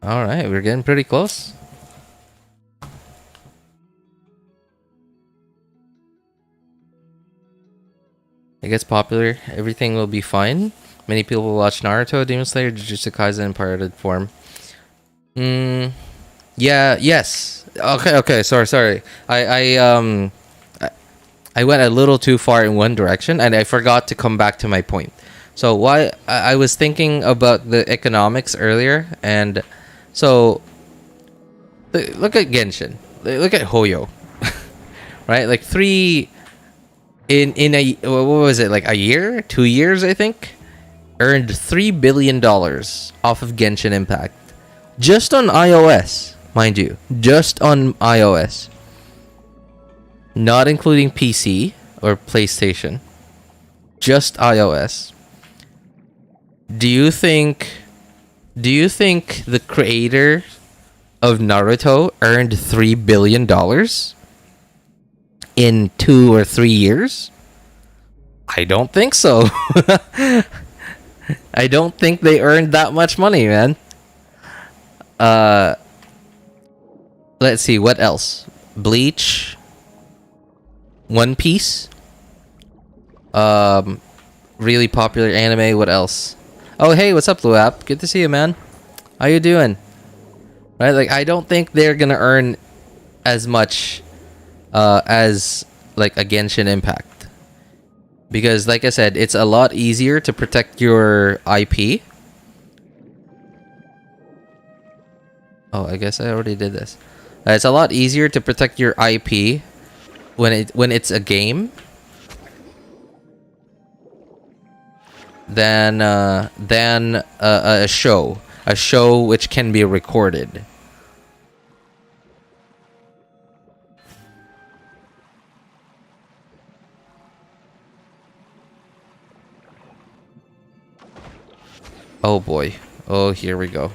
Alright, we're getting pretty close. It gets popular, everything will be fine. Many people will watch Naruto, Demon Slayer, Jujutsu Kaisen in pirated form. Yeah, yes. Okay, sorry. I went a little too far in one direction and I forgot to come back to my point. So why I was thinking about the economics earlier, and so look at Genshin. Look at Hoyo. Right? Like in a what was it? Like a year? 2 years, I think. Earned $3 billion off of Genshin Impact. Just on iOS, mind you. Just on iOS. Not including PC or PlayStation. Just iOS. Do you think the creator of Naruto earned $3 billion in 2 or 3 years? I don't think so. I don't think they earned that much money, man. Let's see, what else? Bleach, One Piece, really popular anime. What else? Oh, hey, what's up, Luap? Good to see you, man. How you doing? Right, like I don't think they're gonna earn as much as like a Genshin Impact, because, like I said, it's a lot easier to protect your IP. Oh, I guess I already did this. It's a lot easier to protect your IP when it's a game than a show which can be recorded. Oh boy. Oh, here we go.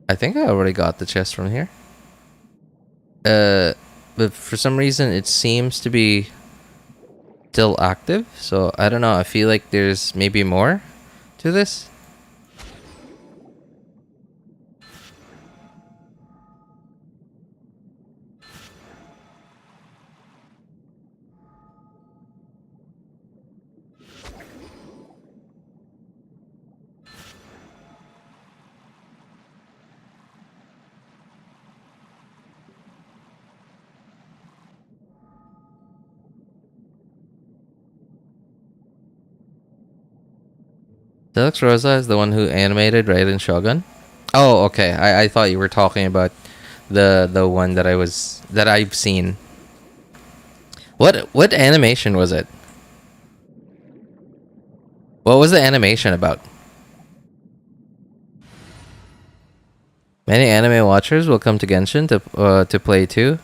I think I already got the chest from here. But for some reason it seems to be still active, so I don't know. I feel like there's maybe more to this. Deluxe Rosa is the one who animated Raiden Shogun. Oh, okay. I thought you were talking about the one that I've seen. What animation was it? What was the animation about? Many anime watchers will come to Genshin to play too.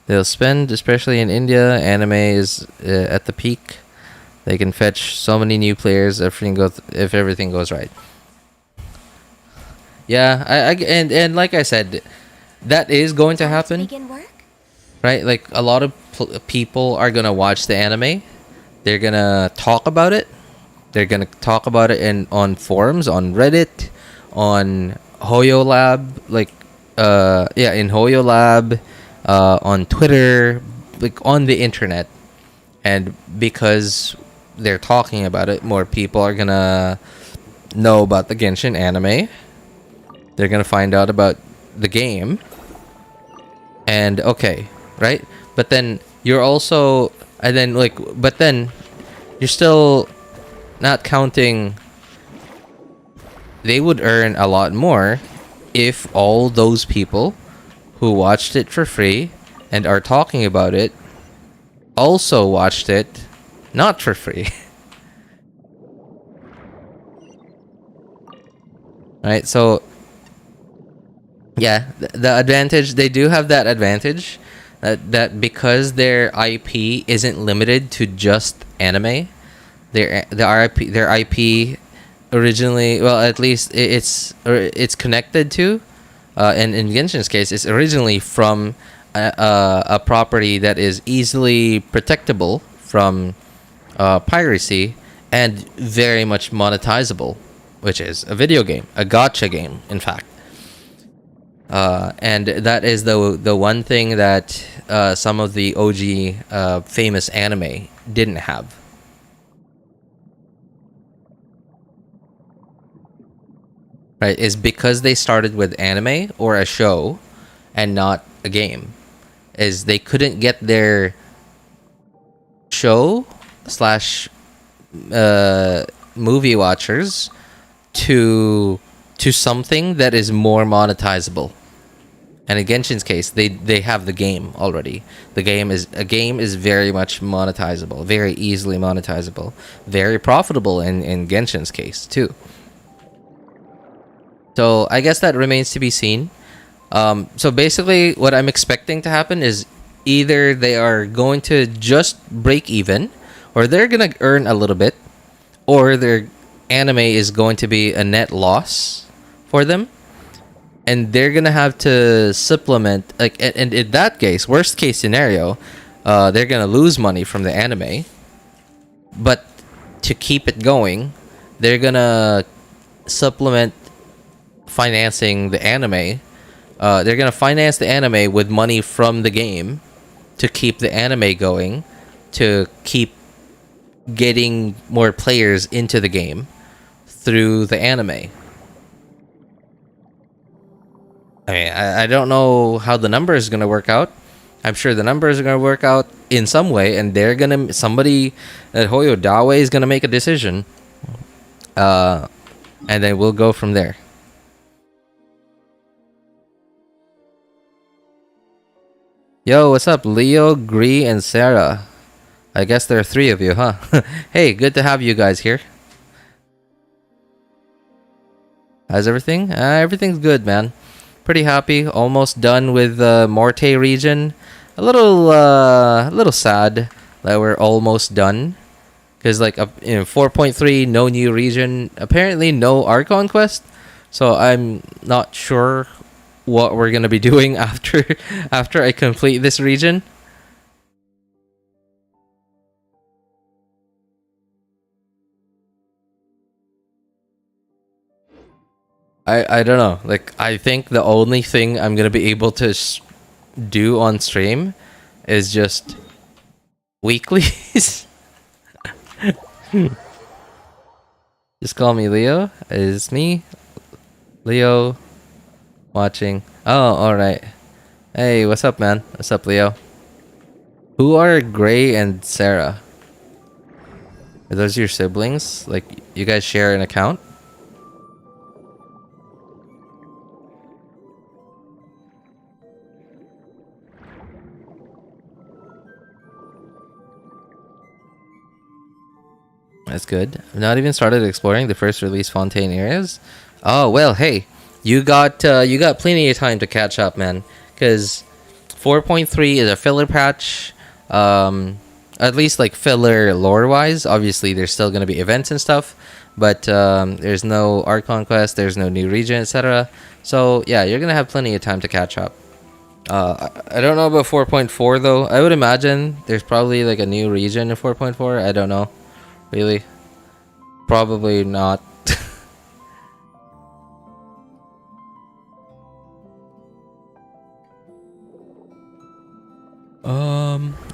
They'll spend, especially in India, anime is at the peak. They can fetch so many new players if everything goes right. Yeah, and like I said, that is going to happen. Begin work? Right? Like a lot of people are gonna watch the anime. They're gonna talk about it. They're gonna talk about it on forums, on Reddit, on Hoyo Lab, in Hoyo Lab, on Twitter, like on the internet, and because they're talking about it, more people are gonna know about the Genshin anime. They're gonna find out about the game. And okay, right? But then you're also, and then like, but then you're still not counting. They would earn a lot more if all those people who watched it for free and are talking about it also watched it not for free. Right, so yeah, the advantage, they do have that advantage that because their IP isn't limited to just anime, their IP originally, well, at least it's connected to, and in Genshin's case, it's originally from a property that is easily protectable from piracy and very much monetizable, which is a video game, a gacha game, in fact. And that is the one thing that some of the OG famous anime didn't have. Right, is because they started with anime or a show and not a game. Is they couldn't get their show slash movie watchers to something that is more monetizable. And in Genshin's case, they have the game already. A game is very much monetizable, very easily monetizable, very profitable in Genshin's case too. So I guess that remains to be seen. So basically, what I'm expecting to happen is either they are going to just break even, or they're gonna earn a little bit, or their anime is going to be a net loss for them, and they're gonna have to supplement. Like, and in that case, worst case scenario, they're gonna lose money from the anime, but to keep it going, they're gonna supplement financing the anime. They're gonna finance the anime with money from the game to keep the anime going, to keep getting more players into the game through the anime. I mean, I don't know how the numbers is gonna work out. I'm sure the numbers are gonna work out in some way, and somebody at Hoyo Dawe is gonna make a decision, and then we'll go from there. Yo, what's up, Leo, Gree, and Sarah? I guess there are 3 of you, huh? Hey, good to have you guys here. How's everything? Everything's good, man. Pretty happy. Almost done with the Morte region. A little sad that we're almost done. Because, like, 4.3, no new region. Apparently, no Archon quest. So I'm not sure what we're gonna be doing after I complete this region. I don't know. Like, I think the only thing I'm gonna be able to do on stream is just weeklies. Just call me Leo. It's me, Leo. Watching. Oh, alright. Hey, what's up, man? What's up, Leo? Who are Gray and Sarah? Are those your siblings? Like, you guys share an account? That's good. I've not even started exploring the first release Fontaine areas. Oh, well, hey. You got plenty of time to catch up, man. Because 4.3 is a filler patch. At least like filler lore-wise. Obviously, there's still gonna be events and stuff, but there's no Archon quest, there's no new region, etc. So yeah, you're gonna have plenty of time to catch up. I don't know about 4.4 though. I would imagine there's probably like a new region in 4.4. I don't know, really. Probably not.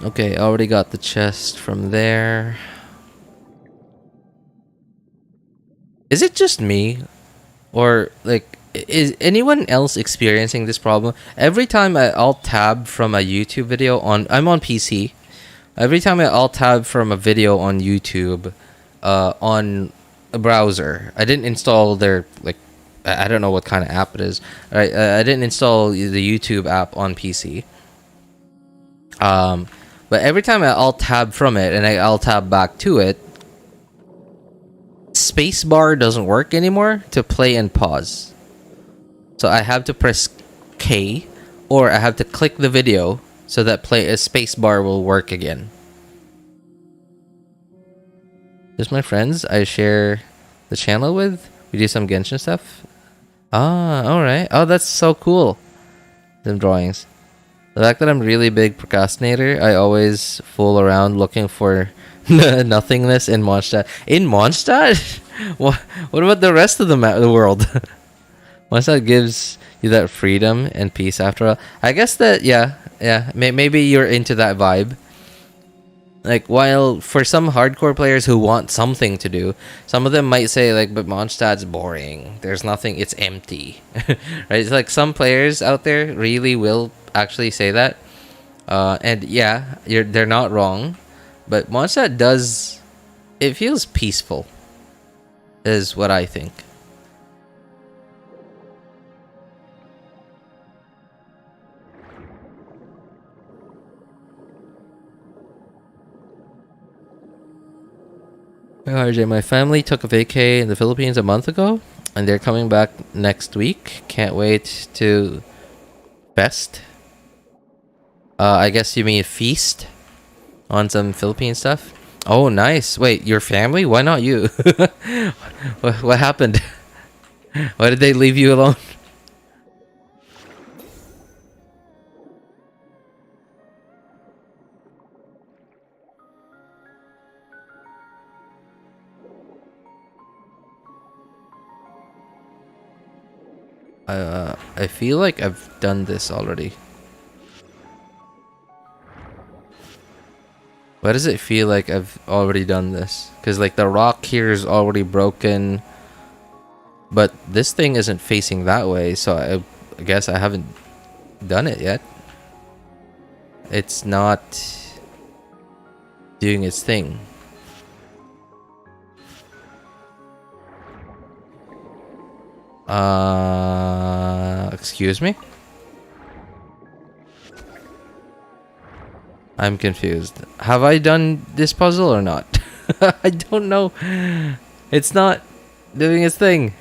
Okay, I already got the chest from there. Is it just me? Or, like, is anyone else experiencing this problem? Every time I alt-tab from a YouTube video I'm on PC. Every time I alt-tab from a video on YouTube, on a browser, I didn't install their, like, I don't know what kind of app it is. Alright, I didn't install the YouTube app on PC. But every time I alt tab from it and I alt tab back to it, spacebar doesn't work anymore to play and pause. So I have to press K, or I have to click the video so that a spacebar will work again. Just my friends I share the channel with. We do some Genshin stuff. Ah, alright. Oh, that's so cool. Them drawings. The fact that I'm really big procrastinator, I always fool around looking for nothingness in Mondstadt. In Mondstadt? What about the rest of the world? Mondstadt gives you that freedom and peace after all. I guess that, yeah. Maybe you're into that vibe. Like, while for some hardcore players who want something to do, some of them might say, like, but Mondstadt's boring. There's nothing, it's empty. Right? It's like some players out there really will actually say that. And yeah, they're not wrong. But Mondstadt does, it feels peaceful, is what I think. RJ, my family took a vacay in the Philippines a month ago, and they're coming back next week. Can't wait to fest. I guess you mean feast on some Philippine stuff. Oh, nice. Wait, your family? Why not you? What happened? Why did they leave you alone? I feel like I've done this already. Why does it feel like I've already done this? Because like the rock here is already broken, but this thing isn't facing that way, so I guess I haven't done it yet. It's not doing its thing. Excuse me? I'm confused. Have I done this puzzle or not? I don't know. It's not doing its thing.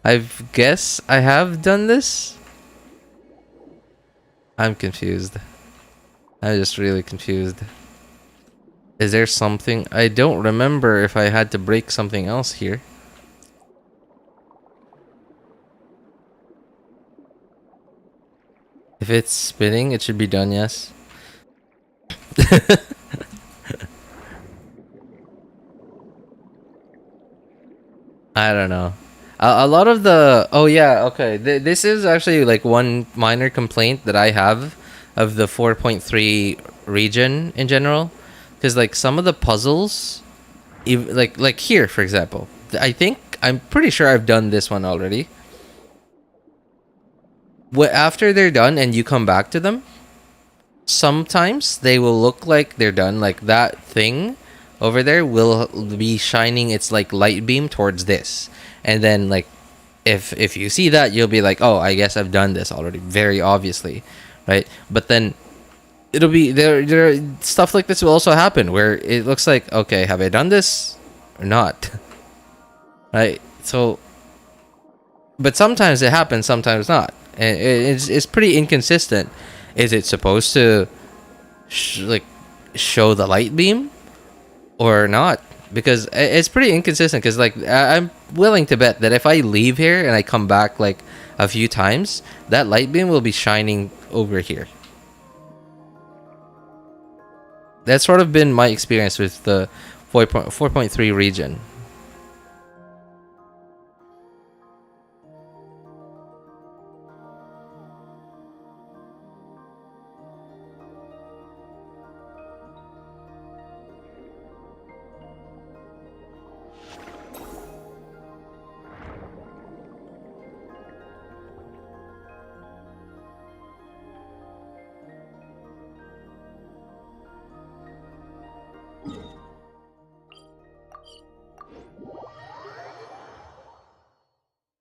I guess I have done this. I'm confused. I'm just really confused. Is there something? I don't remember if I had to break something else here. If it's spinning, it should be done, yes. I don't know. A lot of the... Oh, yeah, okay. This is actually like one minor complaint that I have of the 4.3 region in general. Because like some of the puzzles... Like here, for example. I'm pretty sure I've done this one already. After they're done and you come back to them, sometimes they will look like they're done. Like that thing over there will be shining its like light beam towards this, and then like if you see that, you'll be like, oh, I guess I've done this already, very obviously, right? But then it'll be there stuff like this will also happen where it looks like, okay, have I done this or not? Right? So, but sometimes it happens, sometimes not. And it's pretty inconsistent. Is it supposed to show the light beam or not? Because it's pretty inconsistent. Because like I'm willing to bet that if I leave here and I come back like a few times, that light beam will be shining over here. That's sort of been my experience with the 4.3 region.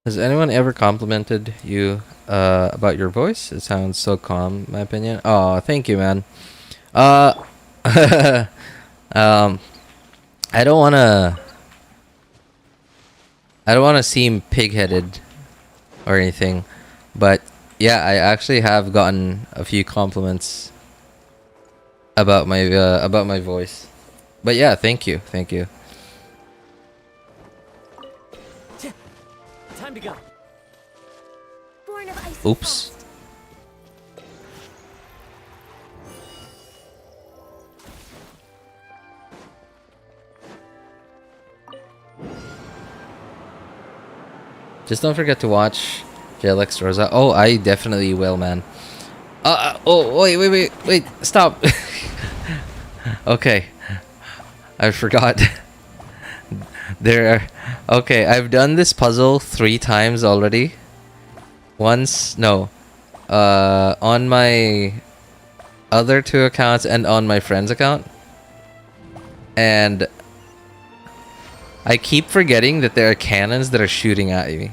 Has anyone ever complimented you about your voice? It sounds so calm, in my opinion. Oh, thank you, man. Um, I don't wanna seem pig-headed or anything, but yeah, I actually have gotten a few compliments about my voice. But yeah, thank you. Time to go. Born of ice and Oops. frost. Just don't forget to watch JLX Rosa. Oh, I definitely will, man. Oh, wait, stop. Okay, I forgot. Okay, I've done this puzzle 3 times already. Once, no, on my other 2 accounts and on my friend's account. And I keep forgetting that there are cannons that are shooting at me.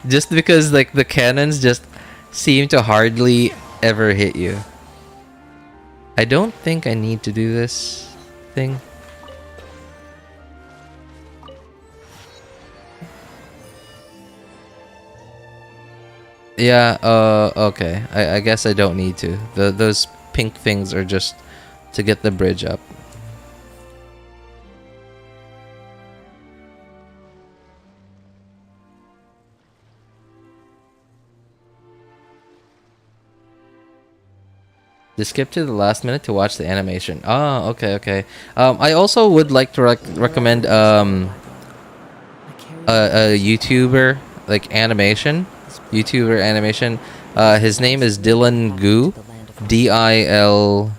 Just because like the cannons just seem to hardly ever hit you. I don't think I need to do this thing. Yeah, okay. I guess I don't need to. Those pink things are just to get the bridge up. Just skip to the last minute to watch the animation. Ah, okay. I also would like to recommend a YouTuber animation. His name is Dylan Gu, D-I-L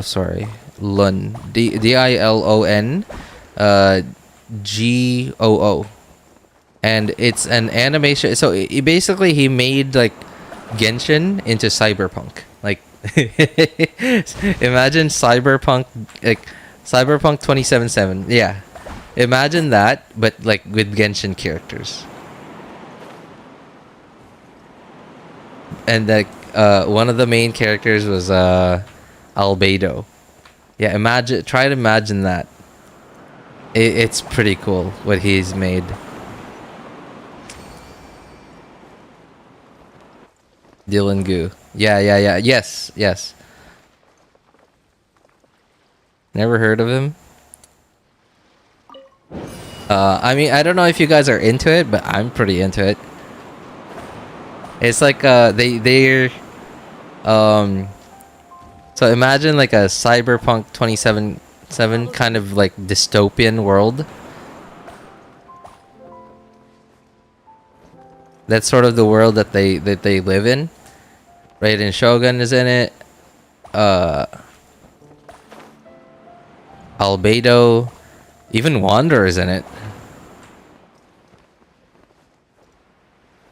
sorry, Lun, D-I-L-O-N G-O-O. And it's an animation. So basically he made like Genshin into cyberpunk. Like imagine cyberpunk, like Cyberpunk 2077. Yeah, imagine that, but like with Genshin characters. And like one of the main characters was Albedo. Yeah, try to imagine that. It's pretty cool what he's made. Dylan Gu. Yeah. Yes. Never heard of him. I mean, I don't know if you guys are into it, but I'm pretty into it. It's like they're so imagine like a Cyberpunk 2077 kind of like dystopian world. That's sort of the world that they live in. Raiden Shogun is in it. Albedo, even Wander is in it.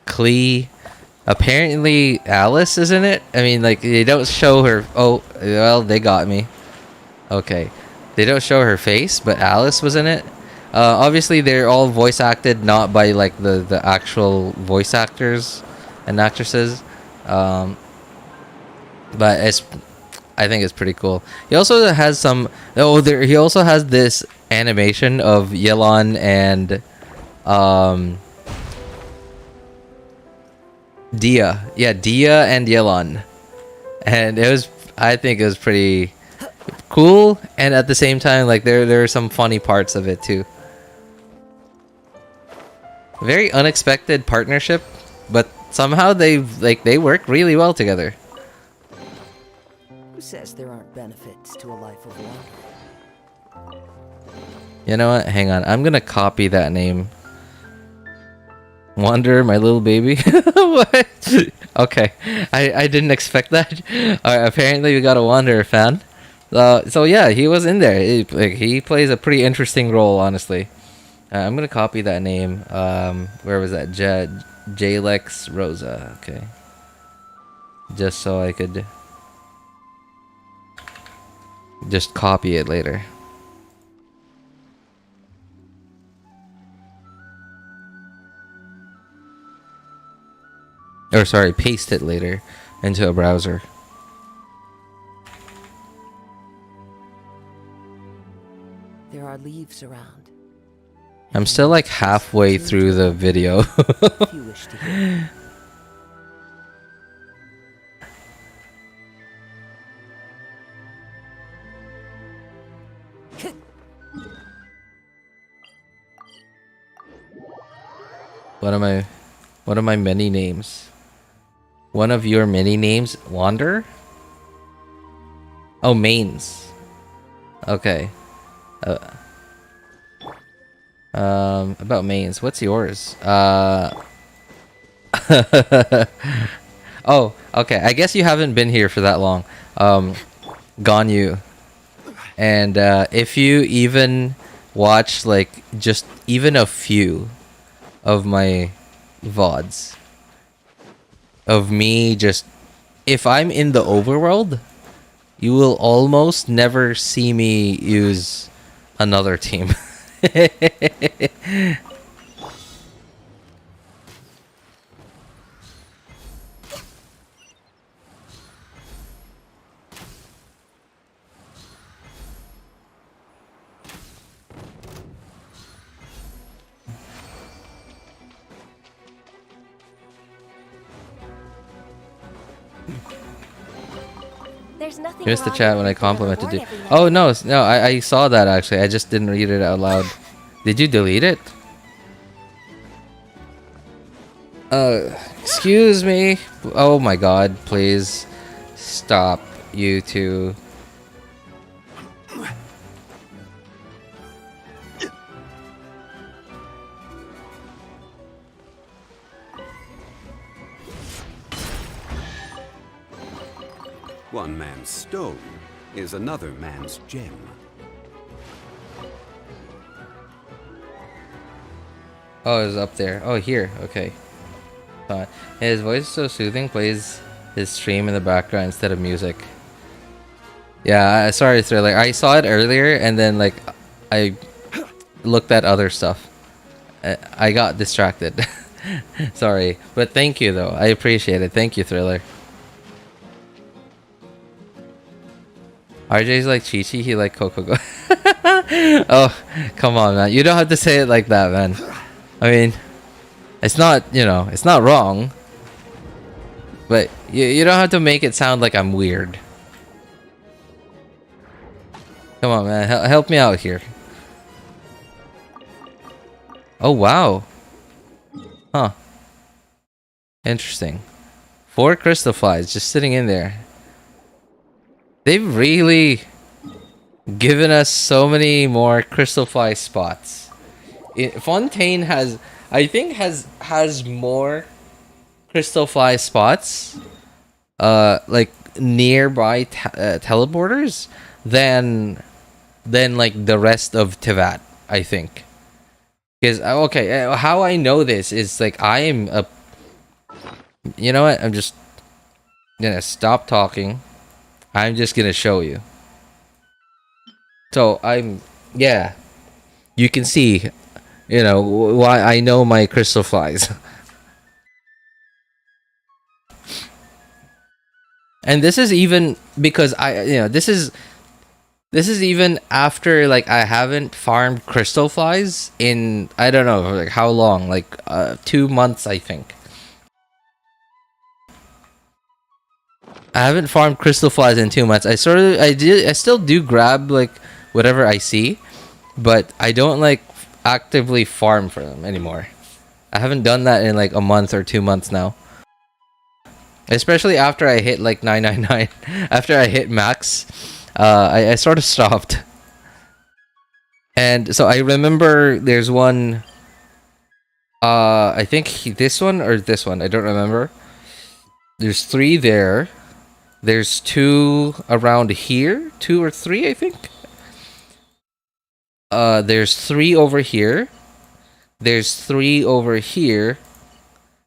Klee, apparently Alice is in it. I mean, like they don't show her. Oh, well, they got me. Okay, they don't show her face, but Alice was in it. Obviously, they're all voice acted, not by like the actual voice actors and actresses. But I think it's pretty cool. He also has some. He also has this animation of Yelan and Dia. Yeah, Dia and Yelan, and I think it was pretty cool. And at the same time, like there are some funny parts of it too. Very unexpected partnership, but somehow they work really well together. Who says there aren't benefits to a life of wandering? You know what? Hang on. I'm gonna copy that name. Wander, my little baby. What? Okay. I didn't expect that. Apparently we got a Wanderer fan. So yeah, he was in there. He plays a pretty interesting role, honestly. I'm gonna copy that name. Where was that? JLX Rosa. Okay. Just so I could. just copy it later. Or sorry, paste it later into a browser. There are leaves around. I'm still like halfway through the video. If you wish to hear. What are my many names? One of your many names, Wander? Oh, mains. Okay. About mains, what's yours? Oh, okay. I guess you haven't been here for that long. Ganyu. And if you even watch like just even a few of my VODs of me just if I'm in the overworld, you will almost never see me use another team. There's nothing Here's the wrong chat with when I making a complimented you. reward every Oh night. no, I saw that actually. I just didn't read it out loud. Did you delete it? Excuse me. Oh my god, please stop, you two. One man's stone is another man's gem. Oh, it's up there. Oh, here. Okay. His voice is so soothing. Plays his stream in the background instead of music. Yeah, sorry, Thriller. I saw it earlier, and then like I looked at other stuff. I got distracted. Sorry, but thank you though. I appreciate it. Thank you, Thriller. RJ's like Chi-Chi, he like Coco. Oh, come on, man. You don't have to say it like that, man. I mean, it's not, you know, it's not wrong. But you don't have to make it sound like I'm weird. Come on, man. Help me out here. Oh, wow. Huh. Interesting. 4 crystal flies just sitting in there. They've really given us so many more crystal fly spots. Fontaine has, I think, has more crystal fly spots, like nearby teleporters than like the rest of Tevat. I think. Because okay, how I know this is like I am a. You know what? I'm just gonna stop talking. I'm just gonna show you. So yeah, you can see, you know, why I know my crystal flies. And this is even because this is even after like I haven't farmed crystal flies in I don't know like how long, like 2 months I think. I haven't farmed crystal flies in 2 months. I still do grab like whatever I see, but I don't like actively farm for them anymore. I haven't done that in like a month or 2 months now. Especially after I hit like 999, after I hit max, I sort of stopped. And so I remember there's one, I think this one or this one, I don't remember. There's 3 there. There's 2 around here, 2 or 3, I think. There's 3 over here. There's 3 over here.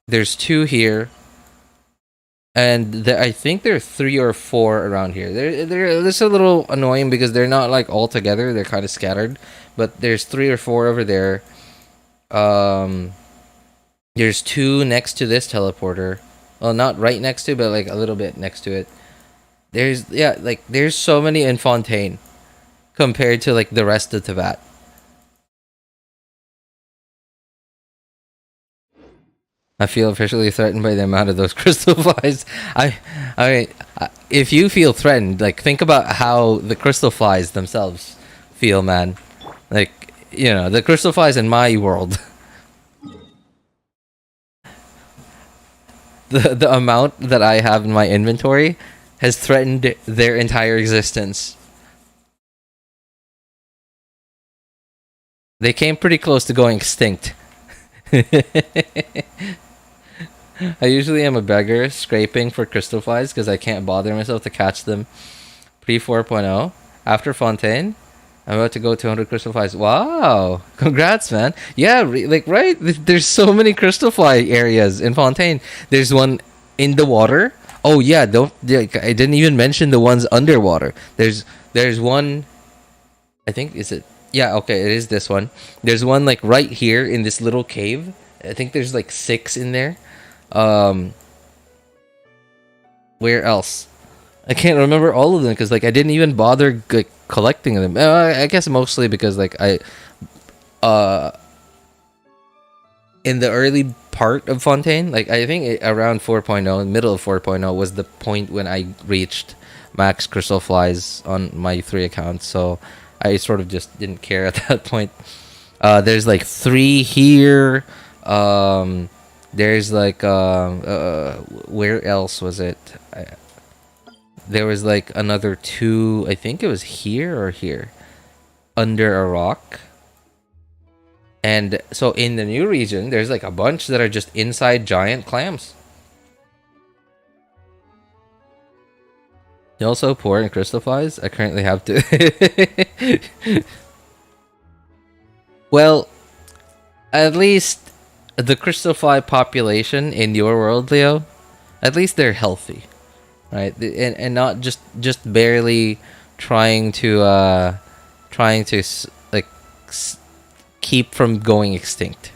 There's 2 here. And I think there are 3 or 4 around here. They're this is a little annoying because they're not like all together. They're kind of scattered. But there's 3 or 4 over there. There's 2 next to this teleporter. Well, not right next to, but like a little bit next to it. There's so many in Fontaine compared to like the rest of Teyvat. I feel officially threatened by the amount of those crystal flies. I mean, if you feel threatened, like think about how the crystal flies themselves feel, man. Like, you know, the crystal flies in my world. The amount that I have in my inventory has threatened their entire existence. They came pretty close to going extinct. I usually am a beggar scraping for crystal flies because I can't bother myself to catch them. Pre 4.0. After Fontaine, I'm about to go 200 crystal flies. Wow! Congrats, man. Yeah, right? There's so many crystal fly areas in Fontaine. There's one in the water. Oh yeah, I didn't even mention the ones underwater. There's one. I think is it? Yeah, okay, it is this one. There's one like right here in this little cave. I think there's like 6 in there. Where else? I can't remember all of them because like I didn't even bother collecting them. I guess mostly because like in the early part of Fontaine, like I think around 4.0, middle of 4.0 was the point when I reached max crystal flies on my 3 accounts. So I sort of just didn't care at that point. There's like 3 here. There's like where else was it? There was like another 2. I think it was here or here, under a rock. And so in the new region, there's like a bunch that are just inside giant clams. You also pour in crystal flies? I currently have to. Well, at least the crystal fly population in your world, Leo, at least they're healthy, right? And not just barely trying to like keep from going extinct.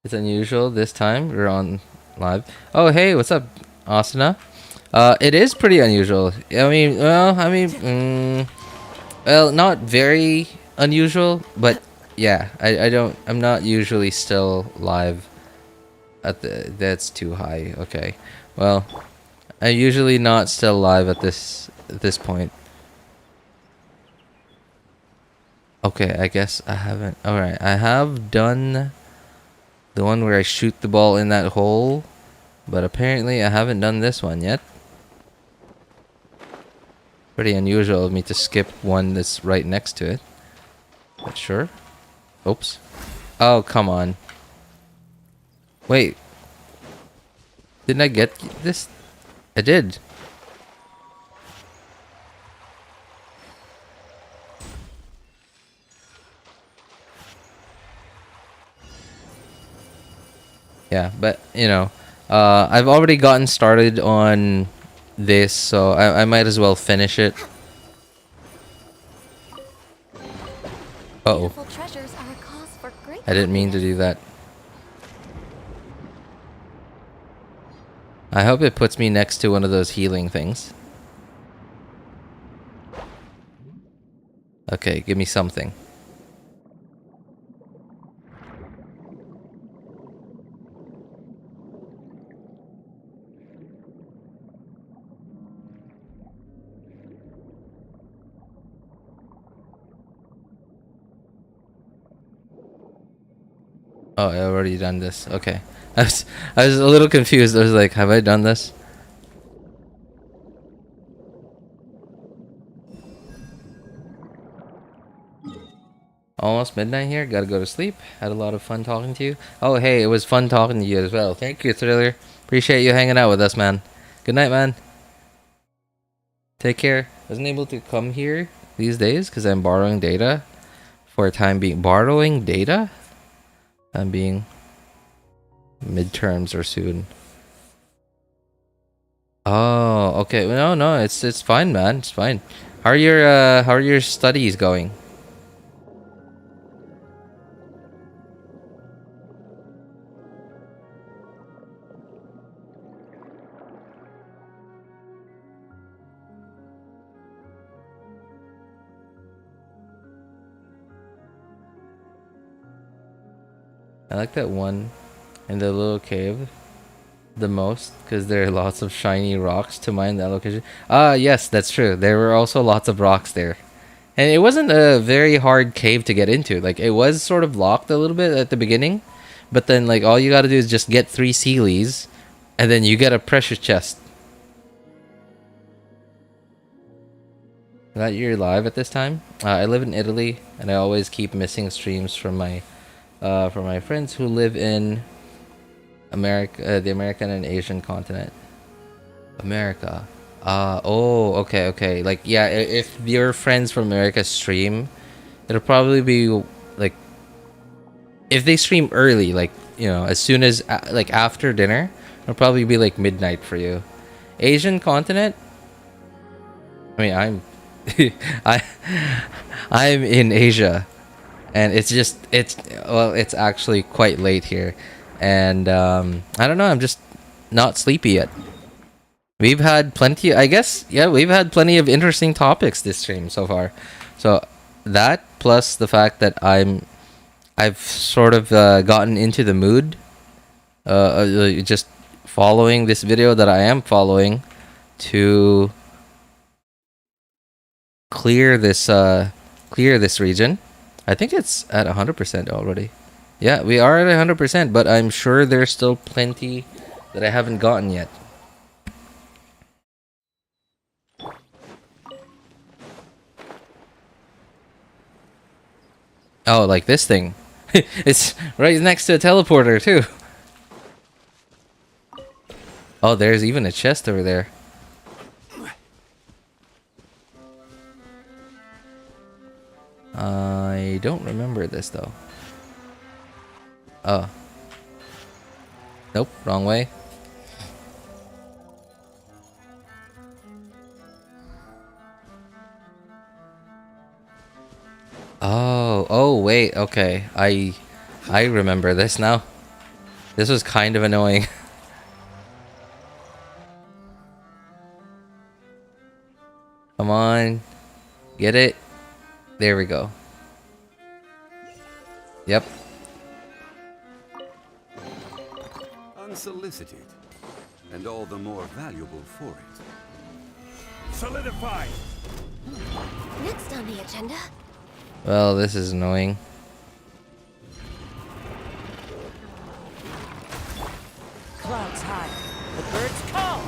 It's unusual this time. We're on live. Oh, hey, what's up, Asuna? It is pretty unusual. Well, not very unusual, but yeah, I'm not usually still live at that's too high. Okay. Well, I'm usually not still live at this point. Okay, I guess I haven't. All right, I have done the one where I shoot the ball in that hole, but apparently I haven't done this one yet. Pretty unusual of me to skip one that's right next to it. But sure. Oops. Oh, come on. Wait. Didn't I get this? I did. Yeah, but you know, I've already gotten started on this, so I might as well finish it. Uh-oh. Beautiful treasures are a cause for great I didn't mean to do that. I hope it puts me next to one of those healing things. Okay, give me something. Oh, I already done this. Okay. I was a little confused. I was like, have I done this? Almost midnight here. Gotta go to sleep. Had a lot of fun talking to you. Oh, hey, it was fun talking to you as well. Thank you, Thriller. Appreciate you hanging out with us, man. Good night, man. Take care. Wasn't able to come here these days because I'm borrowing data for a time being. Borrowing data? I'm being midterms or soon. Oh, okay. No, it's fine, man. It's fine. How are your studies going? I like that one in the little cave the most because there are lots of shiny rocks to mine that location. Yes, that's true. There were also lots of rocks there. And it wasn't a very hard cave to get into. Like, it was sort of locked a little bit at the beginning, but then, like, all you gotta do is just get 3 Sealies, and then you get a precious chest. Glad you're live at this time. I live in Italy, and I always keep missing streams from my friends who live in America, the American and Asian continent. America. Oh, okay. Like, yeah, if your friends from America stream, it'll probably be like, if they stream early, like, you know, as soon as like after dinner, it'll probably be like midnight for you. Asian continent. I mean, I'm in Asia, and it's actually quite late here, and I don't know, I'm just not sleepy yet. We've had plenty, I guess, yeah, we've had plenty of interesting topics this stream so far. So that plus the fact that I've sort of gotten into the mood, just following this video that I am following to clear this region. I think it's at 100% already. Yeah, we are at 100%, but I'm sure there's still plenty that I haven't gotten yet. Oh, like this thing. It's right next to a teleporter too. Oh, there's even a chest over there. I don't remember this though. Oh. Nope, wrong way. Oh wait, okay. I remember this now. This was kind of annoying. Come on. Get it? There we go. Yep. Unsolicited, and all the more valuable for it. Solidify! Next on the agenda. Well, this is annoying. Clouds high. The birds call.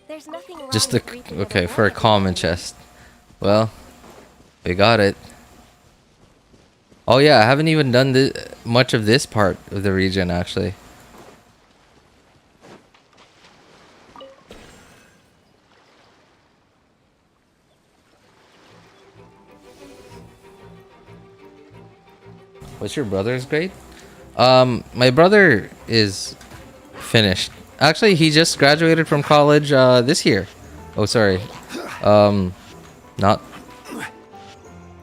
There's nothing wrong Just with reaping okay, the for a love. common chest. Well, we got it. Oh yeah, I haven't even done much of this part of the region actually. What's your brother's grade? My brother is finished. Actually, he just graduated from college this year. Oh, sorry. Not.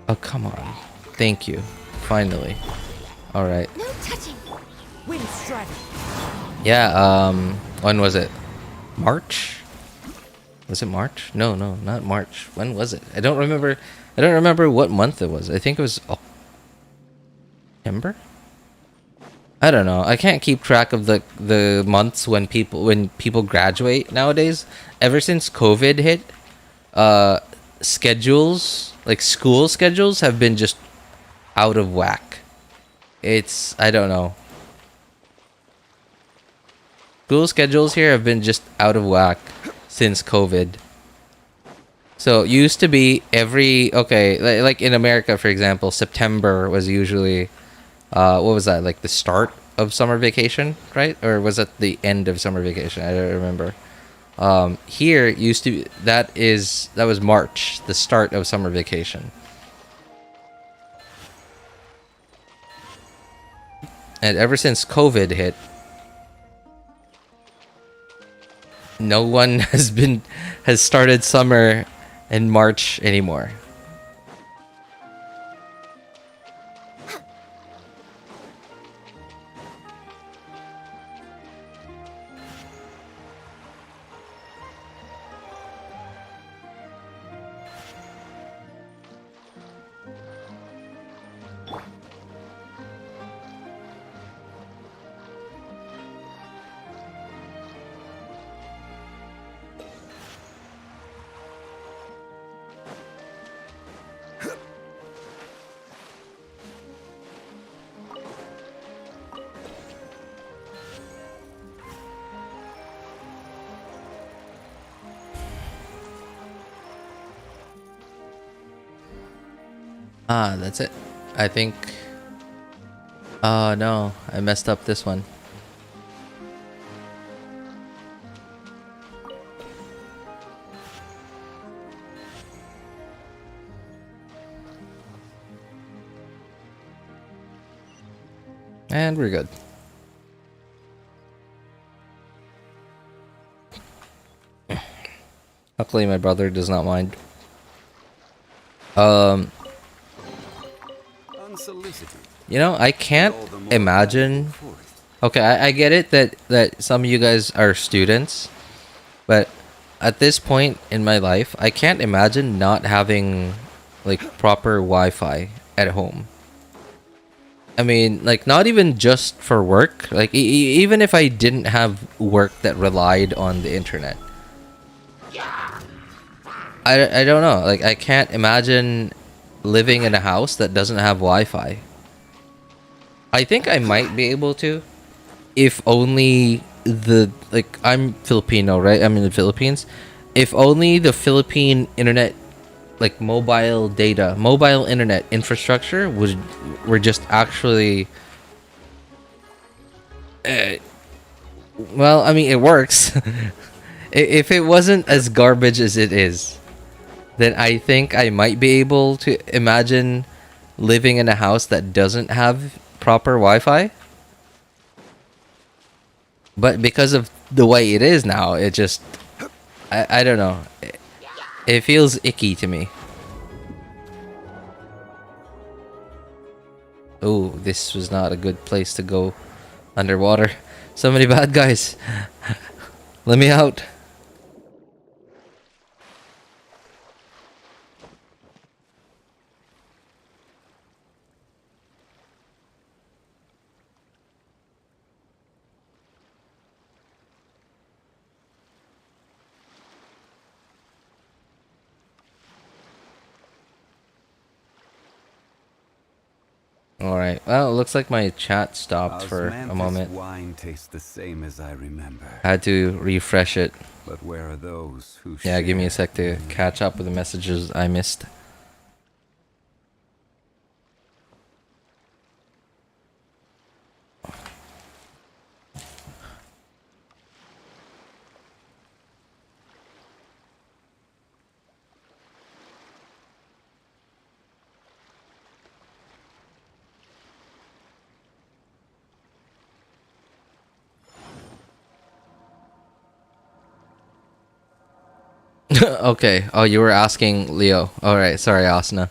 Oh, come on. Thank you. Finally. All right. No touching. Wind strider. Yeah. When was it? March? Was it March? No, not March. When was it? I don't remember. I don't remember what month it was. I think it was September. I don't know. I can't keep track of the months when people graduate nowadays. Ever since COVID hit, schedules, like school schedules, have been just out of whack. I don't know. school schedules here have been just out of whack since COVID. So it used to be like in America, for example, September was usually what was that, like the start of summer vacation, right? Or was it the end of summer vacation? I don't remember. Here it used to be, that was March, the start of summer vacation. And ever since COVID hit, no one has started summer in March anymore. Ah, that's it. I think... Oh no, I messed up this one. And we're good. Luckily my brother does not mind. You know, I can't imagine... Okay, I get it that some of you guys are students, but at this point in my life, I can't imagine not having like proper Wi-Fi at home. I mean, like not even just for work, like even if I didn't have work that relied on the internet. I don't know, like I can't imagine living in a house that doesn't have Wi-Fi. I think I might be able to, if only like I'm Filipino, right? I'm in the Philippines. If only the Philippine internet, like mobile internet infrastructure were just actually well, I mean it works. If it wasn't as garbage as it is, then I think I might be able to imagine living in a house that doesn't have proper Wi-Fi. But because of the way it is now, it just... I don't know. It feels icky to me. Oh, this was not a good place to go underwater. So many bad guys. Let me out. Alright, well, it looks like my chat stopped for a moment. Wine tastes the same as I remember. I had to refresh it. But where are those who Yeah, give me a sec to catch up with the messages I missed. Okay. Oh, you were asking Leo. Alright, sorry, Asuna.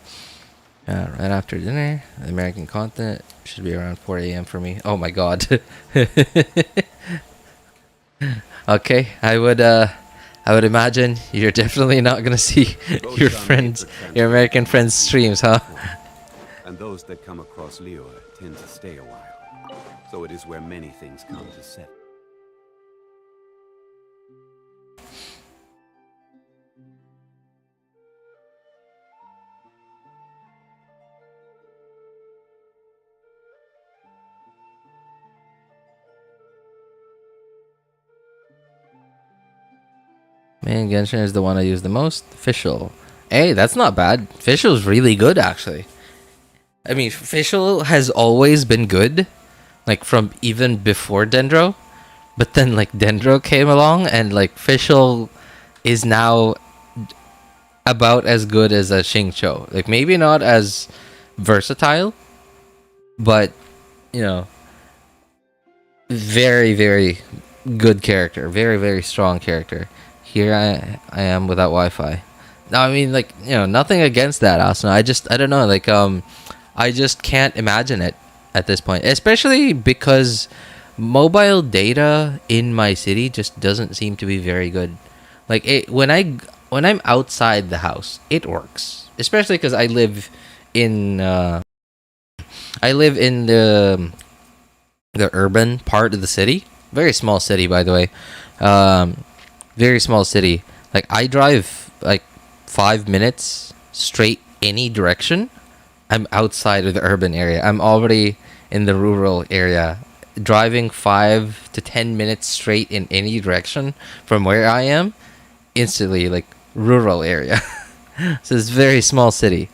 Right after dinner, the American continent should be around 4 a.m. for me. Oh my god. Okay, I would imagine you're definitely not gonna see your friends, your American friends' streams, huh? And those that come across Leo tend to stay a while. So it is where many things come to set. Main Genshin is the one I use the most. Fischl. Hey, that's not bad. Fischl's really good, actually. I mean, Fischl has always been good. Like, from even before Dendro. But then, like, Dendro came along, and, like, Fischl is now about as good as a Xingqiu. Like, maybe not as versatile, but, you know, very, very good character. Very, very strong character. Here I am without Wi-Fi. No, I mean, like, you know, nothing against that, Asuna. I don't know, like, I just can't imagine it at this point. Especially because mobile data in my city just doesn't seem to be very good. Like, when I'm outside the house, it works. Especially because I live in the urban part of the city. Very small city, by the way. Very small city. Like, I drive like 5 minutes straight any direction. I'm outside of the urban area. I'm already in the rural area. Driving 5 to 10 minutes straight in any direction from where I am, instantly, like, rural area. So it's a very small city.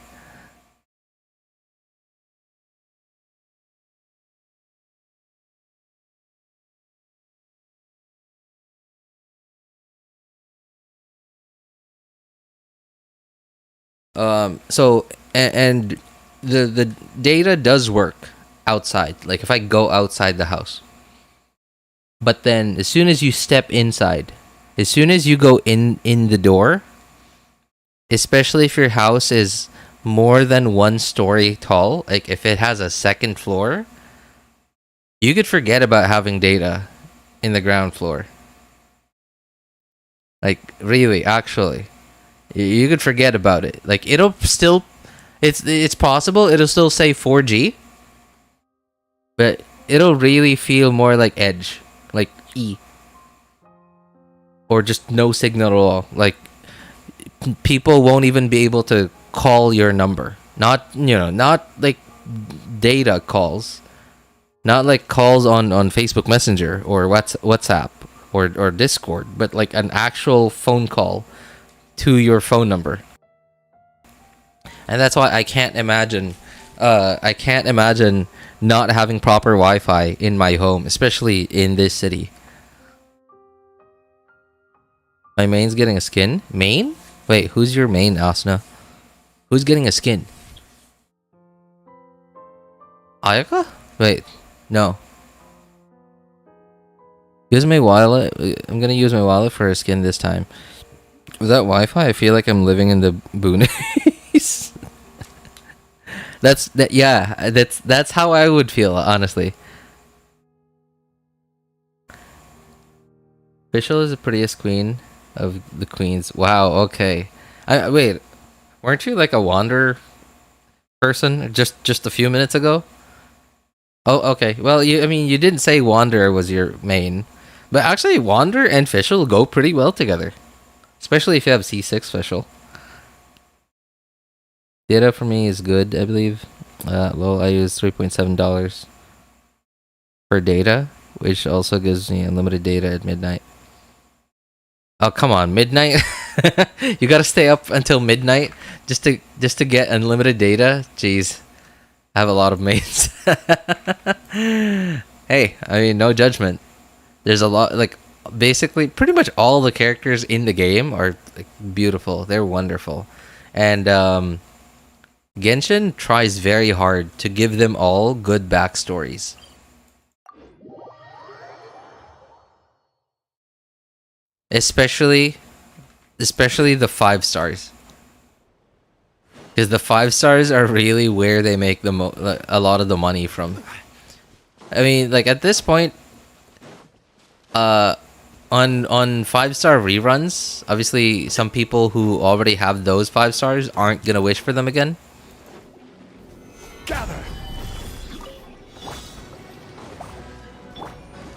So and the data does work outside. Like, if I go outside the house. But then as soon as you step inside, as soon as you go in the door, especially if your house is more than 1 story tall, like if it has a second floor, you could forget about having data in the ground floor. Like, really, actually. You could forget about it. Like, it'll still... It's possible it'll still say 4G, but it'll really feel more like Edge. Like E. Or just no signal at all. Like, people won't even be able to call your number. Not, you know, not like data calls. Not like calls on Facebook Messenger or WhatsApp or Discord, but like an actual phone call to your phone number. And that's why I can't imagine not having proper Wi-Fi in my home, especially in this city. My main's getting a skin? Main? Wait, who's your main, Asuna? Who's getting a skin? Ayaka? Wait, no. Use my wallet. I'm gonna use my wallet for a skin this time. Without Wi-Fi, I feel like I'm living in the boonies. That's how I would feel, honestly. Fischl is the prettiest queen of the queens. Wow, okay. Wait, weren't you like a Wander person just a few minutes ago? Oh, okay. Well, you didn't say Wander was your main, but actually Wander and Fischl go pretty well together, especially if you have C6 Fischl. Data for me is good, I believe. Well, I use $3.7 for data, which also gives me unlimited data at midnight. Oh, come on, midnight? You gotta stay up until midnight just to get unlimited data? Jeez. I have a lot of mates. Hey, I mean, no judgment. There's a lot, like, basically, pretty much all the characters in the game are, like, beautiful. They're wonderful. And, Genshin tries very hard to give them all good backstories. Especially the 5 stars. Because the 5 stars are really where they make a lot of the money from. I mean, like, at this point, on 5-star reruns, obviously some people who already have those 5 stars aren't gonna wish for them again. Gather.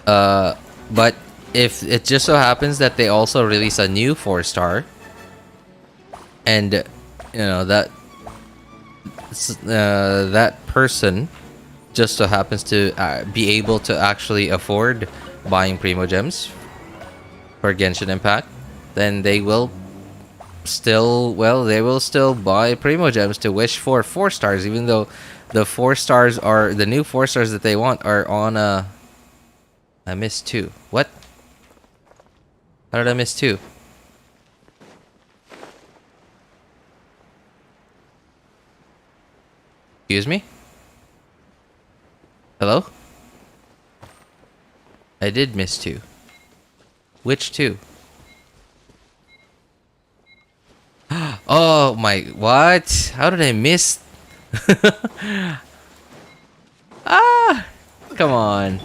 But if it just so happens that they also release a new 4-star, and you know that person just so happens to be able to actually afford buying Primo Gems for Genshin Impact, then they will still, well, they will still buy Primo Gems to wish for 4 stars, even though the 4 stars are, the new 4 stars that they want are on a... I missed 2. What? How did I miss 2? Excuse me? Hello? I did miss 2. Which 2? Oh my, what? How did I miss? Ah! Come on.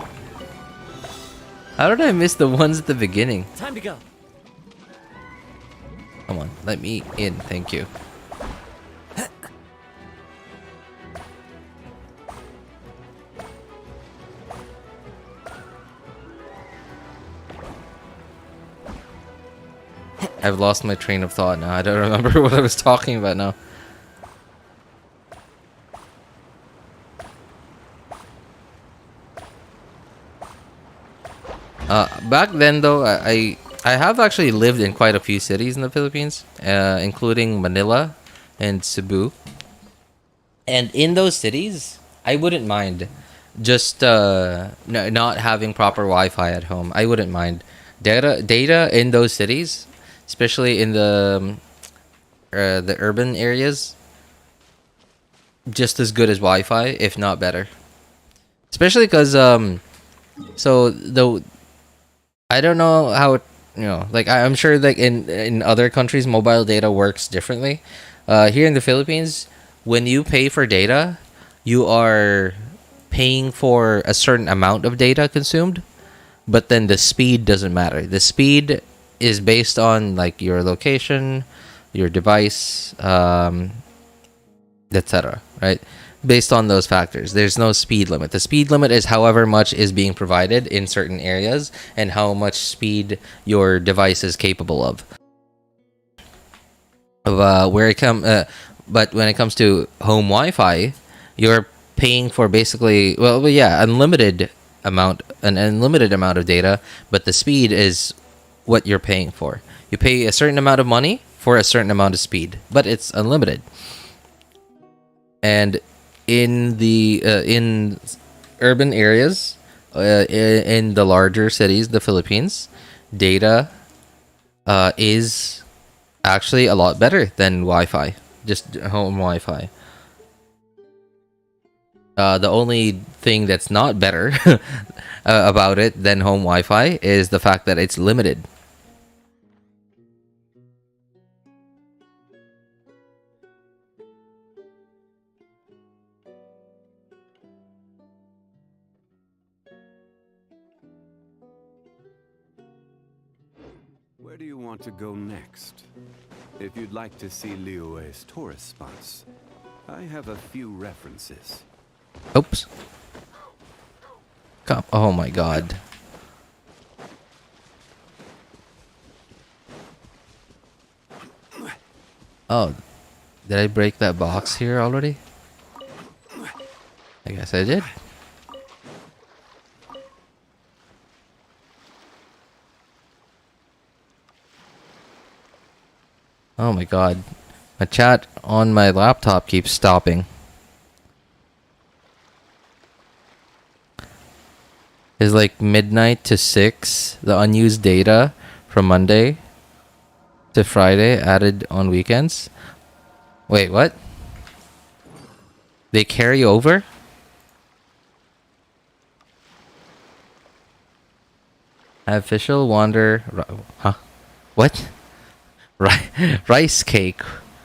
How did I miss the ones at the beginning? Time to go. Come on, let me in, thank you. I've lost my train of thought now. I don't remember what I was talking about now. Back then though, I have actually lived in quite a few cities in the Philippines, including Manila and Cebu. And in those cities, I wouldn't mind just not having proper Wi-Fi at home. I wouldn't mind data in those cities, especially in the urban areas, just as good as Wi-Fi, if not better. Especially because so I don't know how it, like I'm sure like in other countries mobile data works differently. Here in the Philippines, when you pay for data, you are paying for a certain amount of data consumed, but then the speed doesn't matter. The speed is based on like your location, your device, etc. Right? Based on those factors, there's no speed limit. The speed limit is however much is being provided in certain areas and how much speed your device is capable of. But when it comes to home Wi-Fi, you're paying for basically an unlimited amount of data, but the speed is what you're paying for. You pay a certain amount of money for a certain amount of speed, but it's unlimited. And in the in urban areas, in the larger cities, the Philippines, data is actually a lot better than Wi-Fi, just home Wi-Fi. The only thing that's not better about it than home Wi-Fi is the fact that it's limited. Where do you want to go next? If you'd like to see Liyue's tourist spots, I have a few references. Oops. Come. Oh my god. Oh, did I break that box here already? I guess I did. Oh my god. My chat on my laptop keeps stopping. It's like midnight to 6. The unused data from Monday to Friday added on weekends. Wait, what? They carry over? Official Wander... Huh? What? Rice cake.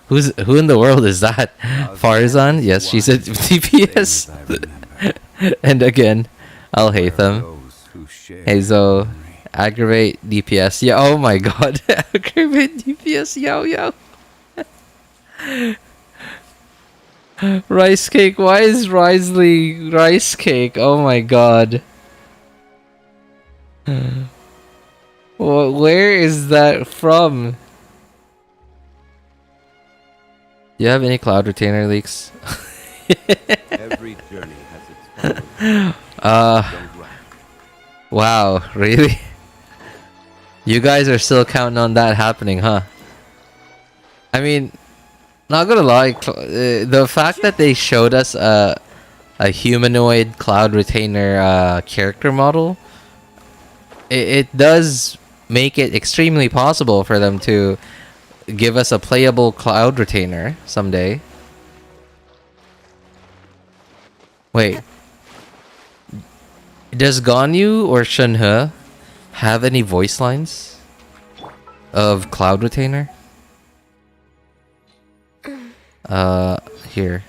Who in the world is that? Farzan? Yes, she's a DPS. And again, I'll hate them. Hazo, aggravate DPS. Yeah, oh my god. Aggravate DPS. Yo. Rice cake. Why is Risley rice cake? Oh my god. Where is that from? Do you have any cloud retainer leaks? Every journey has its problems. Wow, really? You guys are still counting on that happening, huh? I mean, not gonna lie, the fact that they showed us a humanoid Cloud Retainer character model, it does make it extremely possible for them to give us a playable Cloud Retainer someday. Wait. Does Ganyu or Shenhe have any voice lines of Cloud Retainer? Here.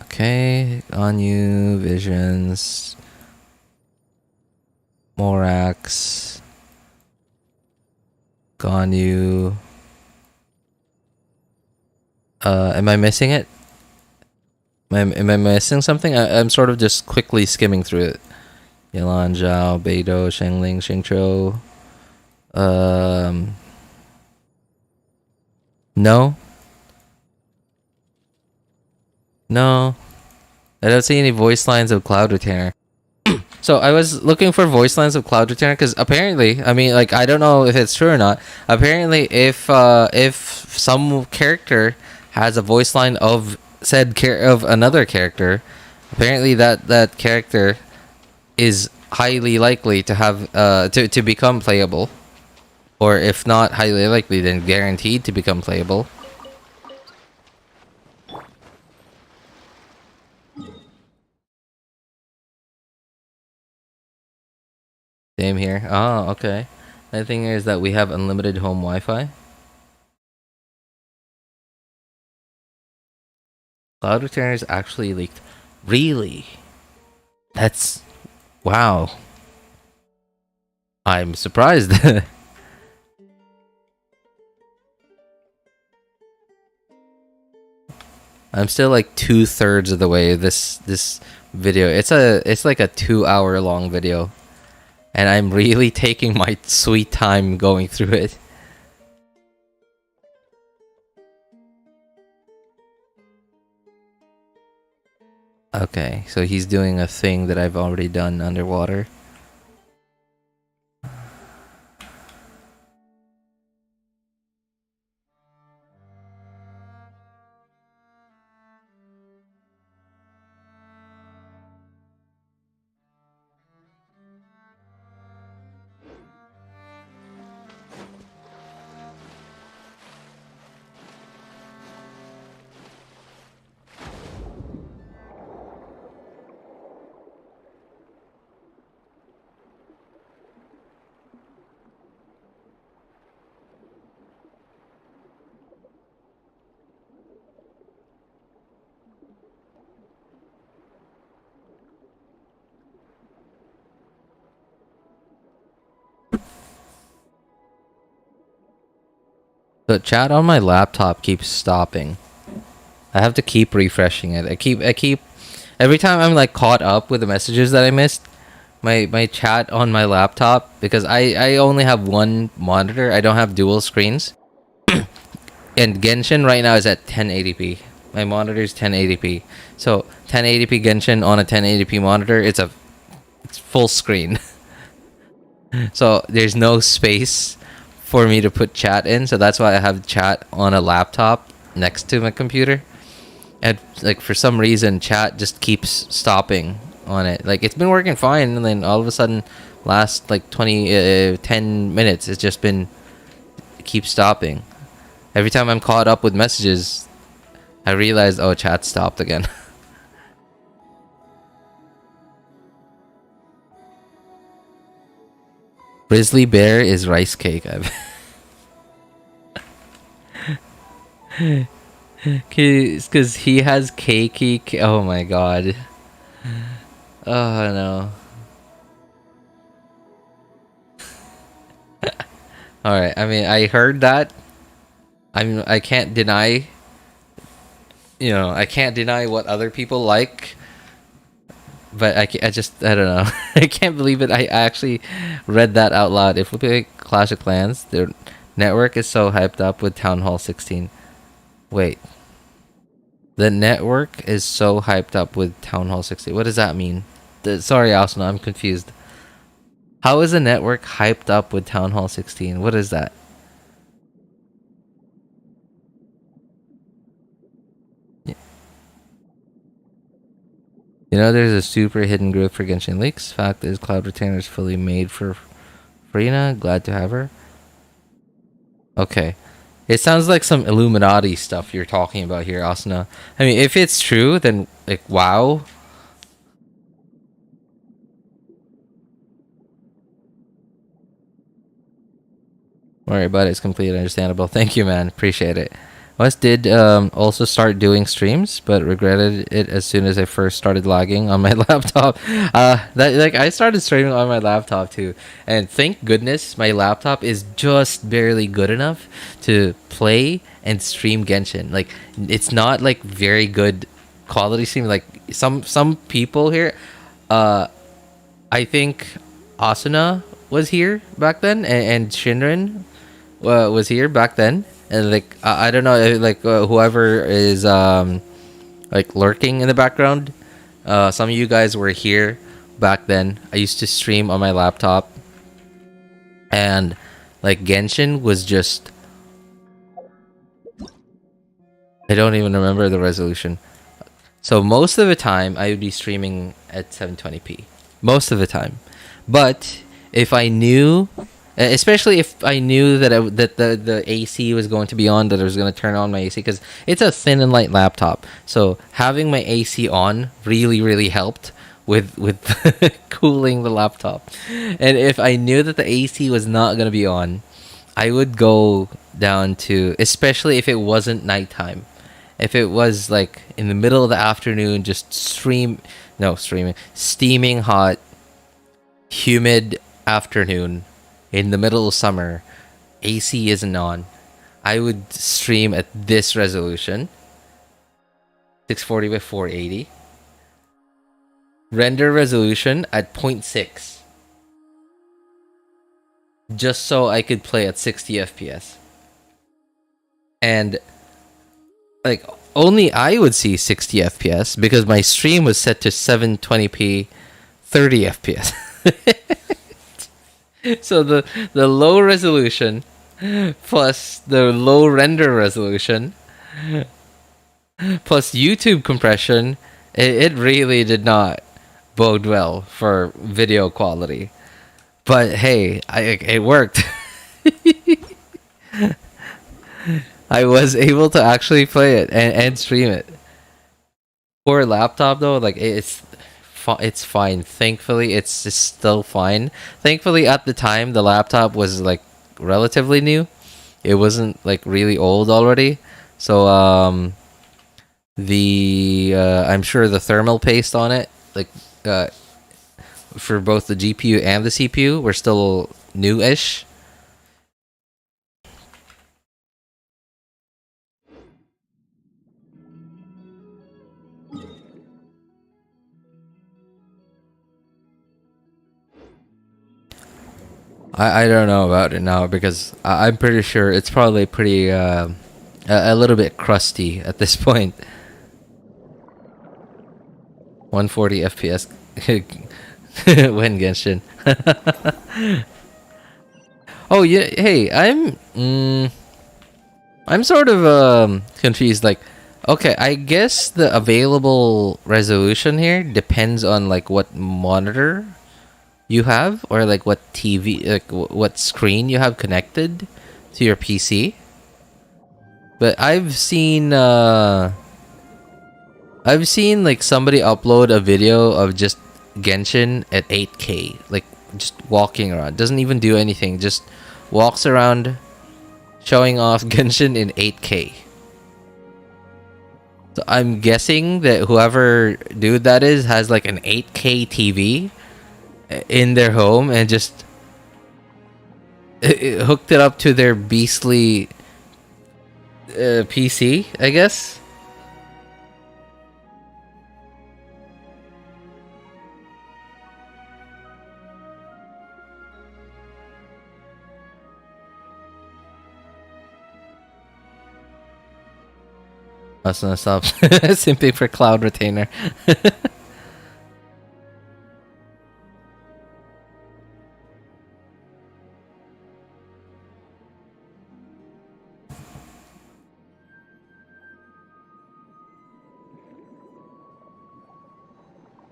Okay, Ganyu, Visions, Morax, Ganyu. Am I missing it? Am I missing something? I'm sort of just quickly skimming through it. Yelan, Zhao, Beidou, Shengling, Xingqiu. No. No. I don't see any voice lines of Cloud Retainer. So I was looking for voice lines of Cloud Retainer because apparently, I mean, like, I don't know if it's true or not. Apparently, if some character has a voice line of of another character, apparently that character is highly likely to have to become playable, or if not highly likely, then guaranteed to become playable. Same here. Oh, okay. The thing is that we have unlimited home Wi-Fi. Cloud Retainer is actually leaked. Really? That's... wow. I'm surprised. I'm still like 2/3 of the way this video. It's like a 2-hour long video. And I'm really taking my sweet time going through it. Okay, so he's doing a thing that I've already done underwater. The chat on my laptop keeps stopping. I have to keep refreshing it. I keep every time I'm like caught up with the messages that I missed, my chat on my laptop, because I only have one monitor. I don't have dual screens. And Genshin right now is at 1080p. My monitor is 1080p. So 1080p Genshin on a 1080p monitor, it's full screen. So there's no space for me to put chat in, so that's why I have chat on a laptop next to my computer. And like for some reason chat just keeps stopping on it. Like it's been working fine, and then all of a sudden last like 10 minutes it's just been keep stopping. Every time I'm caught up with messages, I realize, oh, chat stopped again. Grizzly bear is rice cake. Because he has cakey. Oh my god. Oh no. All right. I mean, I heard that. I can't deny. You know, I can't deny what other people like. But I don't know. I can't believe it. I actually read that out loud. If we play Clash of Clans, their network is so hyped up with Town Hall 16. Wait. The network is so hyped up with Town Hall 60. What does that mean? Sorry, Asuna, I'm confused. How is the network hyped up with Town Hall 16? What is that? You know, there's a super hidden group for Genshin Leaks. Fact is, Cloud Retainer is fully made for Furina. Glad to have her. Okay. It sounds like some Illuminati stuff you're talking about here, Asuna. I mean, if it's true, then, like, wow. Alright, but it's completely understandable. Thank you, man. Appreciate it. Wes did also start doing streams, but regretted it as soon as I first started lagging on my laptop. I started streaming on my laptop too, and thank goodness my laptop is just barely good enough to play and stream Genshin. Like, it's not like very good quality stream. Like some people here, I think Asuna was here back then, and Shinrin was here back then, and like I don't know, like whoever is like lurking in the background, some of you guys were here back then. I used to stream on my laptop, and like Genshin was just, I don't even remember the resolution. So most of the time I would be streaming at 720p most of the time, but if I knew, especially if I knew that that the AC was going to be on, that I was going to turn on my AC, because it's a thin and light laptop. So having my AC on really helped with cooling the laptop. And if I knew that the AC was not going to be on, I would go down to, especially if it wasn't nighttime. If it was like in the middle of the afternoon, just steaming hot, humid afternoon in the middle of summer, AC isn't on, I would stream at this resolution, 640 by 480, render resolution at 0.6, just so I could play at 60 FPS. And like only I would see 60 FPS because my stream was set to 720p 30 FPS. So the low resolution plus the low render resolution plus YouTube compression, it really did not bode well for video quality. But hey, it worked. I was able to actually play it and stream it. For a laptop though, like it's fine. Thankfully, it's just still fine. Thankfully, at the time, the laptop was like relatively new. It wasn't like really old already. So I'm sure the thermal paste on it, like for both the GPU and the CPU, were still new-ish. I don't know about it now because I'm pretty sure it's probably pretty a little bit crusty at this point. 140 FPS when Genshin. Oh yeah, hey, I'm sort of confused. Like, okay, I guess the available resolution here depends on like what monitor you have, or like what TV, like what screen you have connected to your PC. But I've seen like somebody upload a video of just Genshin at 8K, like just walking around, doesn't even do anything, just walks around showing off Genshin in 8K. So I'm guessing that whoever dude that is has like an 8K TV in their home and just hooked it up to their beastly PC, I guess. That's gonna stop simping for Cloud Retainer.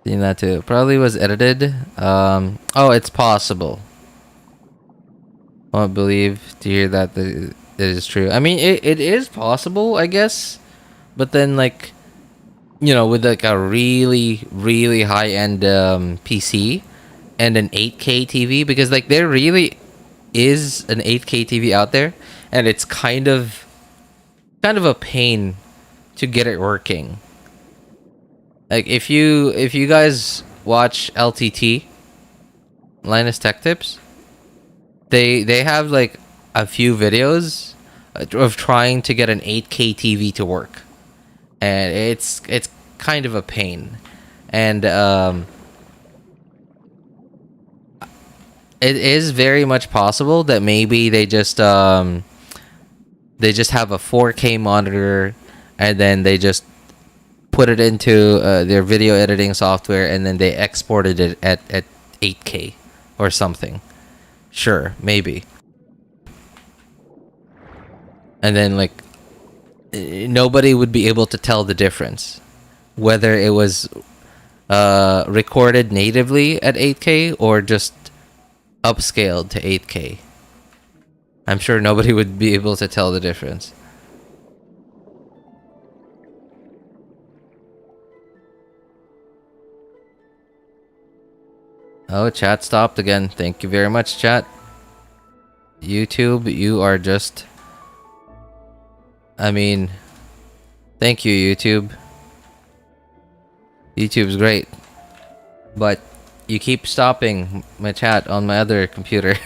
Seen that too. Probably was edited. Oh, it's possible. I won't believe to hear that it is true. I mean, it is possible, I guess. But then, like, you know, with like a really, really high-end PC and an 8K TV, because like there really is an 8K TV out there, and it's kind of a pain to get it working. Like if you guys watch LTT, Linus Tech Tips, they have like a few videos of trying to get an 8K TV to work, and it's kind of a pain, and it is very much possible that maybe they just have a 4K monitor, and then they just put it into their video editing software, and then they exported it at 8K or something. Sure, maybe. And then like nobody would be able to tell the difference whether it was recorded natively at 8K or just upscaled to 8K. I'm sure nobody would be able to tell the difference. Oh, chat stopped again. Thank you very much, chat. YouTube, you are just... I mean... Thank you, YouTube. YouTube's great. But you keep stopping my chat on my other computer.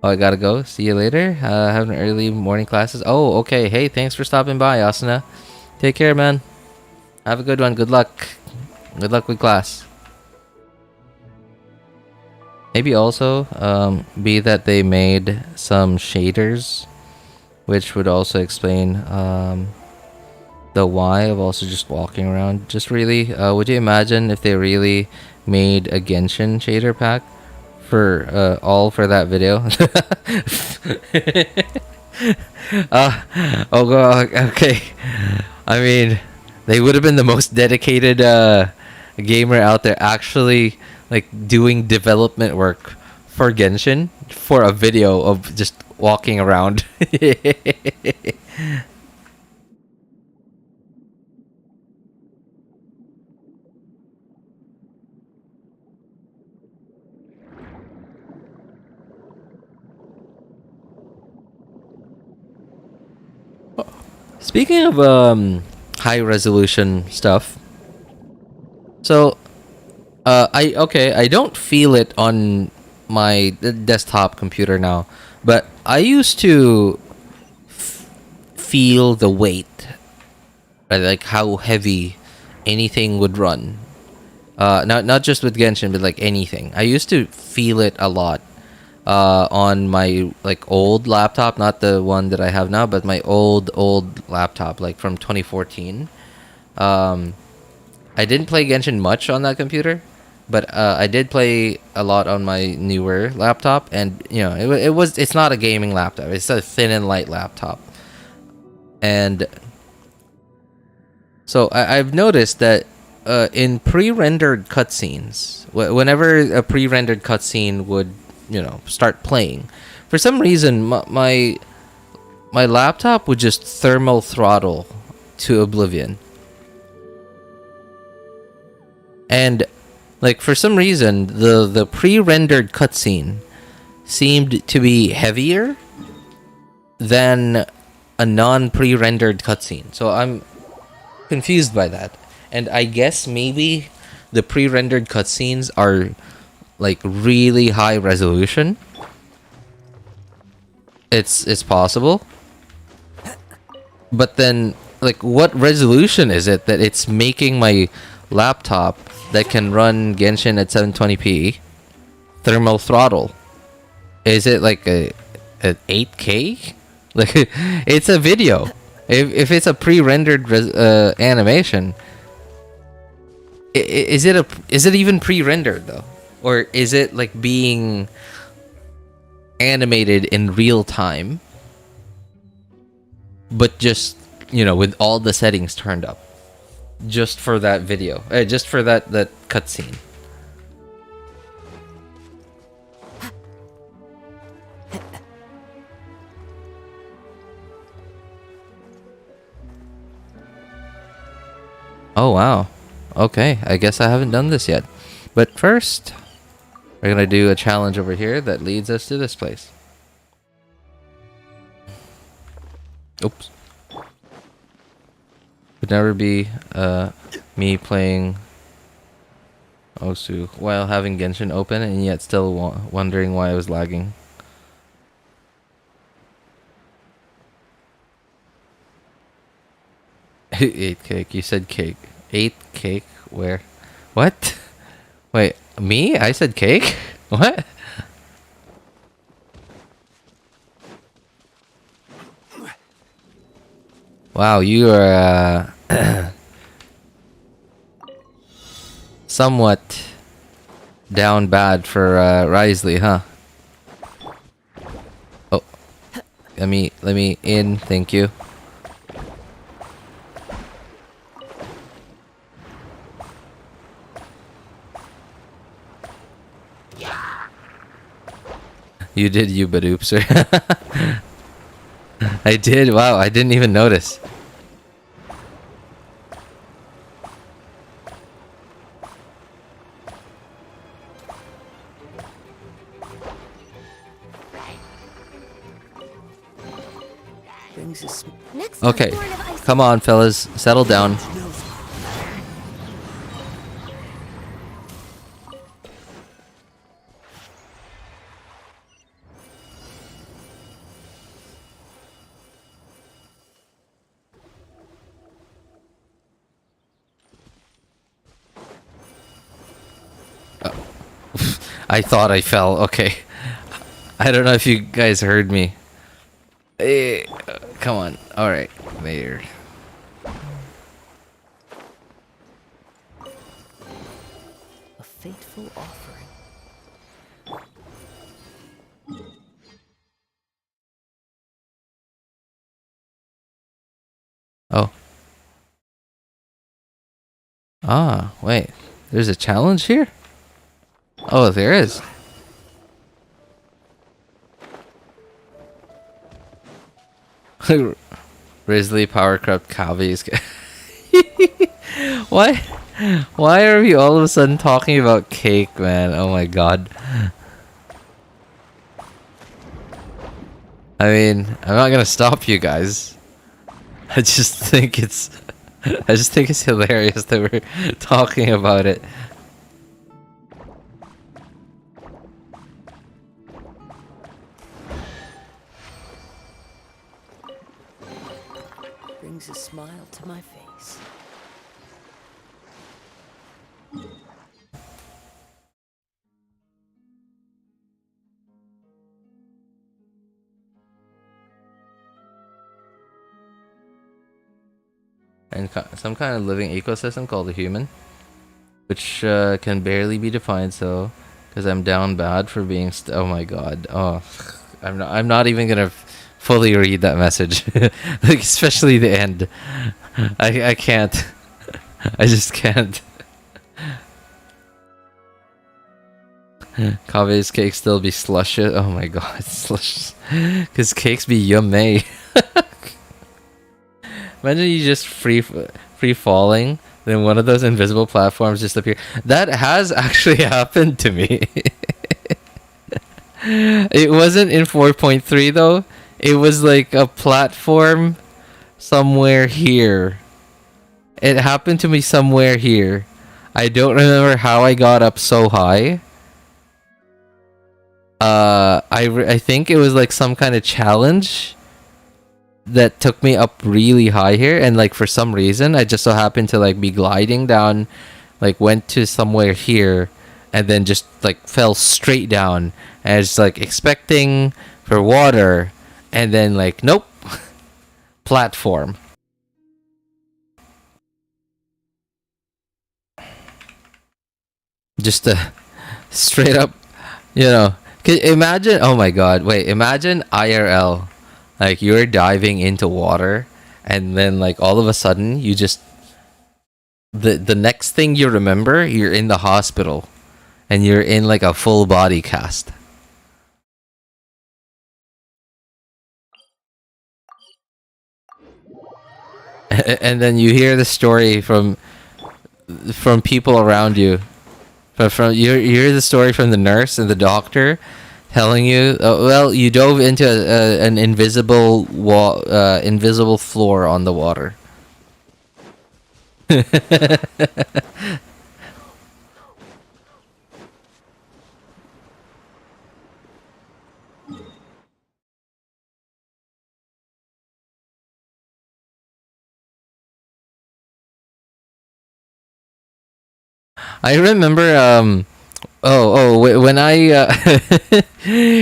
Oh, I gotta go. See you later. Have an early morning classes. Oh, okay. Hey, thanks for stopping by, Asuna. Take care, man. Have a good one. Good luck. Good luck with class. Maybe also be that they made some shaders, which would also explain the why of also just walking around. Just really, would you imagine if they really made a Genshin shader pack for all for that video? Oh god, okay. I mean, they would have been the most dedicated gamer out there, actually like doing development work for Genshin for a video of just walking around. Speaking of high resolution stuff, so I don't feel it on my desktop computer now, but I used to feel the weight, right? Like how heavy anything would run. Not just with Genshin, but like anything. I used to feel it a lot on my like old laptop, not the one that I have now, but my old laptop, like from 2014. I didn't play Genshin much on that computer, but I did play a lot on my newer laptop, and you know it's not a gaming laptop; it's a thin and light laptop, and so I've noticed that in pre-rendered cutscenes, whenever a pre-rendered cutscene would start playing, for some reason my laptop would just thermal throttle to oblivion. And like for some reason the pre-rendered cutscene seemed to be heavier than a non-pre-rendered cutscene. So I'm confused by that. And I guess maybe the pre-rendered cutscenes are like really high resolution. It's possible. But then like what resolution is it that it's making my laptop that can run Genshin at 720p thermal throttle? Is it like at 8K? Like, it's a video. If it's a pre-rendered animation, is it even pre-rendered though, or is it like being animated in real time, but just, you know, with all the settings turned up, just for that video, just for that cutscene? Oh wow. Okay, I guess I haven't done this yet. But first, we're gonna do a challenge over here that leads us to this place. Oops. Would never be me playing Osu while having Genshin open and yet still wondering why I was lagging. Eight cake. You said cake. 8 cake? Where? What? Wait, me? I said cake? What? Wow, you are somewhat down bad for Risley, huh? Oh, let me in. Thank you. You did, you but oopser. I did. Wow, I didn't even notice. Okay, come on, fellas, settle down. I thought I fell. Okay. I don't know if you guys heard me. Hey, come on. All right, there. A fateful offering. Oh. Ah, wait. There's a challenge here? Oh, there is. Risley, Power Corrupt, Kavi's. Why are we all of a sudden talking about cake, man? Oh my god. I mean, I'm not gonna stop you guys. I just think it's hilarious that we're talking about it. Brings a smile to my face. And some kind of living ecosystem called a human, which can barely be defined. So, because I'm down bad for being. Oh my god. Oh, I'm not even gonna fully read that message, like especially the end. I can't. I just can't. Kave's cake still be slush. Oh my god, slush. Cause cakes be yummy. Imagine you just free falling, then one of those invisible platforms just appear. That has actually happened to me. It wasn't in 4.3 though. It was like a platform somewhere here. It happened to me somewhere here. I don't remember how I got up so high. I think it was like some kind of challenge that took me up really high here, and like for some reason I just so happened to like be gliding down, like went to somewhere here and then just like fell straight down, and I was like expecting for water, and then like nope, platform. Just a straight up, you know. Imagine, oh my god, wait, imagine IRL, like you're diving into water, and then like all of a sudden you just the next thing you remember, you're in the hospital, and you're in like a full body cast. And then you hear the story from people around you. From you hear the story from the nurse and the doctor telling you, well, you dove into an invisible invisible floor on the water. I remember when I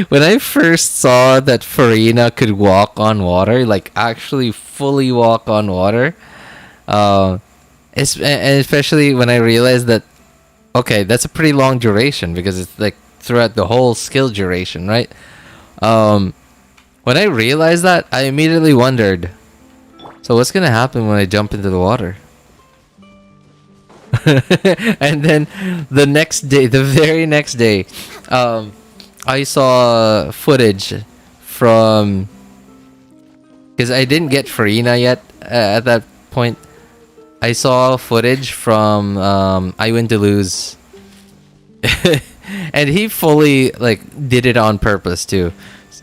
when I first saw that Furina could walk on water, like actually fully walk on water, and especially when I realized that, okay, that's a pretty long duration because it's like throughout the whole skill duration, right? When I realized that, I immediately wondered, so what's gonna happen when I jump into the water? And then the next day, the very next day, I saw footage from, because I didn't get Furina yet at that point. I saw footage from I Win to Lose, and he fully like did it on purpose too,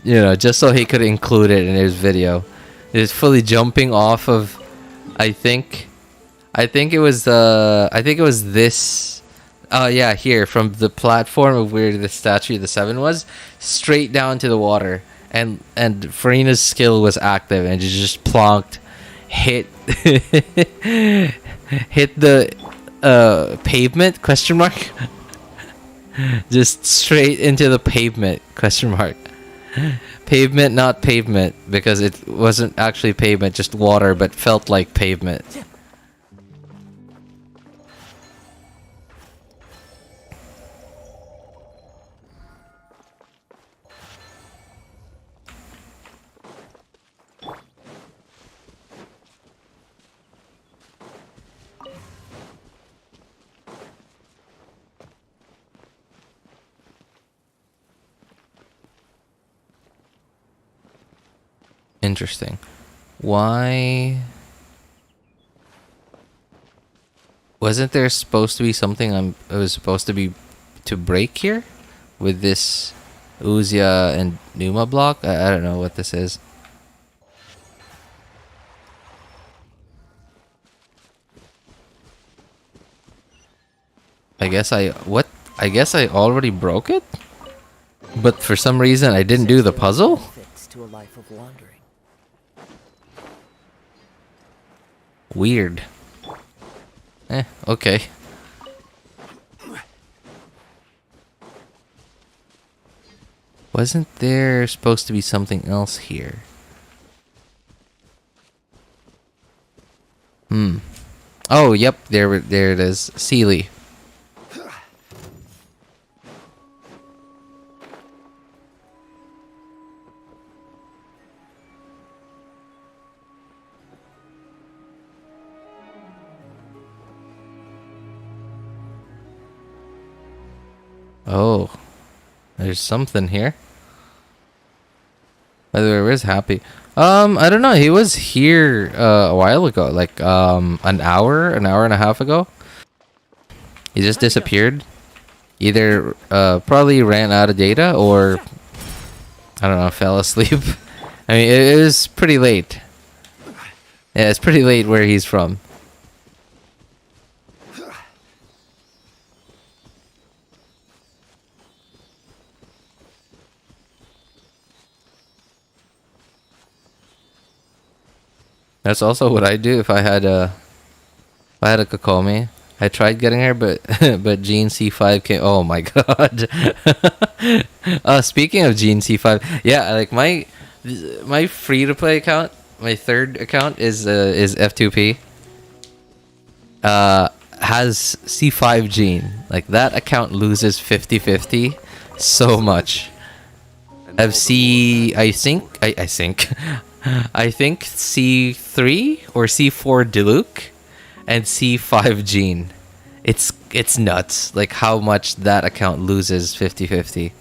you know, just so he could include it in his video. He was fully jumping off of, I think it was this, yeah, here from the platform of where the statue of the Seven was, straight down to the water, and Furina's skill was active, and she just plonked, hit hit the pavement, question mark. Just straight into the pavement, question mark. Pavement, not pavement, because it wasn't actually pavement, just water, but felt like pavement. Interesting. Why wasn't there supposed to be something I was supposed to be to break here with this Uzia and Numa block? I don't know what this is. I guess I already broke it, but for some reason I didn't do the puzzle. To a life of wandering. Weird. Okay. Wasn't there supposed to be something else here? Oh, yep, there it is. Sealy. Oh, there's something here. By the way, where's Happy? I don't know. He was here a while ago, like an hour and a half ago. He just disappeared. Either probably ran out of data, or I don't know, fell asleep. I mean, it was pretty late. Yeah, it's pretty late where he's from. That's also what I do if I had a Kokomi. I tried getting her, but but Gene C5 came. Oh my god. Speaking of Gene C5, yeah, like my free to play account, my third account is F2P. Has C5 Gene. Like that account loses 50-50 so much. I think I think C3 or C4 Diluc and C5 Gene. It's nuts like how much that account loses 50-50.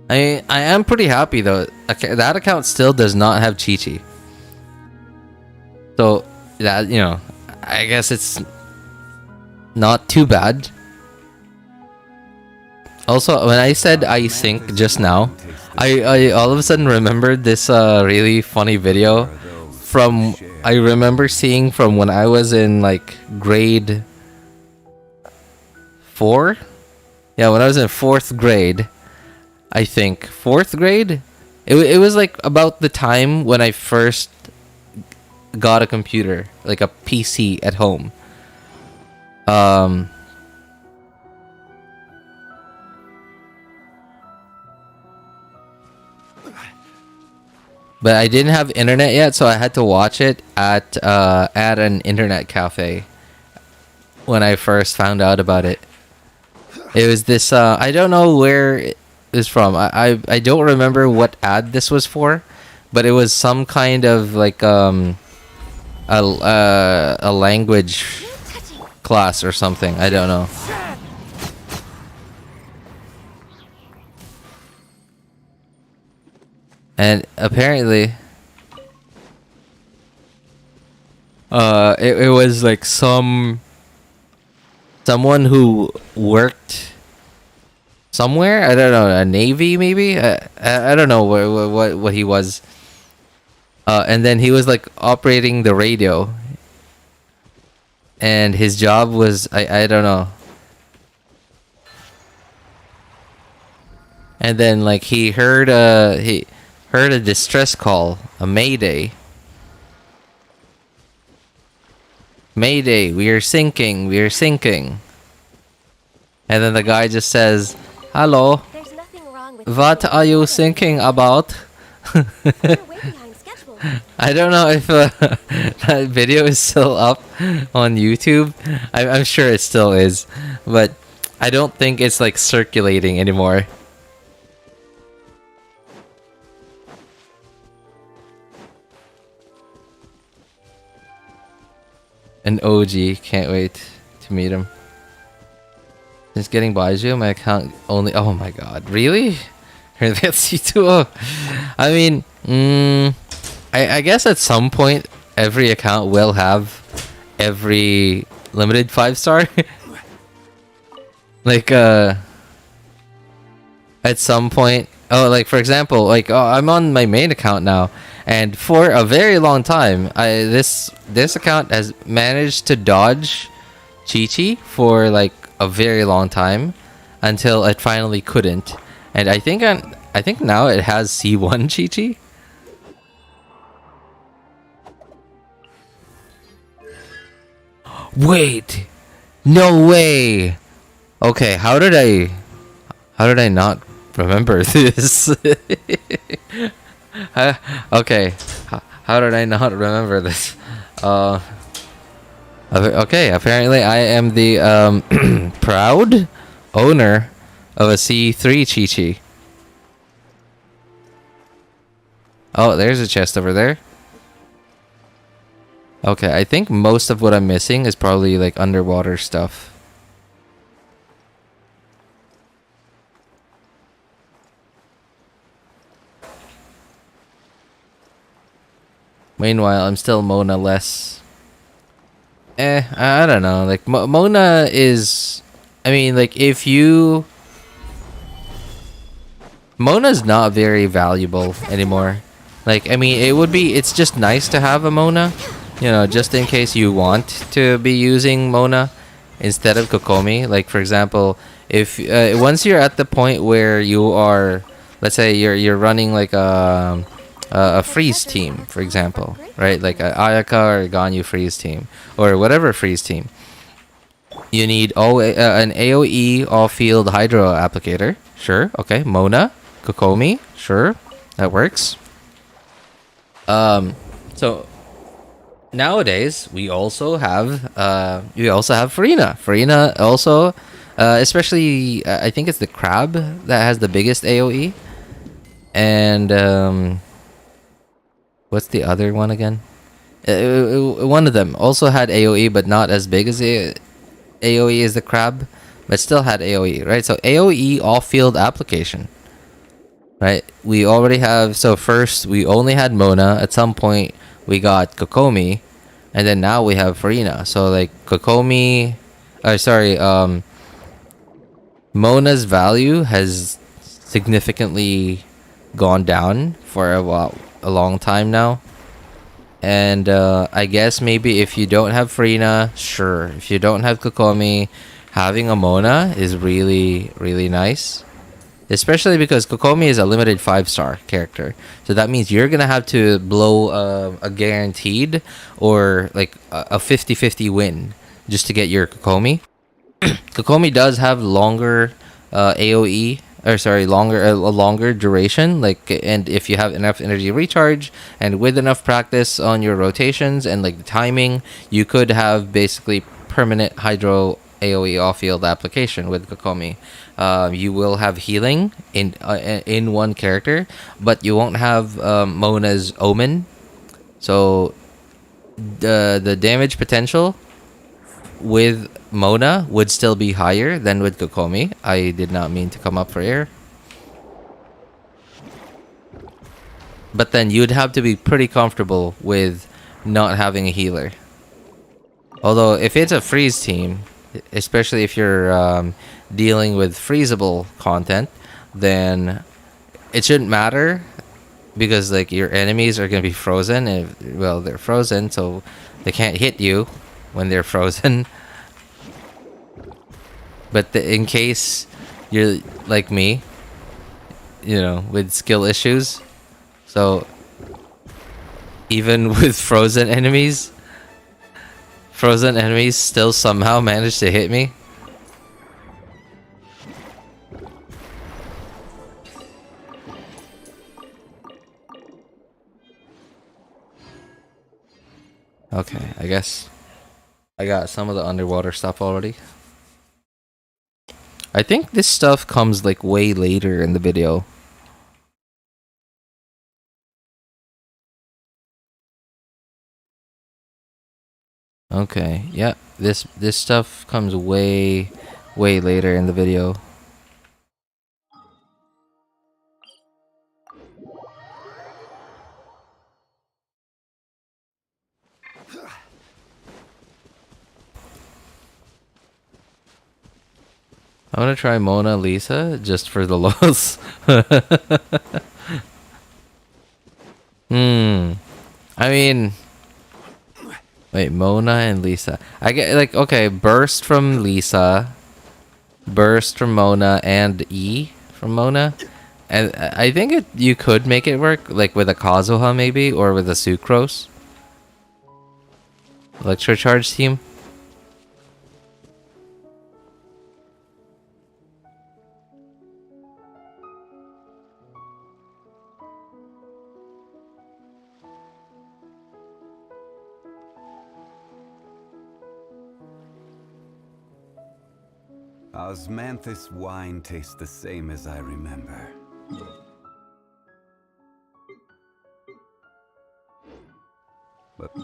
I am pretty happy though. Okay, that account still does not have Chi-Chi. So that, you know, I guess it's not too bad. Also, when I said I think just now, I all of a sudden remembered this really funny video from I remember seeing from when I was in like grade 4. Yeah, when I was in 4th grade, I think 4th grade. It was like about the time when I first got a computer, like a PC at home. But I didn't have internet yet, so I had to watch it at an internet cafe when I first found out about it. It was this I don't know where it is from. I don't remember what ad this was for, but it was some kind of like a language class or something. I don't know. And apparently it was like someone who worked somewhere. I don't know, a navy maybe. I don't know what he was. And then he was like operating the radio, and his job was I don't know. And then like he heard a distress call, a mayday. Mayday, we are sinking, we are sinking. And then the guy just says, "Hello, There's nothing wrong with what are you thinking about?" We're way behind schedule. I don't know if that video is still up on YouTube. I'm sure it still is, but I don't think it's like circulating anymore. An OG, can't wait to meet him. Since getting Baizhu, my account only. Oh my god, really? That's you too. Oh. I mean, I guess at some point every account will have every limited 5-star. Like at some point. Oh, like for example, like I'm on my main account now, and for a very long time, this account has managed to dodge Chi-Chi for like a very long time, until it finally couldn't, and I think now it has C1 Chi-Chi. Wait, no way. Okay, how did I not remember this? Okay, how did I not remember this? Okay, apparently I am the proud owner of a C3 Chi-Chi. Oh, there's a chest over there. Okay, I think most of what I'm missing is probably like underwater stuff. Meanwhile, I'm still Mona-less. I don't know. Like, Mona is... I mean, like, if you... Mona's not very valuable anymore. Like, I mean, it would be... It's just nice to have a Mona. You know, just in case you want to be using Mona instead of Kokomi. Like, for example, if... once you're at the point where you are... Let's say you're running like a a freeze team, for example, right? Like a Ayaka or Ganyu freeze team, or whatever freeze team. You need an AoE all-field Hydro applicator. Sure, okay. Mona, Kokomi, sure, that works. So nowadays we also have Furina. Furina also, especially I think it's the crab that has the biggest AoE, and what's the other one again? One of them also had AoE, but not as big as the AoE as the crab, but still had AoE, right? So AoE all field application, right? We already have. So first we only had Mona. At some point we got Kokomi, and then now we have Furina. So like Kokomi, Mona's value has significantly gone down for a long time now. And I guess maybe if you don't have Furina, sure. If you don't have Kokomi, having a Mona is really, really nice. Especially because Kokomi is a limited 5-star character. So that means you're going to have to blow a guaranteed or like a 50-50 win just to get your Kokomi. Kokomi does have longer AoE, or sorry, a longer duration. Like, and if you have enough energy recharge and with enough practice on your rotations and like the timing, you could have basically permanent Hydro AoE off-field application with Kokomi. You will have healing in one character, but you won't have Mona's Omen. So the damage potential with Mona would still be higher than with Kokomi. I did not mean to come up for air. But then you'd have to be pretty comfortable with not having a healer. Although if it's a freeze team, especially if you're dealing with freezable content, then it shouldn't matter because like your enemies are going to be frozen and well, they're frozen, so they can't hit you when they're frozen. But in case you're like me, you know, with skill issues, so even with frozen enemies still somehow manage to hit me. Okay, I guess I got some of the underwater stuff already. I think this stuff comes like way later in the video. Okay, yeah, this stuff comes way later in the video. I want to try Mona Lisa just for the lulz. I mean, wait, Mona and Lisa. I get like, okay, burst from Lisa, burst from Mona, and E from Mona. And I think you could make it work like with a Kazuha maybe, or with a Sucrose. Electrocharge team. Osmanthus wine tastes the same as I remember. But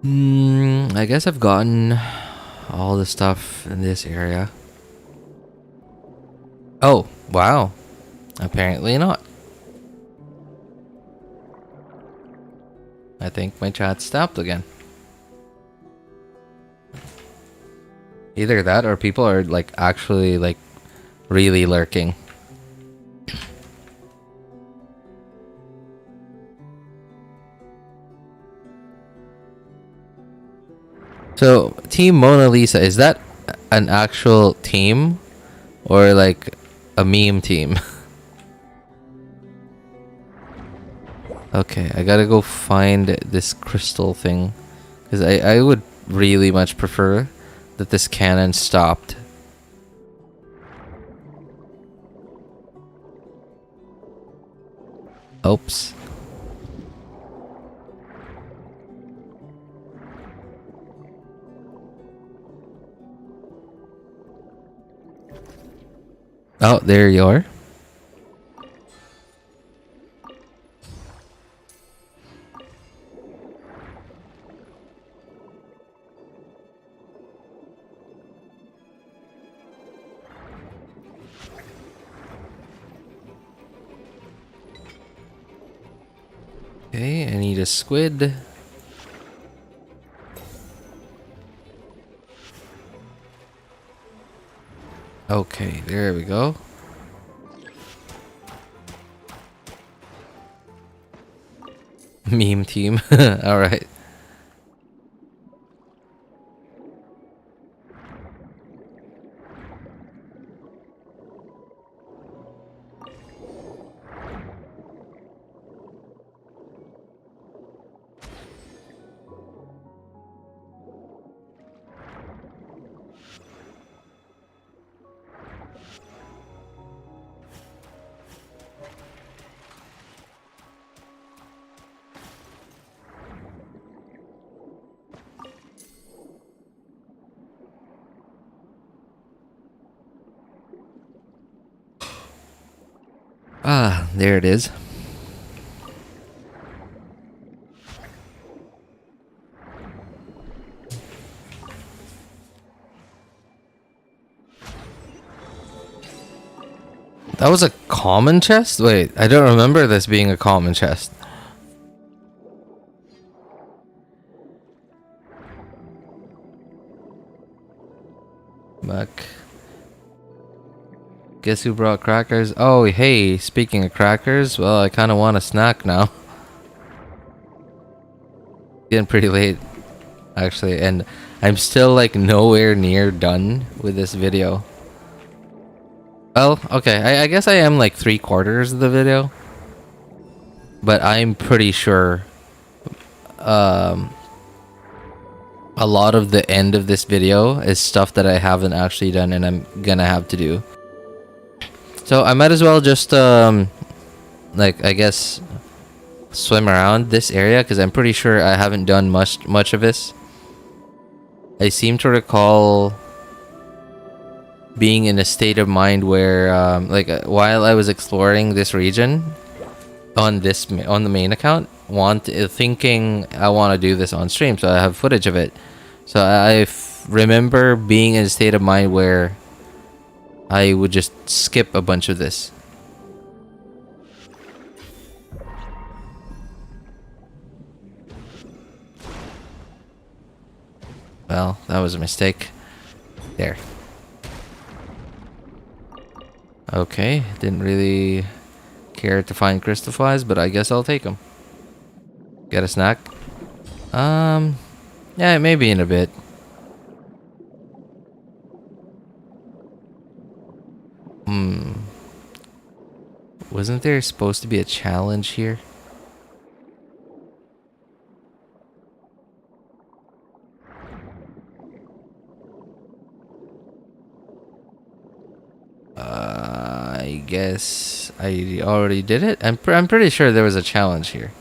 I guess I've gotten all the stuff in this area. Oh, wow. Apparently not. I think my chat stopped again. Either that or people are like actually like really lurking. So, Team Mona Lisa, is that an actual team or like a meme team? Okay, I gotta go find this crystal thing because I would really much prefer that this cannon stopped. Oops. Oh, there you are. Okay, I need a squid. Okay, there we go. Meme team. All right. Ah, there it is. That was a common chest? Wait, I don't remember this being a common chest. Back. Guess who brought crackers? Oh, hey, speaking of crackers, well, I kind of want a snack now. Getting pretty late, actually, and I'm still like nowhere near done with this video. Well, okay, I guess I am like 3/4 of the video, but I'm pretty sure a lot of the end of this video is stuff that I haven't actually done and I'm gonna have to do. So I might as well just like I guess swim around this area because I'm pretty sure I haven't done much of this. I seem to recall being in a state of mind where while I was exploring this region on the main account, thinking I want to do this on stream, so I have footage of it. So I remember being in a state of mind where I would just skip a bunch of this. Well, that was a mistake. There. Okay, didn't really care to find crystal flies, but I guess I'll take them. Get a snack? Yeah, maybe in a bit. Wasn't there supposed to be a challenge here? I guess I already did it. I'm pretty sure there was a challenge here.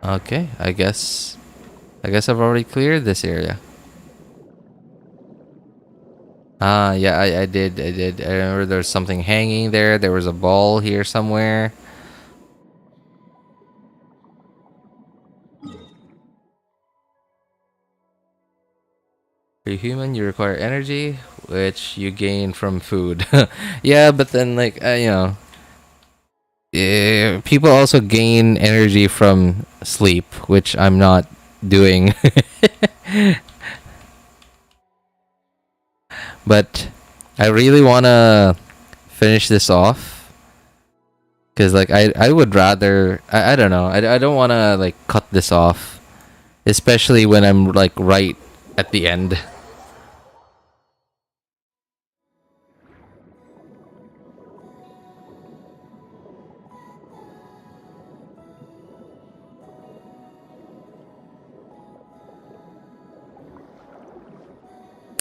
Okay, I guess I've already cleared this area. Ah, yeah, I did. I did. I remember there was something hanging there. There was a ball here somewhere. For human, you require energy, which you gain from food. Yeah, but then, like, yeah, people also gain energy from sleep, which I'm not doing. But I really want to finish this off. Because, like, I would rather... I don't know. I don't want to, like, cut this off. Especially when I'm, like, right at the end.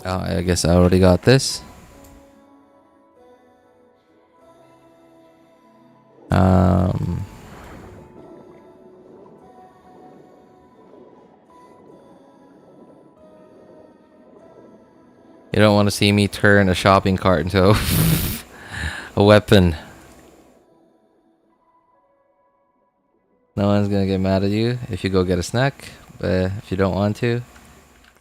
Oh, I guess I already got this. You don't want to see me turn a shopping cart into a weapon. No one's gonna get mad at you if you go get a snack, but if you don't want to,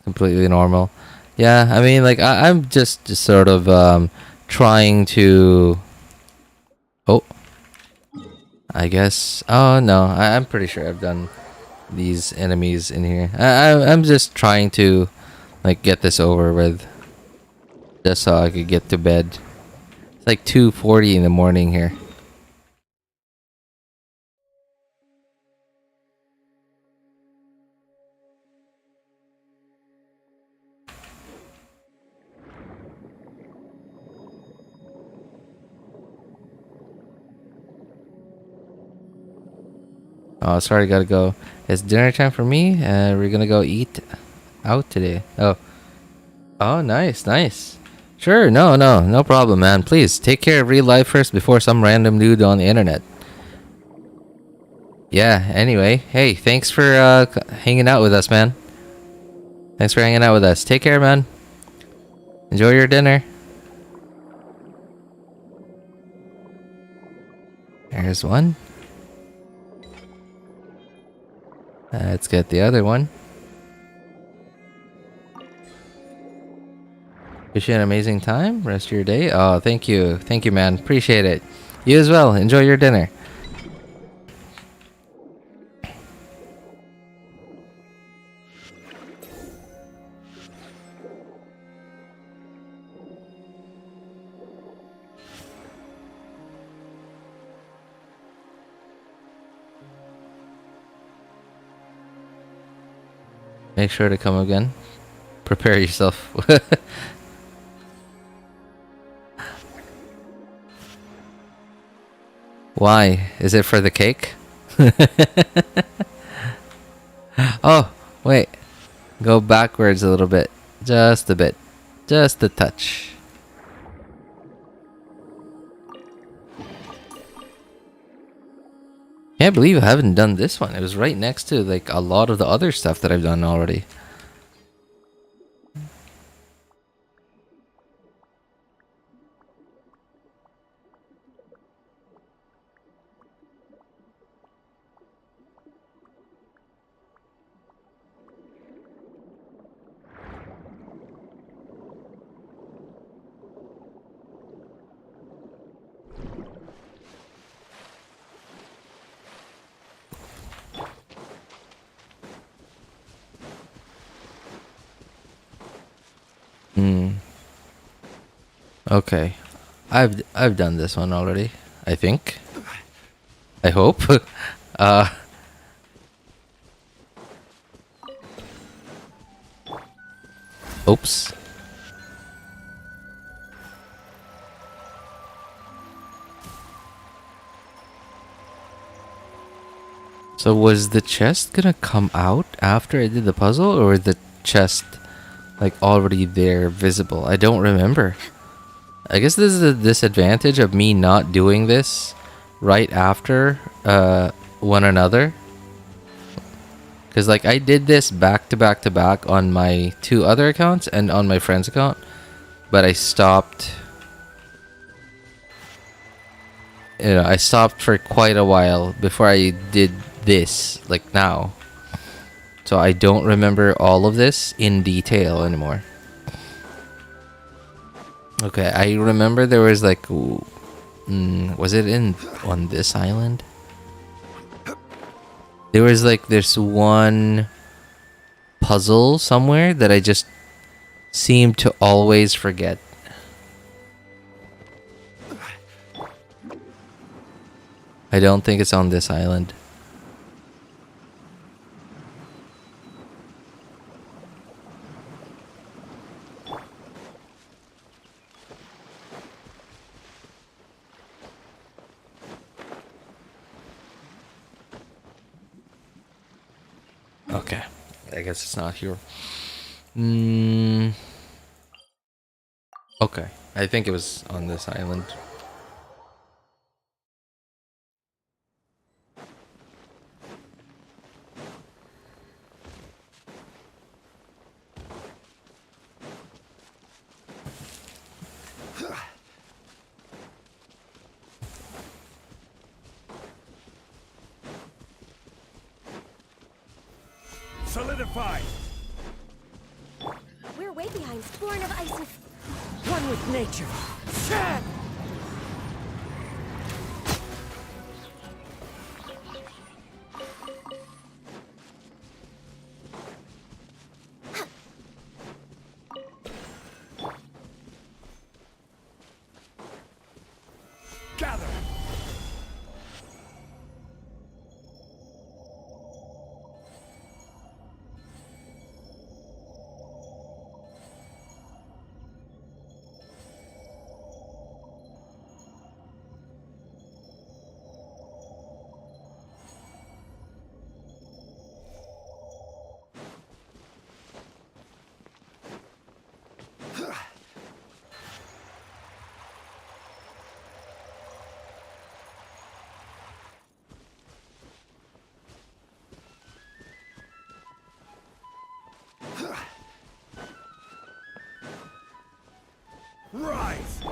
completely normal. Yeah, I mean, like, I'm just sort of trying to... Oh. I guess... Oh, no. I'm pretty sure I've done these enemies in here. I'm just trying to, like, get this over with. Just so I could get to bed. It's like 2:40 in the morning here. Oh, sorry, gotta go. It's dinner time for me. We're gonna go eat out today. Oh. Oh, nice, nice. Sure, no problem, man. Please, take care of real life first before some random dude on the internet. Yeah, anyway. Hey, thanks for hanging out with us, man. Thanks for hanging out with us. Take care, man. Enjoy your dinner. There's one. Let's get the other one. Wish you an amazing time. Rest of your day. Oh, thank you. Thank you, man. Appreciate it. You as well. Enjoy your dinner. Make sure to come again. Prepare yourself. Why? Is it for the cake? Oh, wait. Go backwards a little bit. Just a bit. Just a touch. Can't believe I haven't done this one. It was right next to, like, a lot of the other stuff that I've done already. Okay. I've done this one already, I think. I hope. Oops. So was the chest gonna come out after I did the puzzle, or was the chest, like, already there, visible? I don't remember. I guess this is the disadvantage of me not doing this right after one another. Because, like, I did this back to back to back on my two other accounts and on my friend's account. but I stopped. You know, I stopped for quite a while before I did this, like now. So I don't remember all of this in detail anymore. Okay, I remember there was like, was it on this island? There was like this one puzzle somewhere that I just seem to always forget. I don't think it's on this island. Okay, I guess it's not here. Okay, I think it was on this island. Solidify! We're way behind. Born of ice and... One with nature. Shit! Gather! Rise!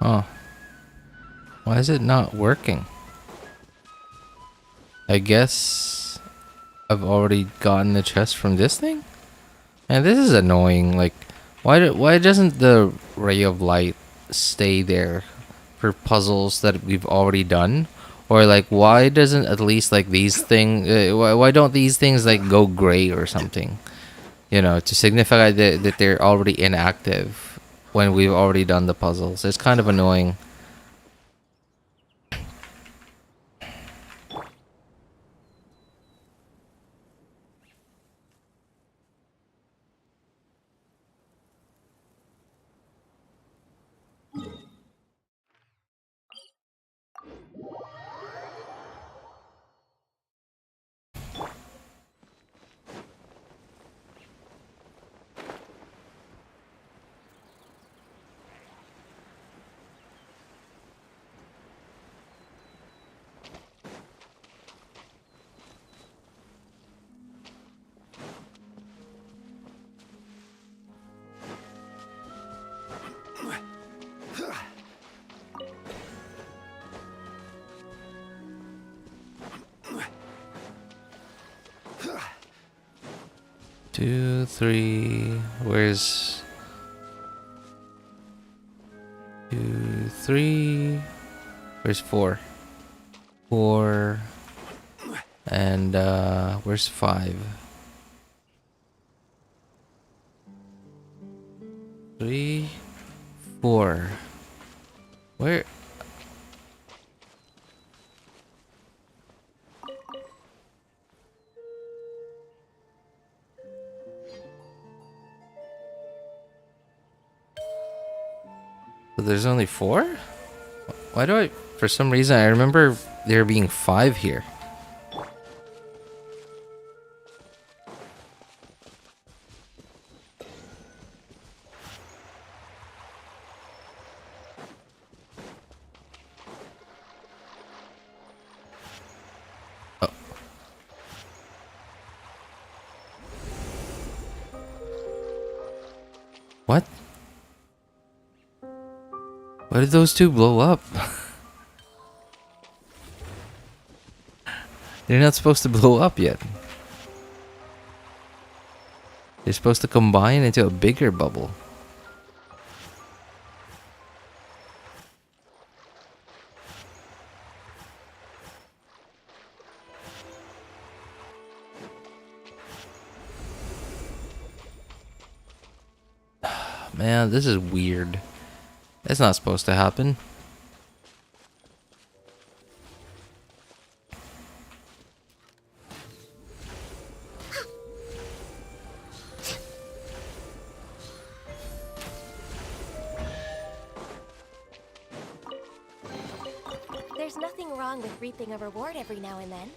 Oh. Why is it not working? I guess I've already gotten the chest from this thing? And this is annoying. Like, why doesn't the ray of light stay there for puzzles that we've already done? Or like, why doesn't at least like these things? Why don't these things like go gray or something? You know, to signify that they're already inactive when we've already done the puzzles. It's kind of annoying. Two, three. Where's 2, 3? Where's 4? 4. And where's 5? 3, 4. Where? So there's only 4? Why do I... For some reason, I remember there being 5 here. Oh. What? Why did those two blow up? They're not supposed to blow up yet. They're supposed to combine into a bigger bubble. Man, this is weird. That's not supposed to happen. There's nothing wrong with reaping a reward every now and then.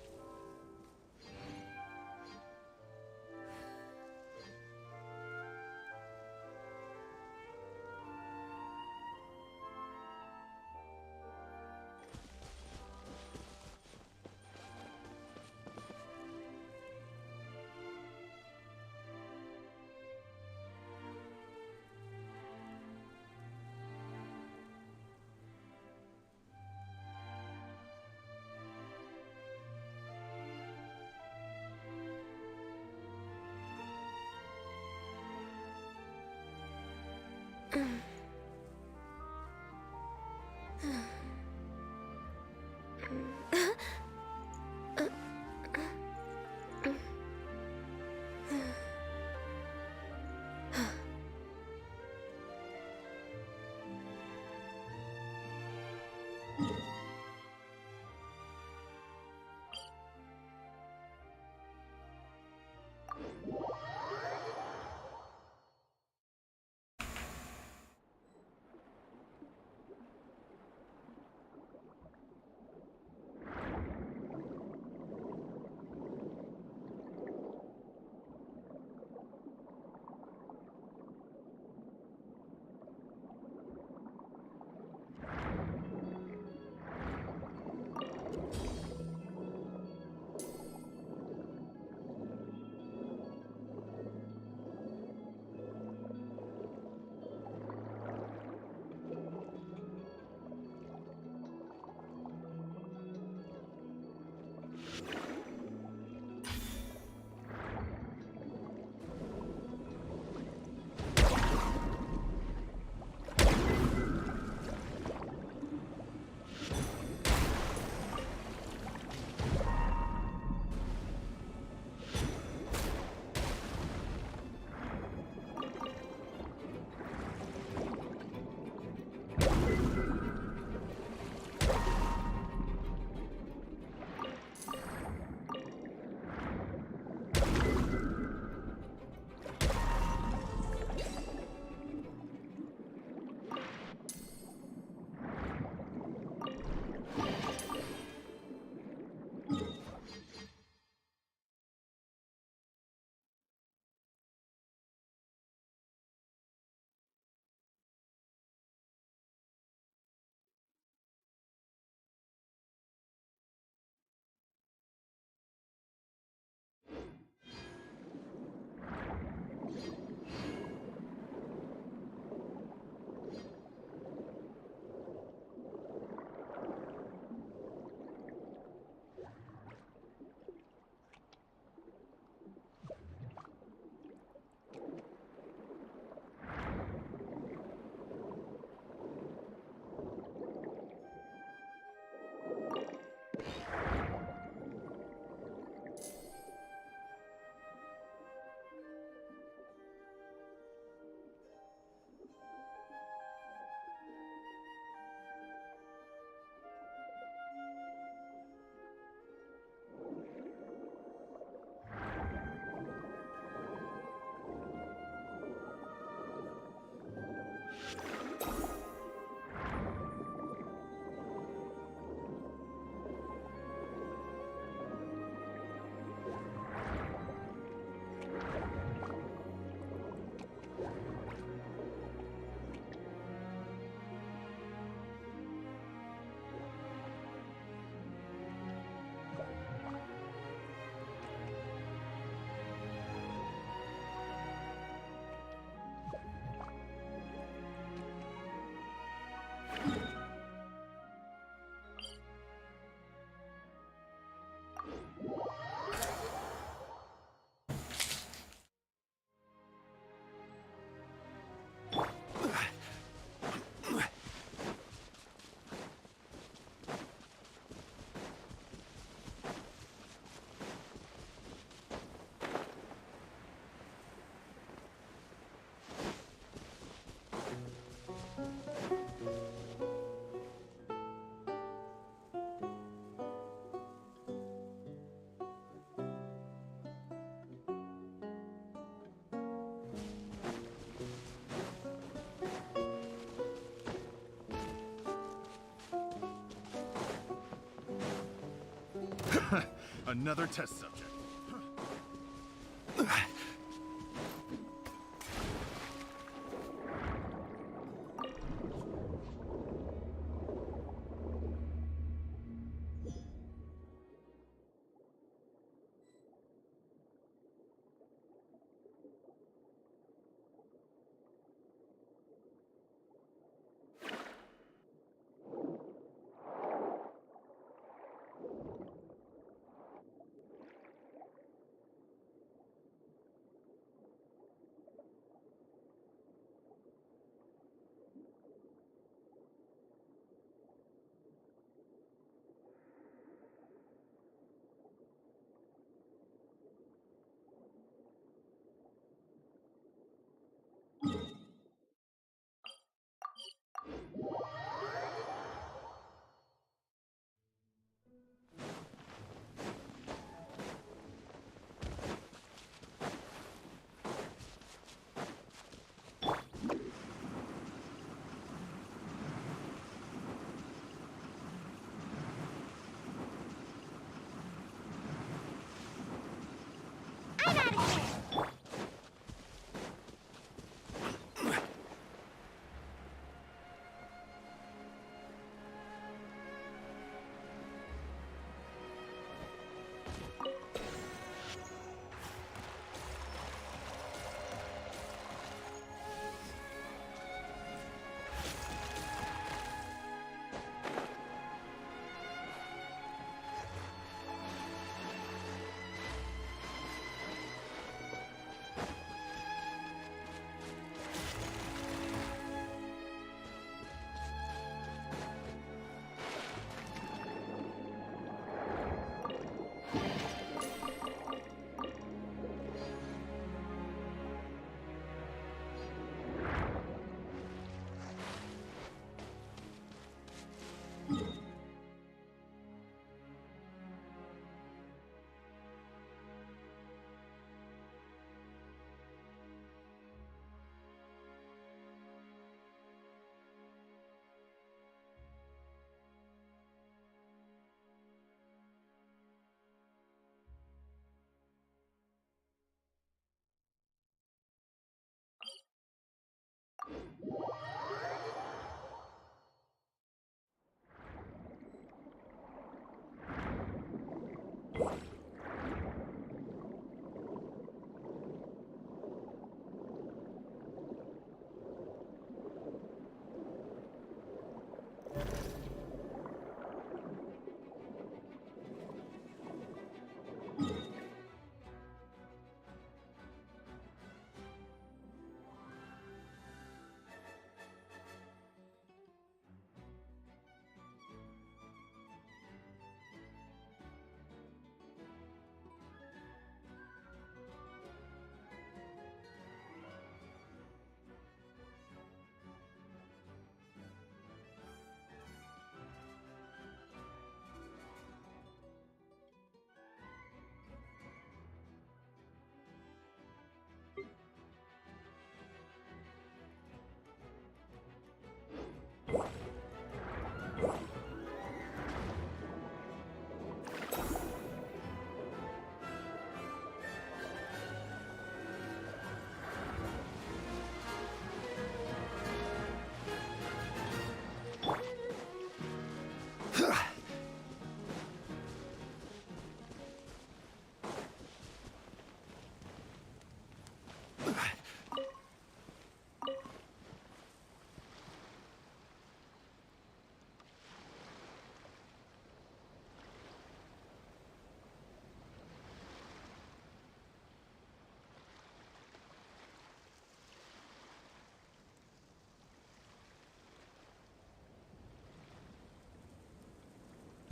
Another test subject.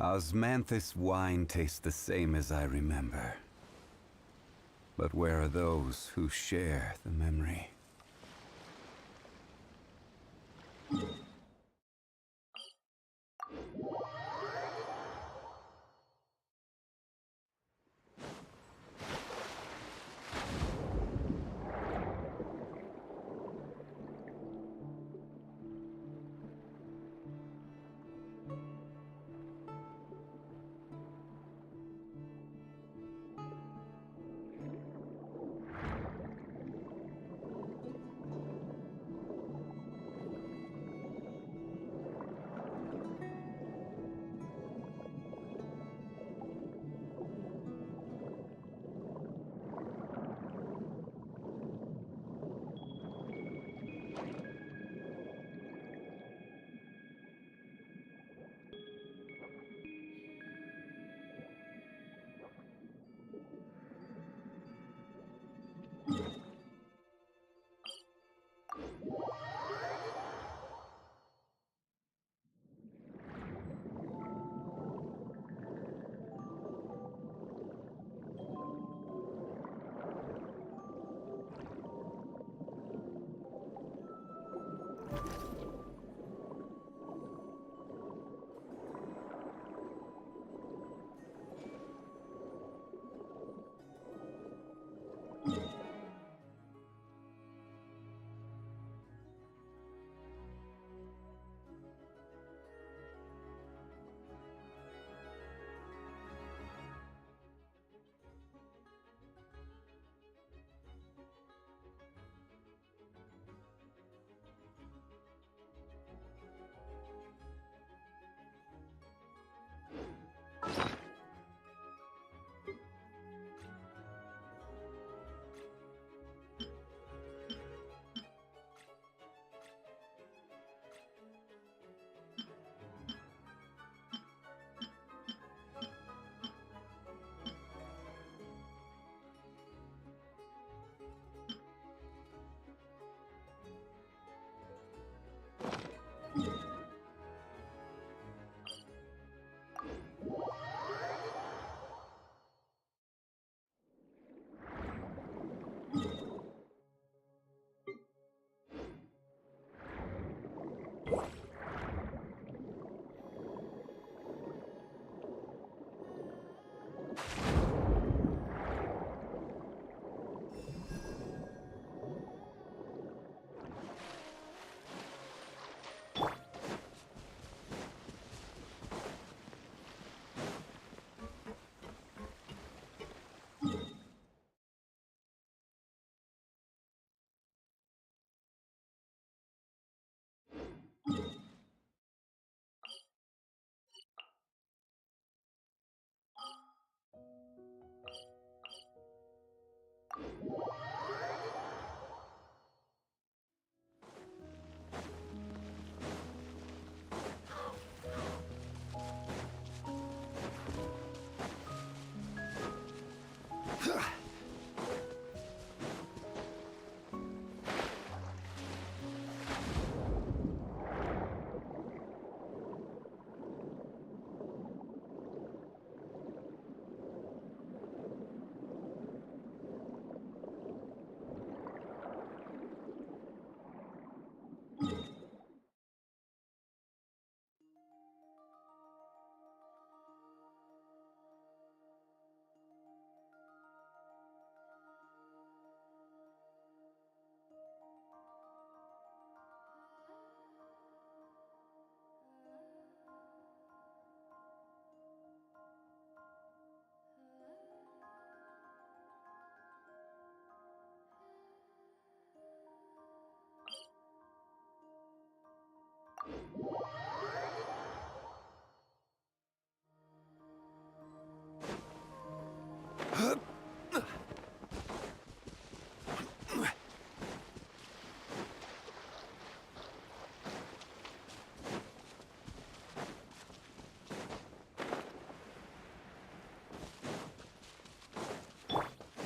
Osmanthus wine tastes the same as I remember. But where are those who share the memory?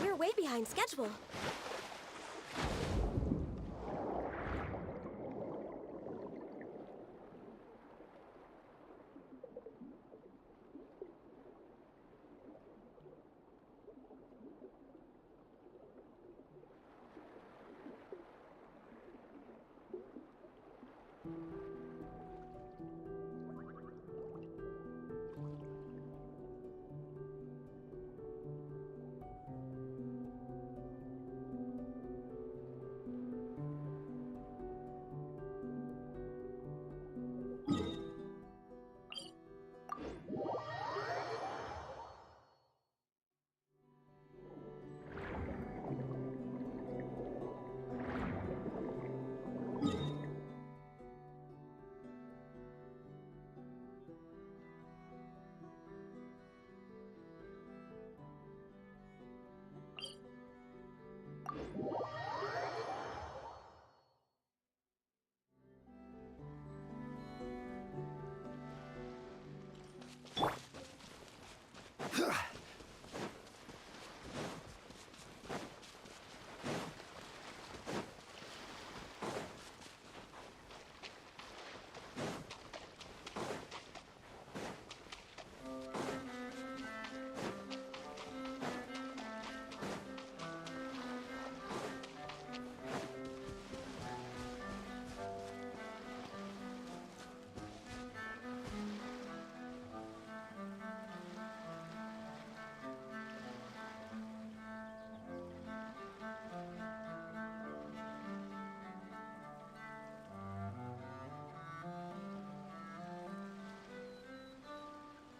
We're way behind schedule.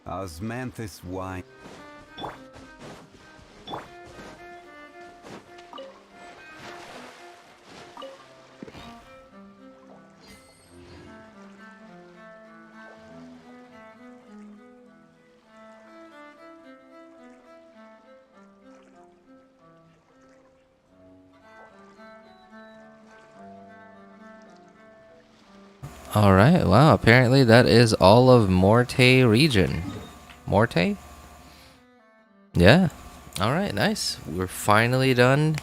Osmanthus wine. Alright, wow, apparently that is all of Morte region. Morte? Yeah. Alright, nice. We're finally done.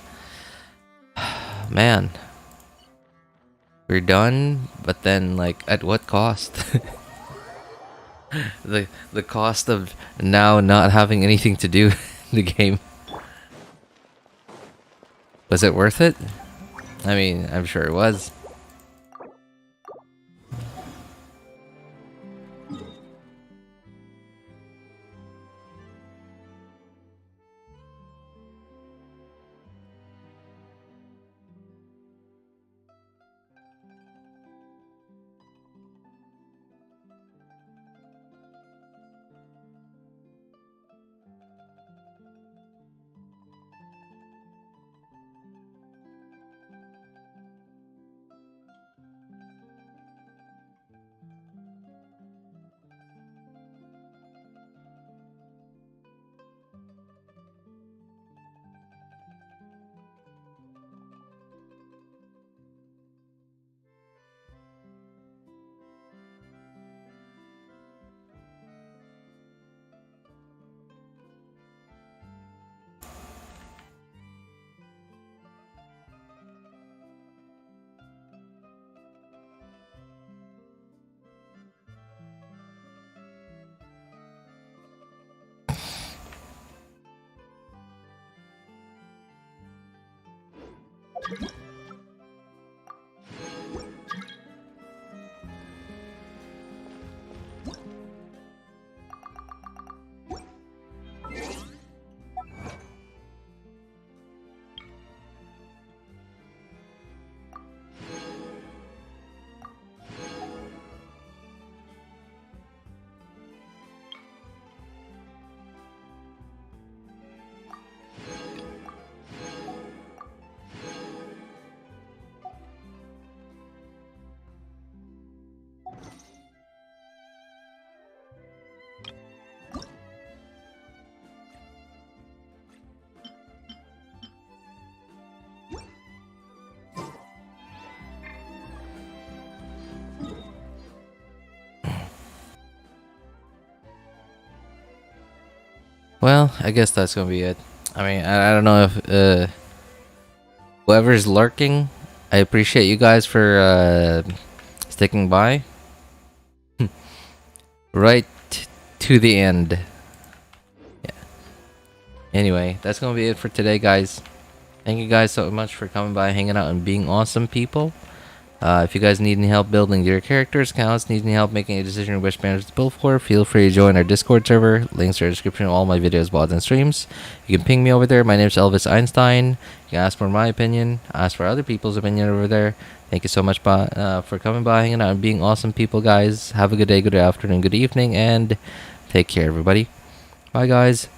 Man. We're done, but then, like, at what cost? the cost of now not having anything to do in the game. Was it worth it? I mean, I'm sure it was. well, I guess that's gonna be it. I mean, I don't know if whoever's lurking, I appreciate you guys for sticking by right to the end. Yeah. Anyway, that's gonna be it for today, guys. Thank you guys so much for coming by, hanging out, and being awesome people. If you guys need any help building your characters, accounts, need any help making a decision on which banners to build for, feel free to join our Discord server. Links are in the description of all my videos, VODs, and streams. You can ping me over there. My name is Elvis Einstein. You can ask for my opinion, ask for other people's opinion over there. Thank you so much for coming by, hanging out, and being awesome people, guys. Have a good day, good afternoon, good evening, and take care, everybody. Bye, guys.